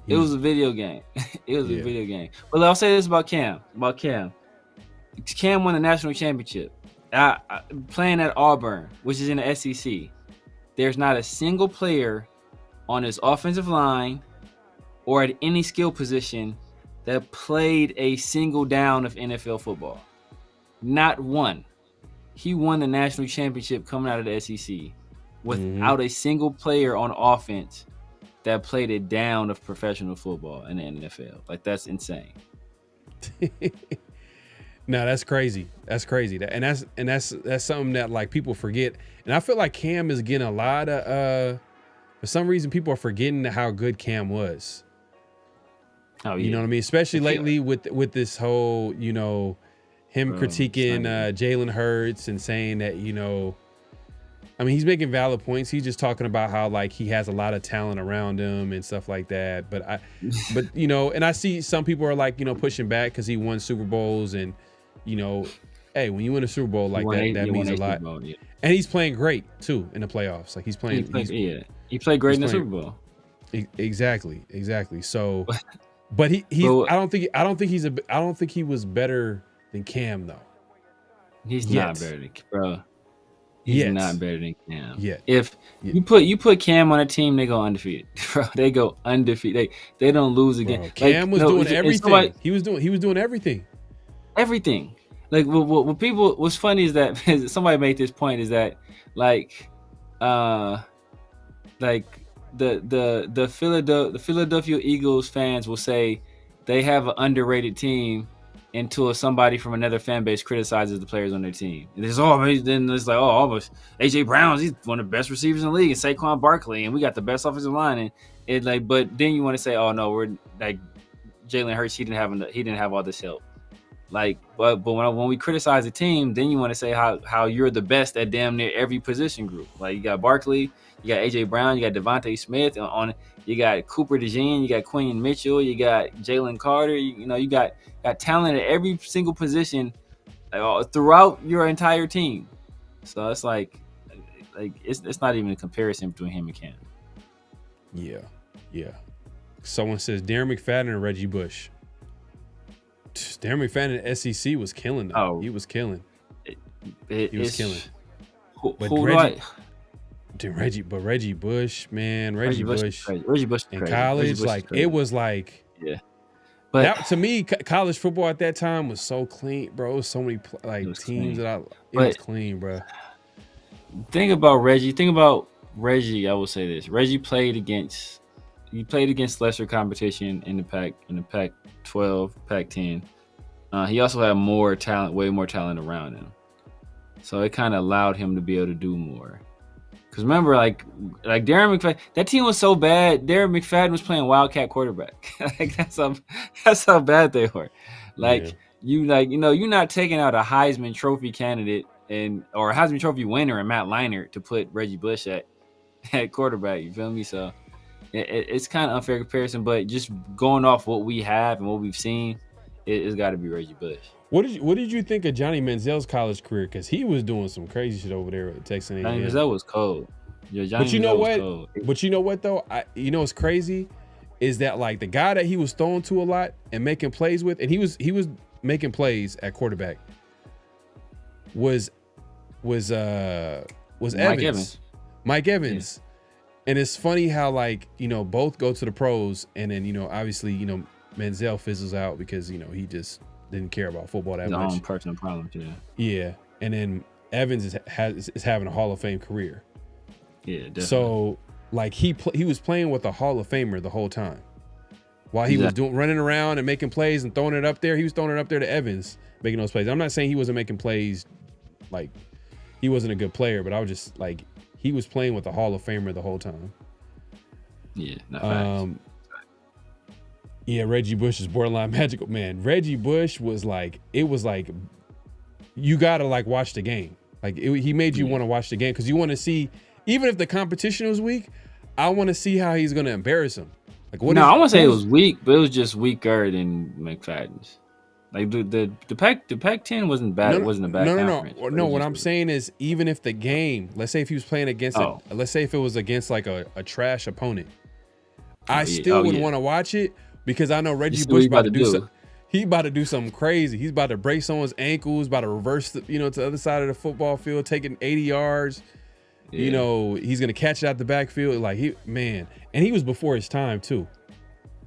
it was a video game. It was a video game. But I'll say this about Cam. Cam won the national championship. Playing at Auburn, which is in the SEC. There's not a single player on his offensive line or at any skill position that played a single down of NFL football. Not one. He won the national championship coming out of the SEC without a single player on offense that played a down of professional football in the NFL. Like, that's insane. No, that's crazy. That's crazy. That's something that like people forget. And I feel like Cam is getting a lot of for some reason people are forgetting how good Cam was. Oh, yeah. You know what I mean? Especially lately with this whole, him critiquing Jalen Hurts and saying that, I mean, he's making valid points. He's just talking about how like he has a lot of talent around him and stuff like that. But and I see some people are like, pushing back because he won Super Bowls and, hey, when you win a Super Bowl like that means a lot. Bowl, yeah. And he's playing great too in the playoffs. Like he played great in the Super Bowl. Exactly. So, but I don't think he was better than Cam though. He's not better than bro. He's not better than Cam. Yeah. If you put Cam on a team, they go undefeated. Bro, they go undefeated. They don't lose again. Bro, Cam was doing everything. He was doing everything. Everything. Like what's funny is that somebody made this point is that the Philadelphia Eagles fans will say they have an underrated team until somebody from another fan base criticizes the players on their team. Then it's like, almost AJ Brown, he's one of the best receivers in the league, and Saquon Barkley, and we got the best offensive line. And it like, but then you want to say, oh no, we're like Jalen Hurts, he didn't have all this help. Like, but when we criticize the team, then you want to say how you're the best at damn near every position group. Like you got Barkley, you got AJ Brown, you got Devontae Smith you got Cooper DeJean, you got Quinn Mitchell, you got Jalen Carter. You got talent at every single position throughout your entire team. So it's like it's not even a comparison between him and Cam. Yeah. Someone says Darren McFadden and Reggie Bush. Darren McFadden at SEC was killing them. Oh, he was killing. He was killing. Reggie Bush, man, Reggie Bush in college, it was like, yeah. But that, to me, college football at that time was so clean, bro. It was so many teams clean. It was clean, bro. Think about Reggie. I will say this: Reggie played against lesser competition in the Pac-12, Pac-10. He also had way more talent around him, so it kind of allowed him to be able to do more. Because remember, like Darren McFadden, that team was so bad. Darren McFadden was playing wildcat quarterback. Like that's how bad they were. You're not taking out a Heisman Trophy candidate or a Heisman Trophy winner and Matt Leinart to put Reggie Bush at quarterback. You feel me? So it's kind of unfair comparison, but just going off what we have and what we've seen, it's got to be Reggie Bush. What did you think of Johnny Manziel's college career? Because he was doing some crazy shit over there at Texas A&M. Johnny Manziel was cold. Yeah, but you know what though? What's crazy is that like the guy that he was throwing to a lot and making plays with, and he was making plays at quarterback was Evans. Mike Evans. Yeah. And it's funny how both go to the pros, and then obviously Manziel fizzles out because he just didn't care about football that much. His own personal problems, yeah. Yeah, and then Evans is having a Hall of Fame career. Yeah, definitely. So he was playing with a Hall of Famer the whole time, while he was running around and making plays and throwing it up there. He was throwing it up there to Evans, making those plays. I'm not saying he wasn't making plays, like he wasn't a good player, but I was just like he was playing with a Hall of Famer the whole time. Yeah, not facts. Yeah, Reggie Bush is borderline magical, man. Reggie Bush was like, you gotta like watch the game. Like he made you want to watch the game because you want to see, even if the competition was weak, I want to see how he's gonna embarrass him. Like I won't say it was weak, but it was just weaker than McFadden's. Like the Pac-10 wasn't bad. It wasn't a bad conference. No. What I'm saying is, even if the game, let's say if he was playing against, let's say if it was against like a trash opponent, I still would want to watch it because I know Reggie Bush about to do something. He about to do something crazy. He's about to break someone's ankles, about to reverse to the other side of the football field, taking 80 yards. Yeah. He's gonna catch it out the backfield. Like and he was before his time too.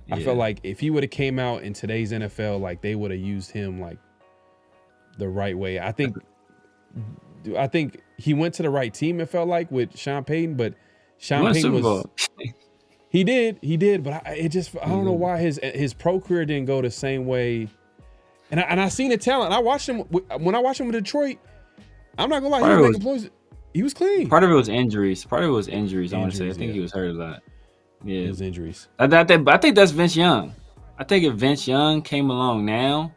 Yeah. I felt like if he would have came out in today's NFL, like they would have used him like the right way. I think he went to the right team. It felt like with Sean Payton, but Sean Payton was. He did, but I don't know why his pro career didn't go the same way. And I seen the talent. I watched him when I watched him with Detroit. I'm not gonna lie, he was making plays. He was clean. Part of it was injuries. I want to say. I think he was hurt a lot. Yeah, his injuries. I think that's Vince Young. I think if Vince Young came along now,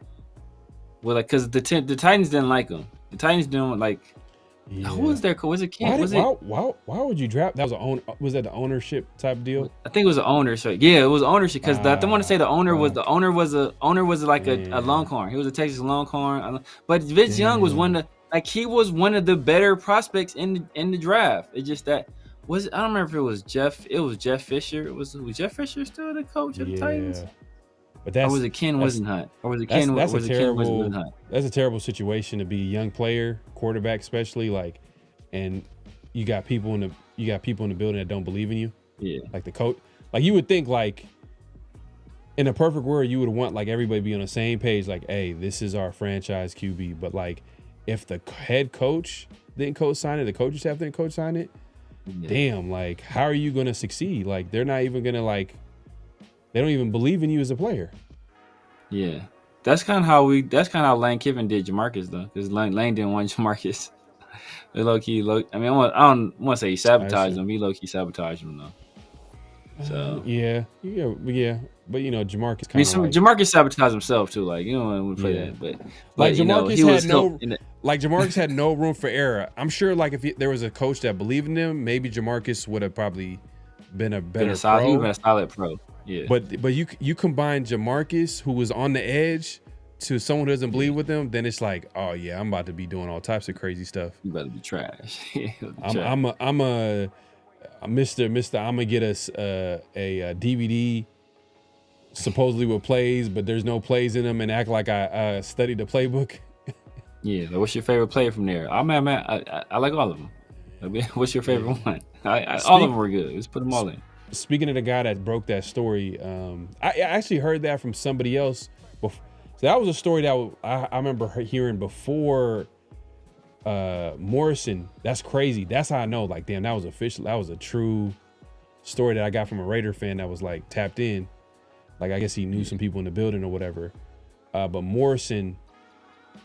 because the Titans didn't like him. The Titans didn't like. Yeah. Who was there? Was it Ken? Why would you draft? That was that the ownership type deal? I think it was the ownership. Yeah, it was ownership because I want to say the owner was like a Longhorn. He was a Texas Longhorn. But Vince Young was he was one of the better prospects in the draft. It's just that I don't remember if it was Jeff. It was Jeff Fisher. Was Jeff Fisher still the coach of the Titans? But or was it Ken Wisenhunt? Or was it Ken? Wisenhunt? That's a terrible situation to be a young player, quarterback especially, and you got people in the building that don't believe in you. Yeah. Like the coach. Like you would think in a perfect world you would want everybody be on the same page. Like, hey, this is our franchise QB. But if the head coach didn't co-sign it, the coaching staff didn't co-sign it. Yeah. Damn, how are you gonna succeed? They're not even gonna they don't even believe in you as a player. Yeah, that's kind of how Lane Kiffin did Jamarcus though, because Lane didn't want Jamarcus. Low key. I don't want to say he sabotaged him. He low key sabotaged him though. So yeah. But Jamarcus. Jamarcus sabotaged himself too. You don't want to play that, but Jamarcus had no room for error. I'm sure if there was a coach that believed in him, maybe Jamarcus would have probably been a better pro. He would have been a solid pro. Yeah. But you combine Jamarcus, who was on the edge, to someone who doesn't believe with them, then it's oh yeah, I'm about to be doing all types of crazy stuff. You better be trash. I'm a Mr. I'm gonna get us a DVD supposedly with plays, but there's no plays in them, and act like I studied the playbook. Yeah. What's your favorite player from there? I like all of them. What's your favorite one? All of them were good. Let's put them all in. Speaking of the guy that broke that story, I actually heard that from somebody else. So that was a story that I remember hearing before Morrison. That's crazy. That's how I know. Damn, that was official. That was a true story that I got from a Raider fan that was tapped in. I guess he knew some people in the building or whatever. But Morrison,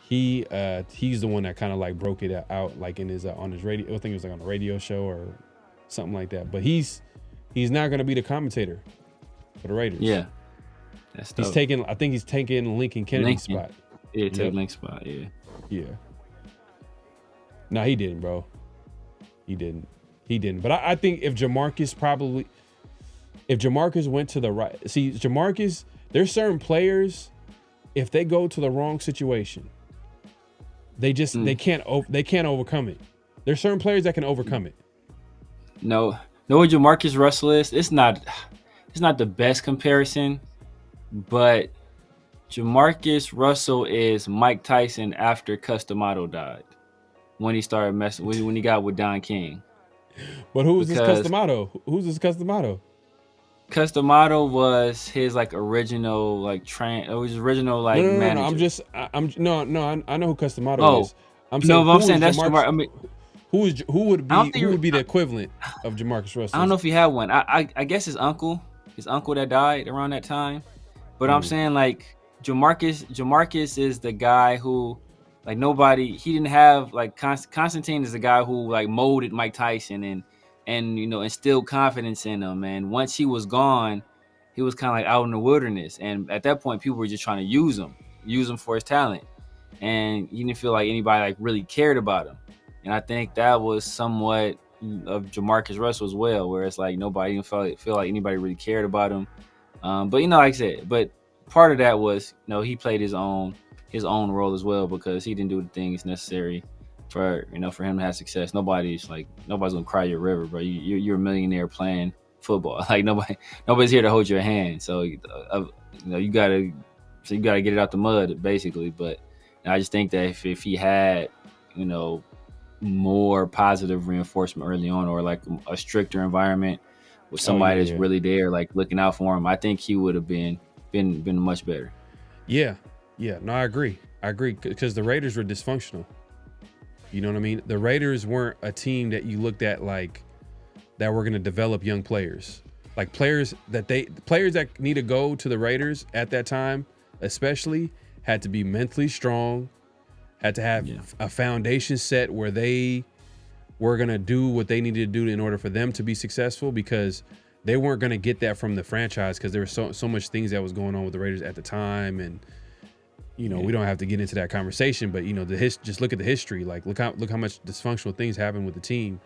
he's the one that kind of broke it out in his on his radio. I think it was on a radio show or something like that. But he's not going to be the commentator for the Raiders. Yeah. That's dope. I think he's taking Lincoln Kennedy's spot. Yeah, take Link's spot, yeah. Yeah. No, he didn't, bro. He didn't. But I think if Jamarcus went to the right, see, Jamarcus, there's certain players, if they go to the wrong situation, they can't overcome it. There's certain players that can overcome it. No. Know what Jamarcus Russell is? It's not the best comparison, but Jamarcus Russell is Mike Tyson after Customato died. When he started when he got with Don King. But who's this Customato? Who's this Customato? Customato was his original original manager. I know who Customato is. I'm saying that's Jamarcus. I mean, who would be the equivalent of Jamarcus Russell? I don't know if he had one. I guess his uncle that died around that time. But I'm saying Jamarcus is the guy who he didn't have Constantine is the guy who molded Mike Tyson and instilled confidence in him. And once he was gone, he was kind of like out in the wilderness. And at that point, people were just trying to use him for his talent. And he didn't feel like anybody like really cared about him. And I think that was somewhat of Jamarcus Russell as well, where it's like nobody even feel like anybody really cared about him. But like I said, but part of that was, he played his own role as well, because he didn't do the things necessary for him to have success. Nobody's gonna cry your river, bro. You're a millionaire playing football. Like nobody's here to hold your hand. So you gotta get it out the mud, basically. But I just think that if he had more positive reinforcement early on, or like a stricter environment with somebody that's really there, like looking out for him, I think he would have been much better. Yeah. No, I agree. Because the Raiders were dysfunctional. You know what I mean? The Raiders weren't a team that you looked at like that were going to develop young players. Like players that need to go to the Raiders at that time, especially, had to be mentally strong, had to have a foundation set where they were going to do what they needed to do in order for them to be successful, because they weren't going to get that from the franchise, because there were so much things that was going on with the Raiders at the time. And we don't have to get into that conversation, but just look at the history. Like look how much dysfunctional things happen with the team,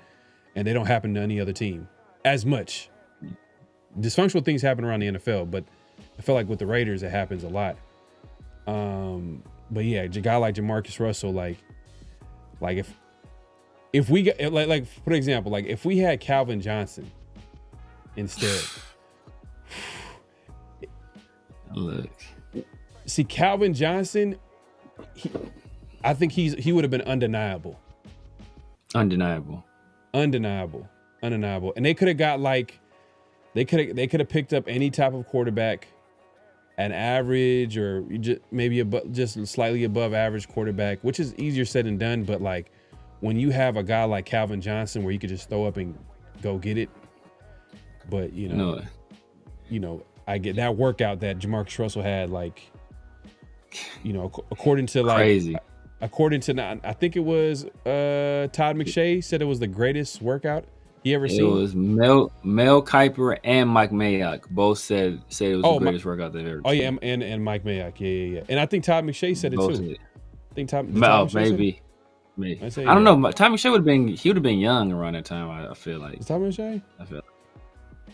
and they don't happen to any other team as much. Dysfunctional things happen around the NFL, but I feel like with the Raiders it happens a lot. But yeah, a guy like Jamarcus Russell, like if we get like for example, like if we had Calvin Johnson instead. Look. See, Calvin Johnson, I think he would have been undeniable. Undeniable. And they could have got they could have picked up any type of quarterback, an average or maybe just slightly above average quarterback, which is easier said than done. But like when you have a guy like Calvin Johnson where you could just throw up and go get it. But I get that workout that Jamarcus Russell had, according to crazy. According to, I think it was Todd McShay said it was the greatest workout he ever seen. It was Mel Kiper and Mike Mayock both said it was the greatest workout they've ever seen. Oh yeah, and Mike Mayock, yeah. And I think Todd McShay said it both too. I think Todd maybe. I don't know. Todd McShay would have been young around that time. I feel like. Is Todd McShay? I feel.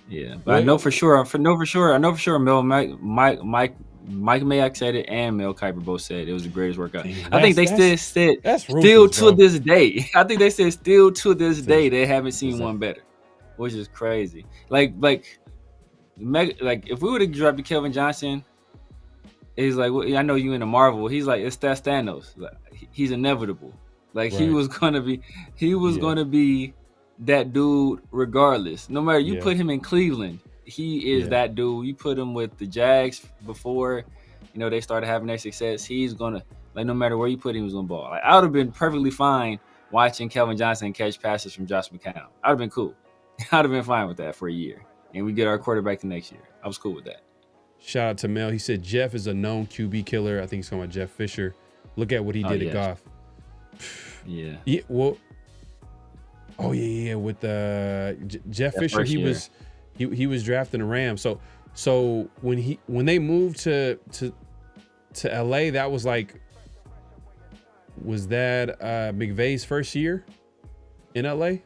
Yeah, but I know for sure. I know for sure. Mike Mayock said it, and Mel Kiper both said it was the greatest workout. I think they said to this day. I think they said still to this day they haven't seen one better, which is crazy. Like if we would have drafted Kelvin Johnson, he's like, well, I know you into Marvel. He's like, it's that Thanos. Like, he's inevitable. Like he was gonna be that dude regardless. No matter you put him in Cleveland, he is that dude. You put him with the Jags before, they started having their success. He's gonna, no matter where you put him, he's gonna ball. Like, I would have been perfectly fine watching Kelvin Johnson catch passes from Josh McCown. I'd have been cool. I'd have been fine with that for a year, and we get our quarterback the next year. I was cool with that. Shout out to Mel. He said Jeff is a known QB killer. I think he's talking about Jeff Fisher. Look at what he did at Goff. Yeah. Well. Oh yeah. With Jeff Fisher, he was drafting the Rams. So when they moved to LA, that was that McVay's first year in LA?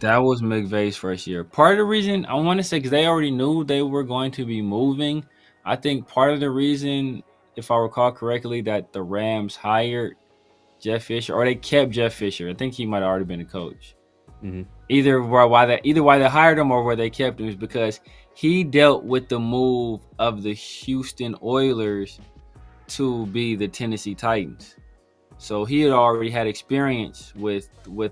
That was McVay's first year. Part of the reason I want to say, because they already knew they were going to be moving. I think part of the reason, if I recall correctly, that the Rams hired Jeff Fisher, or they kept Jeff Fisher. I think he might have already been a coach. Mm-hmm. Either why they hired him or where they kept him is because he dealt with the move of the Houston Oilers to be the Tennessee Titans. So he had already had experience with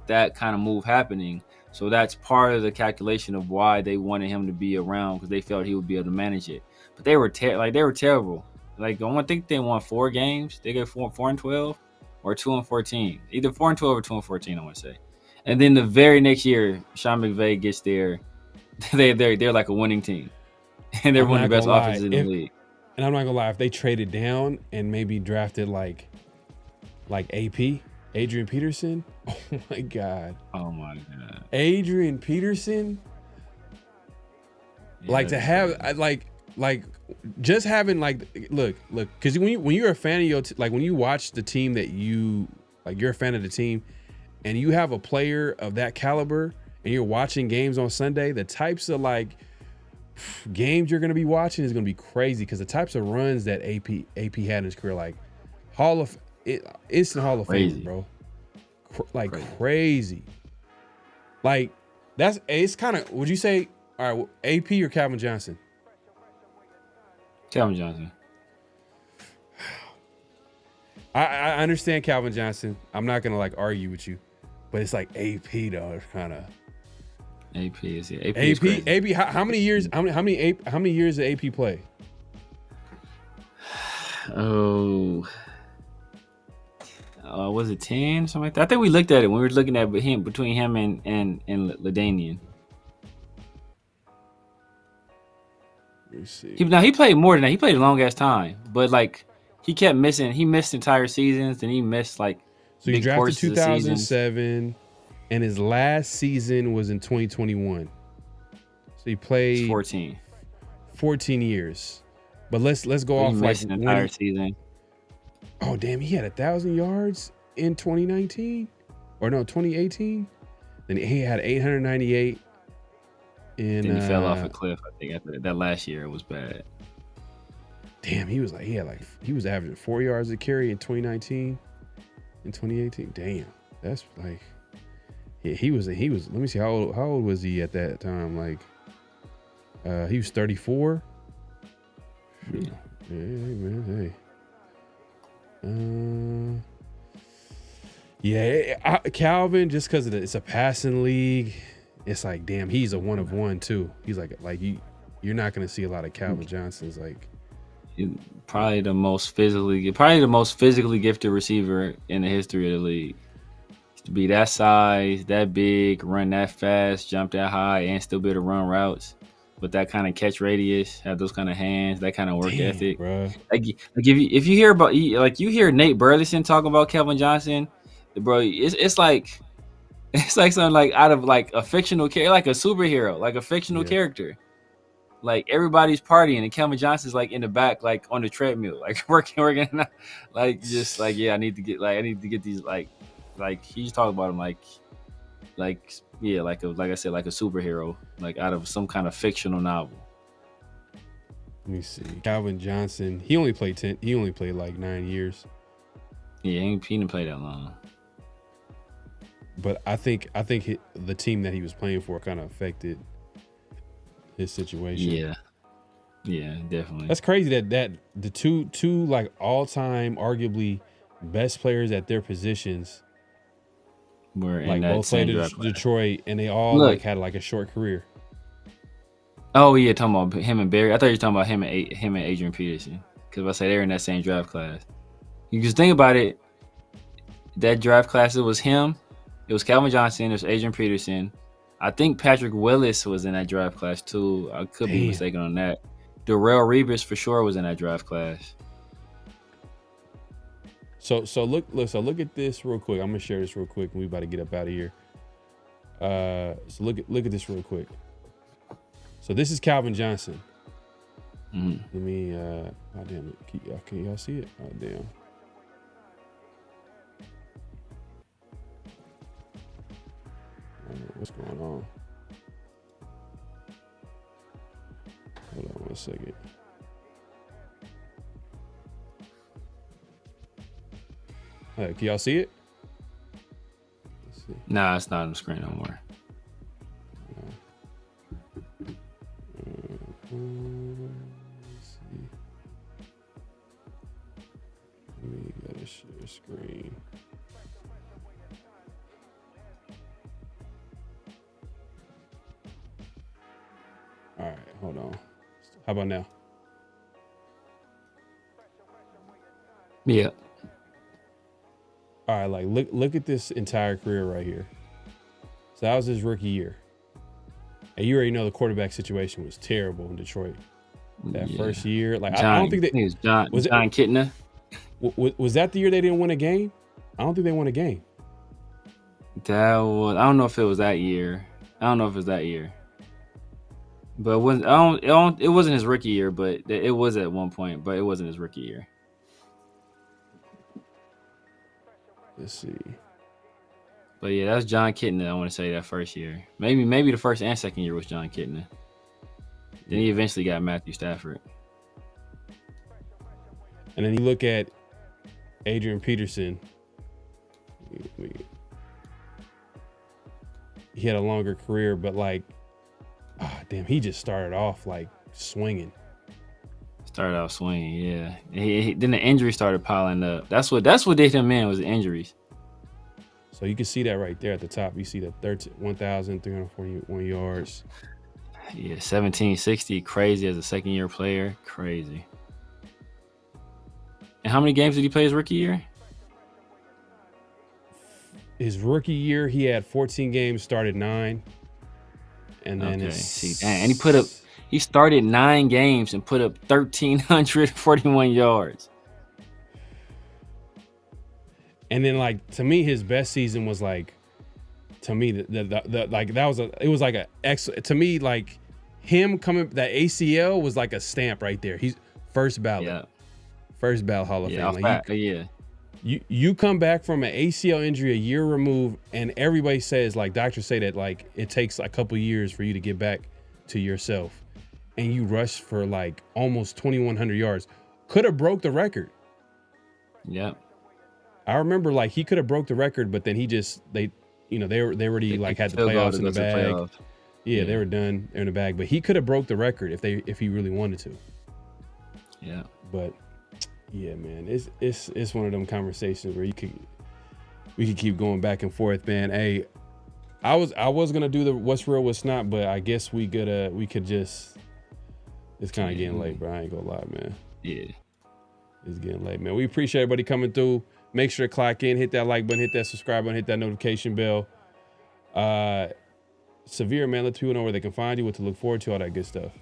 that kind of move happening. So that's part of the calculation of why they wanted him to be around, because they felt he would be able to manage it. But they were terrible. I think they won 4 games. They got 4-12 or 2-14. Either 4-12 or 2-14, I want to say. And then the very next year, Sean McVay gets there. They're like a winning team, and they're one of the best offenses in the league. And I'm not gonna lie, if they traded down and maybe drafted like AP, Adrian Peterson. Oh my God. Adrian Peterson. Yeah, to have like just having like look, because when you're a fan of your like when you watch the team that you like, you're a fan of the team, and you have a player of that caliber, and you're watching games on Sunday, the types of like games you're gonna be watching is gonna be crazy because the types of runs that AP had in his career, like instant Hall of Fame, bro, crazy. Like it's kind of. Would you say all right, AP or Calvin Johnson? Calvin Johnson. I understand Calvin Johnson. I'm not gonna like argue with you, but it's like AP though. It's kind of AP is AP. How many years? How many years did AP play? Was it 10? Something like that. I think we looked at it when we were looking at him between him and LaDainian. Let me see. He played more than that. He played a long ass time, but like he kept missing. He missed entire seasons, and he missed like. So he drafted 2007, and his last season was in 2021. So he played 14 years. But let's go off like an entire season. Oh damn, he had 1,000 yards in 2019, or no, 2018. Then he had 898. And then he fell off a cliff. I think after that last year it was bad. Damn, he was averaging 4 yards a carry in 2019 and 2018. Damn, that's like, yeah, he was. Let me see, how old was he at that time? Like, he was 34. Yeah, hey man, hey. Calvin, just because it's a passing league, it's like, damn, he's a one of one too. He's like you're not gonna see a lot of Calvin Johnsons. Like, probably the most physically gifted receiver in the history of the league. To be that size, that big, run that fast, jump that high, and still be able to run routes with that kind of catch radius, have those kind of hands, that kind of work ethic. Bro. Like if you hear about, like you hear Nate Burleson talk about Calvin Johnson, bro, it's like something like out of like a fictional character, like a superhero, like a fictional character. Like everybody's partying and Calvin Johnson's like in the back, like on the treadmill, like working, like just like, yeah, I need to get these like he's talking about him like I said, like a superhero, like out of some kind of fictional novel. Let me see. Calvin Johnson, he only played like 9 year. Yeah, he didn't play that long. But I think the team that he was playing for kind of affected his situation. Yeah, definitely. That's crazy that the two like all-time arguably best players at their positions were like both played in Detroit, and they all like had like a short career. Oh yeah, talking about him and Barry. I thought you were talking about him and Adrian Peterson, because I say they were in that same draft class. You just think about it. That draft class, it was him. It was Calvin Johnson. It was Adrian Peterson. I think Patrick Willis was in that draft class too. I could be mistaken on that. Darrell Rebus for sure was in that draft class. So look at this real quick. I'm gonna share this real quick, and we about to get up out of here. So look at this real quick. So this is Calvin Johnson. Mm-hmm. Let me. Oh damn it! Can y'all see it? Oh damn. What's going on? Hold on 1 second. Can y'all see it? Let's see. Nah, it's not on the screen no more. Let's see. Let me go to share screen. All right, hold on. How about now? Yeah. All right, like look at this entire career right here. So that was his rookie year. And you already know the quarterback situation was terrible in Detroit. That first year, like I don't think that was John Kitna. Was that the year they didn't win a game? I don't think they won a game. I don't know if it was that year. But it wasn't his rookie year, but it was at one point, but it wasn't his rookie year. Let's see. But yeah, that's John Kitna. I want to say that first year. Maybe the first and second year was John Kitna. Then he eventually got Matthew Stafford. And then you look at Adrian Peterson. He had a longer career, but like, he just started off like swinging. Started out swinging, yeah. Then the injuries started piling up. That's what did him in, was the injuries. So you can see that right there at the top. You see that 1,341 yards. Yeah, 1760, crazy as a second-year player, crazy. And how many games did he play his rookie year? His rookie year, he had 14 games, started 9. And then and he started 9 games and put up 1,341 yards. And then, like, to me, his best season was like, to me, it was like a excellent, to me, like him coming, that ACL was like a stamp right there. He's first ballot Hall of Fame. Like you come back from an ACL injury a year removed, and everybody says, like, doctors say that, like, it takes a couple years for you to get back to yourself, and you rush for like almost 2,100 yards. Could have broke the record. Yep. I remember, like, he could have broke the record, but then they already like had the playoffs in the bag. Yeah, they were done. They're in the bag, but he could have broke the record if he really wanted to. Yeah. But yeah, man, it's one of them conversations where we could keep going back and forth, man. Hey, I was gonna do the what's real, what's not, but I guess we could just. It's kind of getting late, bro. I ain't gonna lie, man. Yeah. It's getting late, man. We appreciate everybody coming through. Make sure to clock in, hit that like button, hit that subscribe button, hit that notification bell. Severe, man, let people know where they can find you, what to look forward to, all that good stuff.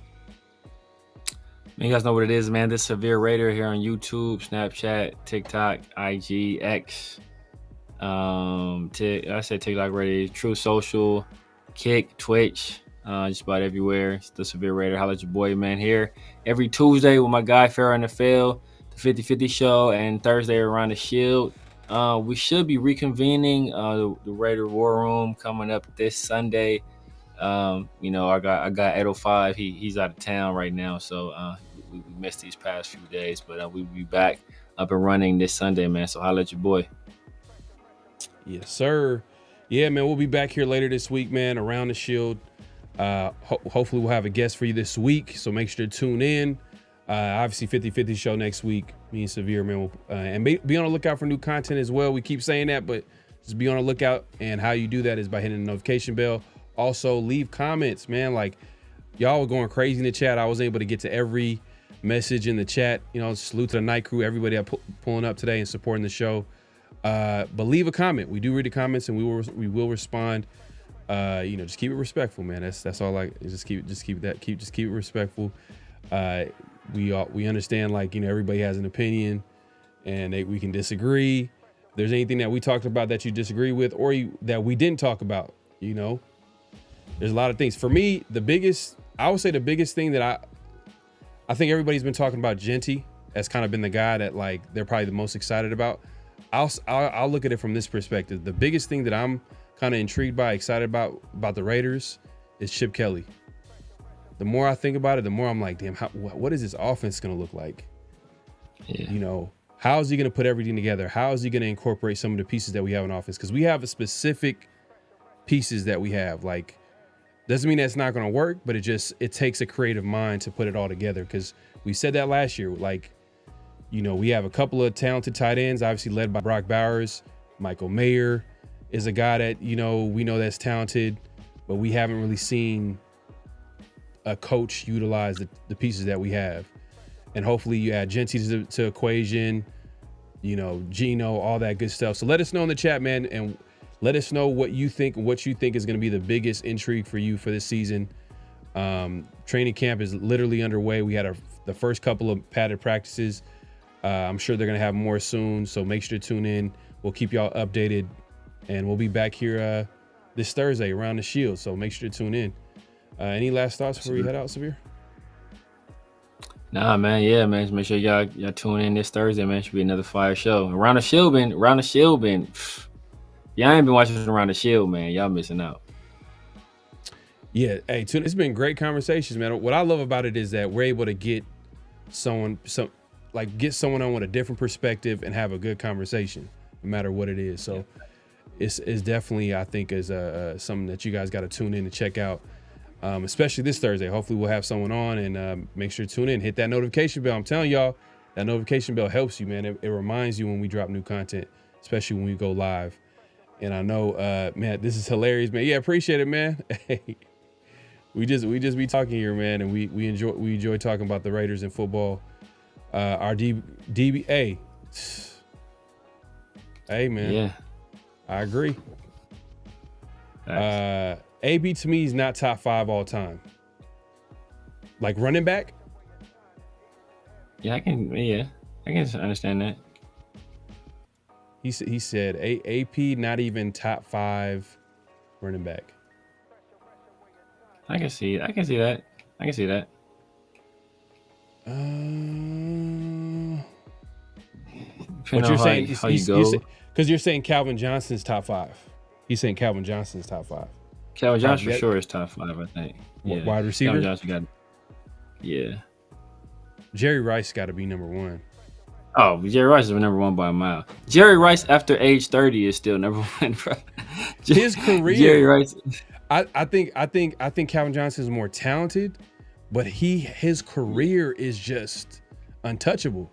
You guys know what it is, man. This Severe Raider here on YouTube, Snapchat, TikTok, IG, X. I said TikTok already. True Social, Kick, Twitch, just about everywhere. It's the Severe Raider. Holla at your boy, man, here every Tuesday with my guy PharoahNFL, the 50-50 show, and Thursday around the Shield. We should be reconvening the Raider War Room coming up this Sunday. I got 805. He's out of town right now, so we missed these past few days, but we'll be back up and running this Sunday, man. So holla at your boy. Yes, sir. Yeah, man, we'll be back here later this week, man, around the Shield. Hopefully we'll have a guest for you this week, so make sure to tune in. Obviously 50-50 show next week. Me and Severe, man, and be on the lookout for new content as well. We keep saying that, but just be on the lookout, and how you do that is by hitting the notification bell. Also, leave comments, man. Like, y'all were going crazy in the chat. I was able to get to every message in the chat. Salute to the night crew, everybody pulling up today and supporting the show. But leave a comment. We do read the comments, and we will respond. Just keep it respectful, man. That's all. Just keep it respectful. We understand, like, everybody has an opinion, and we can disagree. If there's anything that we talked about that you disagree with, or that we didn't talk about, there's a lot of things. For me, I would say the biggest thing that I think everybody's been talking about, Genty has kind of been the guy that, like, they're probably the most excited about. I'll look at it from this perspective. The biggest thing that I'm kind of intrigued by, excited about the Raiders is Chip Kelly. The more I think about it, the more I'm like, damn, what is this offense going to look like? Yeah. How is he going to put everything together? How is he going to incorporate some of the pieces that we have in offense? Because we have a specific pieces that we have. Like, doesn't mean that's not going to work, but it takes a creative mind to put it all together. Because we said that last year. Like, we have a couple of talented tight ends, obviously led by Brock Bowers. Michael Mayer is a guy that, we know that's talented, but we haven't really seen a coach utilize the pieces that we have. And hopefully you add Genty to equation, Gino, all that good stuff. So let us know in the chat, man, and let us know what you think is going to be the biggest intrigue for you for this season. Training camp is literally underway. We had the first couple of padded practices. I'm sure they're going to have more soon, so make sure to tune in. We'll keep y'all updated, and we'll be back here this Thursday around the Shield, so make sure to tune in. Any last thoughts before we head out, Severe? Nah, man. Yeah, man. Just make sure y'all tune in this Thursday, man. Should be another fire show. Around the Shield, y'all ain't been watching Around the Shield, man. Y'all missing out. Yeah, hey, it's been great conversations, man. What I love about it is that we're able to get someone on with a different perspective and have a good conversation, no matter what it is. So it's definitely, I think, is something that you guys got to tune in and check out, especially this Thursday. Hopefully we'll have someone on, and make sure to tune in. Hit that notification bell. I'm telling y'all, that notification bell helps you, man. It reminds you when we drop new content, especially when we go live. And I know, man, this is hilarious, man. Yeah, appreciate it, man. We just be talking here, man, and we enjoy talking about the Raiders and football. Our DB, hey, man. Yeah, I agree. AB to me is not top 5 all time. Like running back. Yeah, I can understand that. He said AP not even top 5 running back. I can see that. What you're saying? How you go? Because you're saying Calvin Johnson's top 5. He's saying Calvin Johnson's top 5. Calvin Johnson for sure is top 5, I think. Yeah. Wide receiver. Calvin Johnson got. Yeah. Jerry Rice got to be number 1. Oh, Jerry Rice is number 1 by a mile. Jerry Rice after age 30 is still number 1, bro. His career. Jerry Rice. I think Calvin Johnson is more talented, but his career is just untouchable.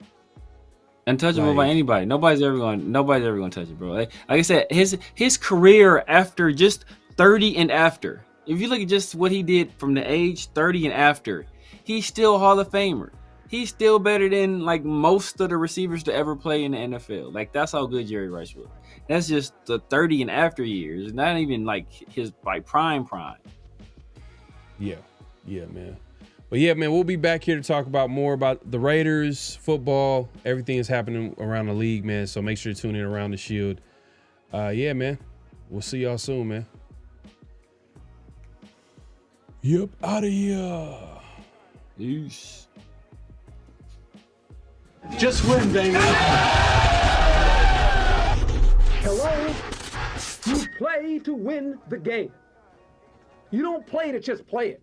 Untouchable by anybody. Nobody's ever gonna touch it, bro. Like I said, his career after just 30 and after. If you look at just what he did from the age 30 and after, he's still Hall of Famer. He's still better than like most of the receivers to ever play in the NFL. Like that's how good Jerry Rice was. That's just the 30 and after years, not even like his prime. Yeah, man. But yeah, man, we'll be back here to talk about more about the Raiders, football, everything is happening around the league, man. So make sure to tune in Around the Shield. Yeah, man. We'll see y'all soon, man. Yep, out of here. Peace. Just win, baby. Hello? You play to win the game. You don't play to just play it.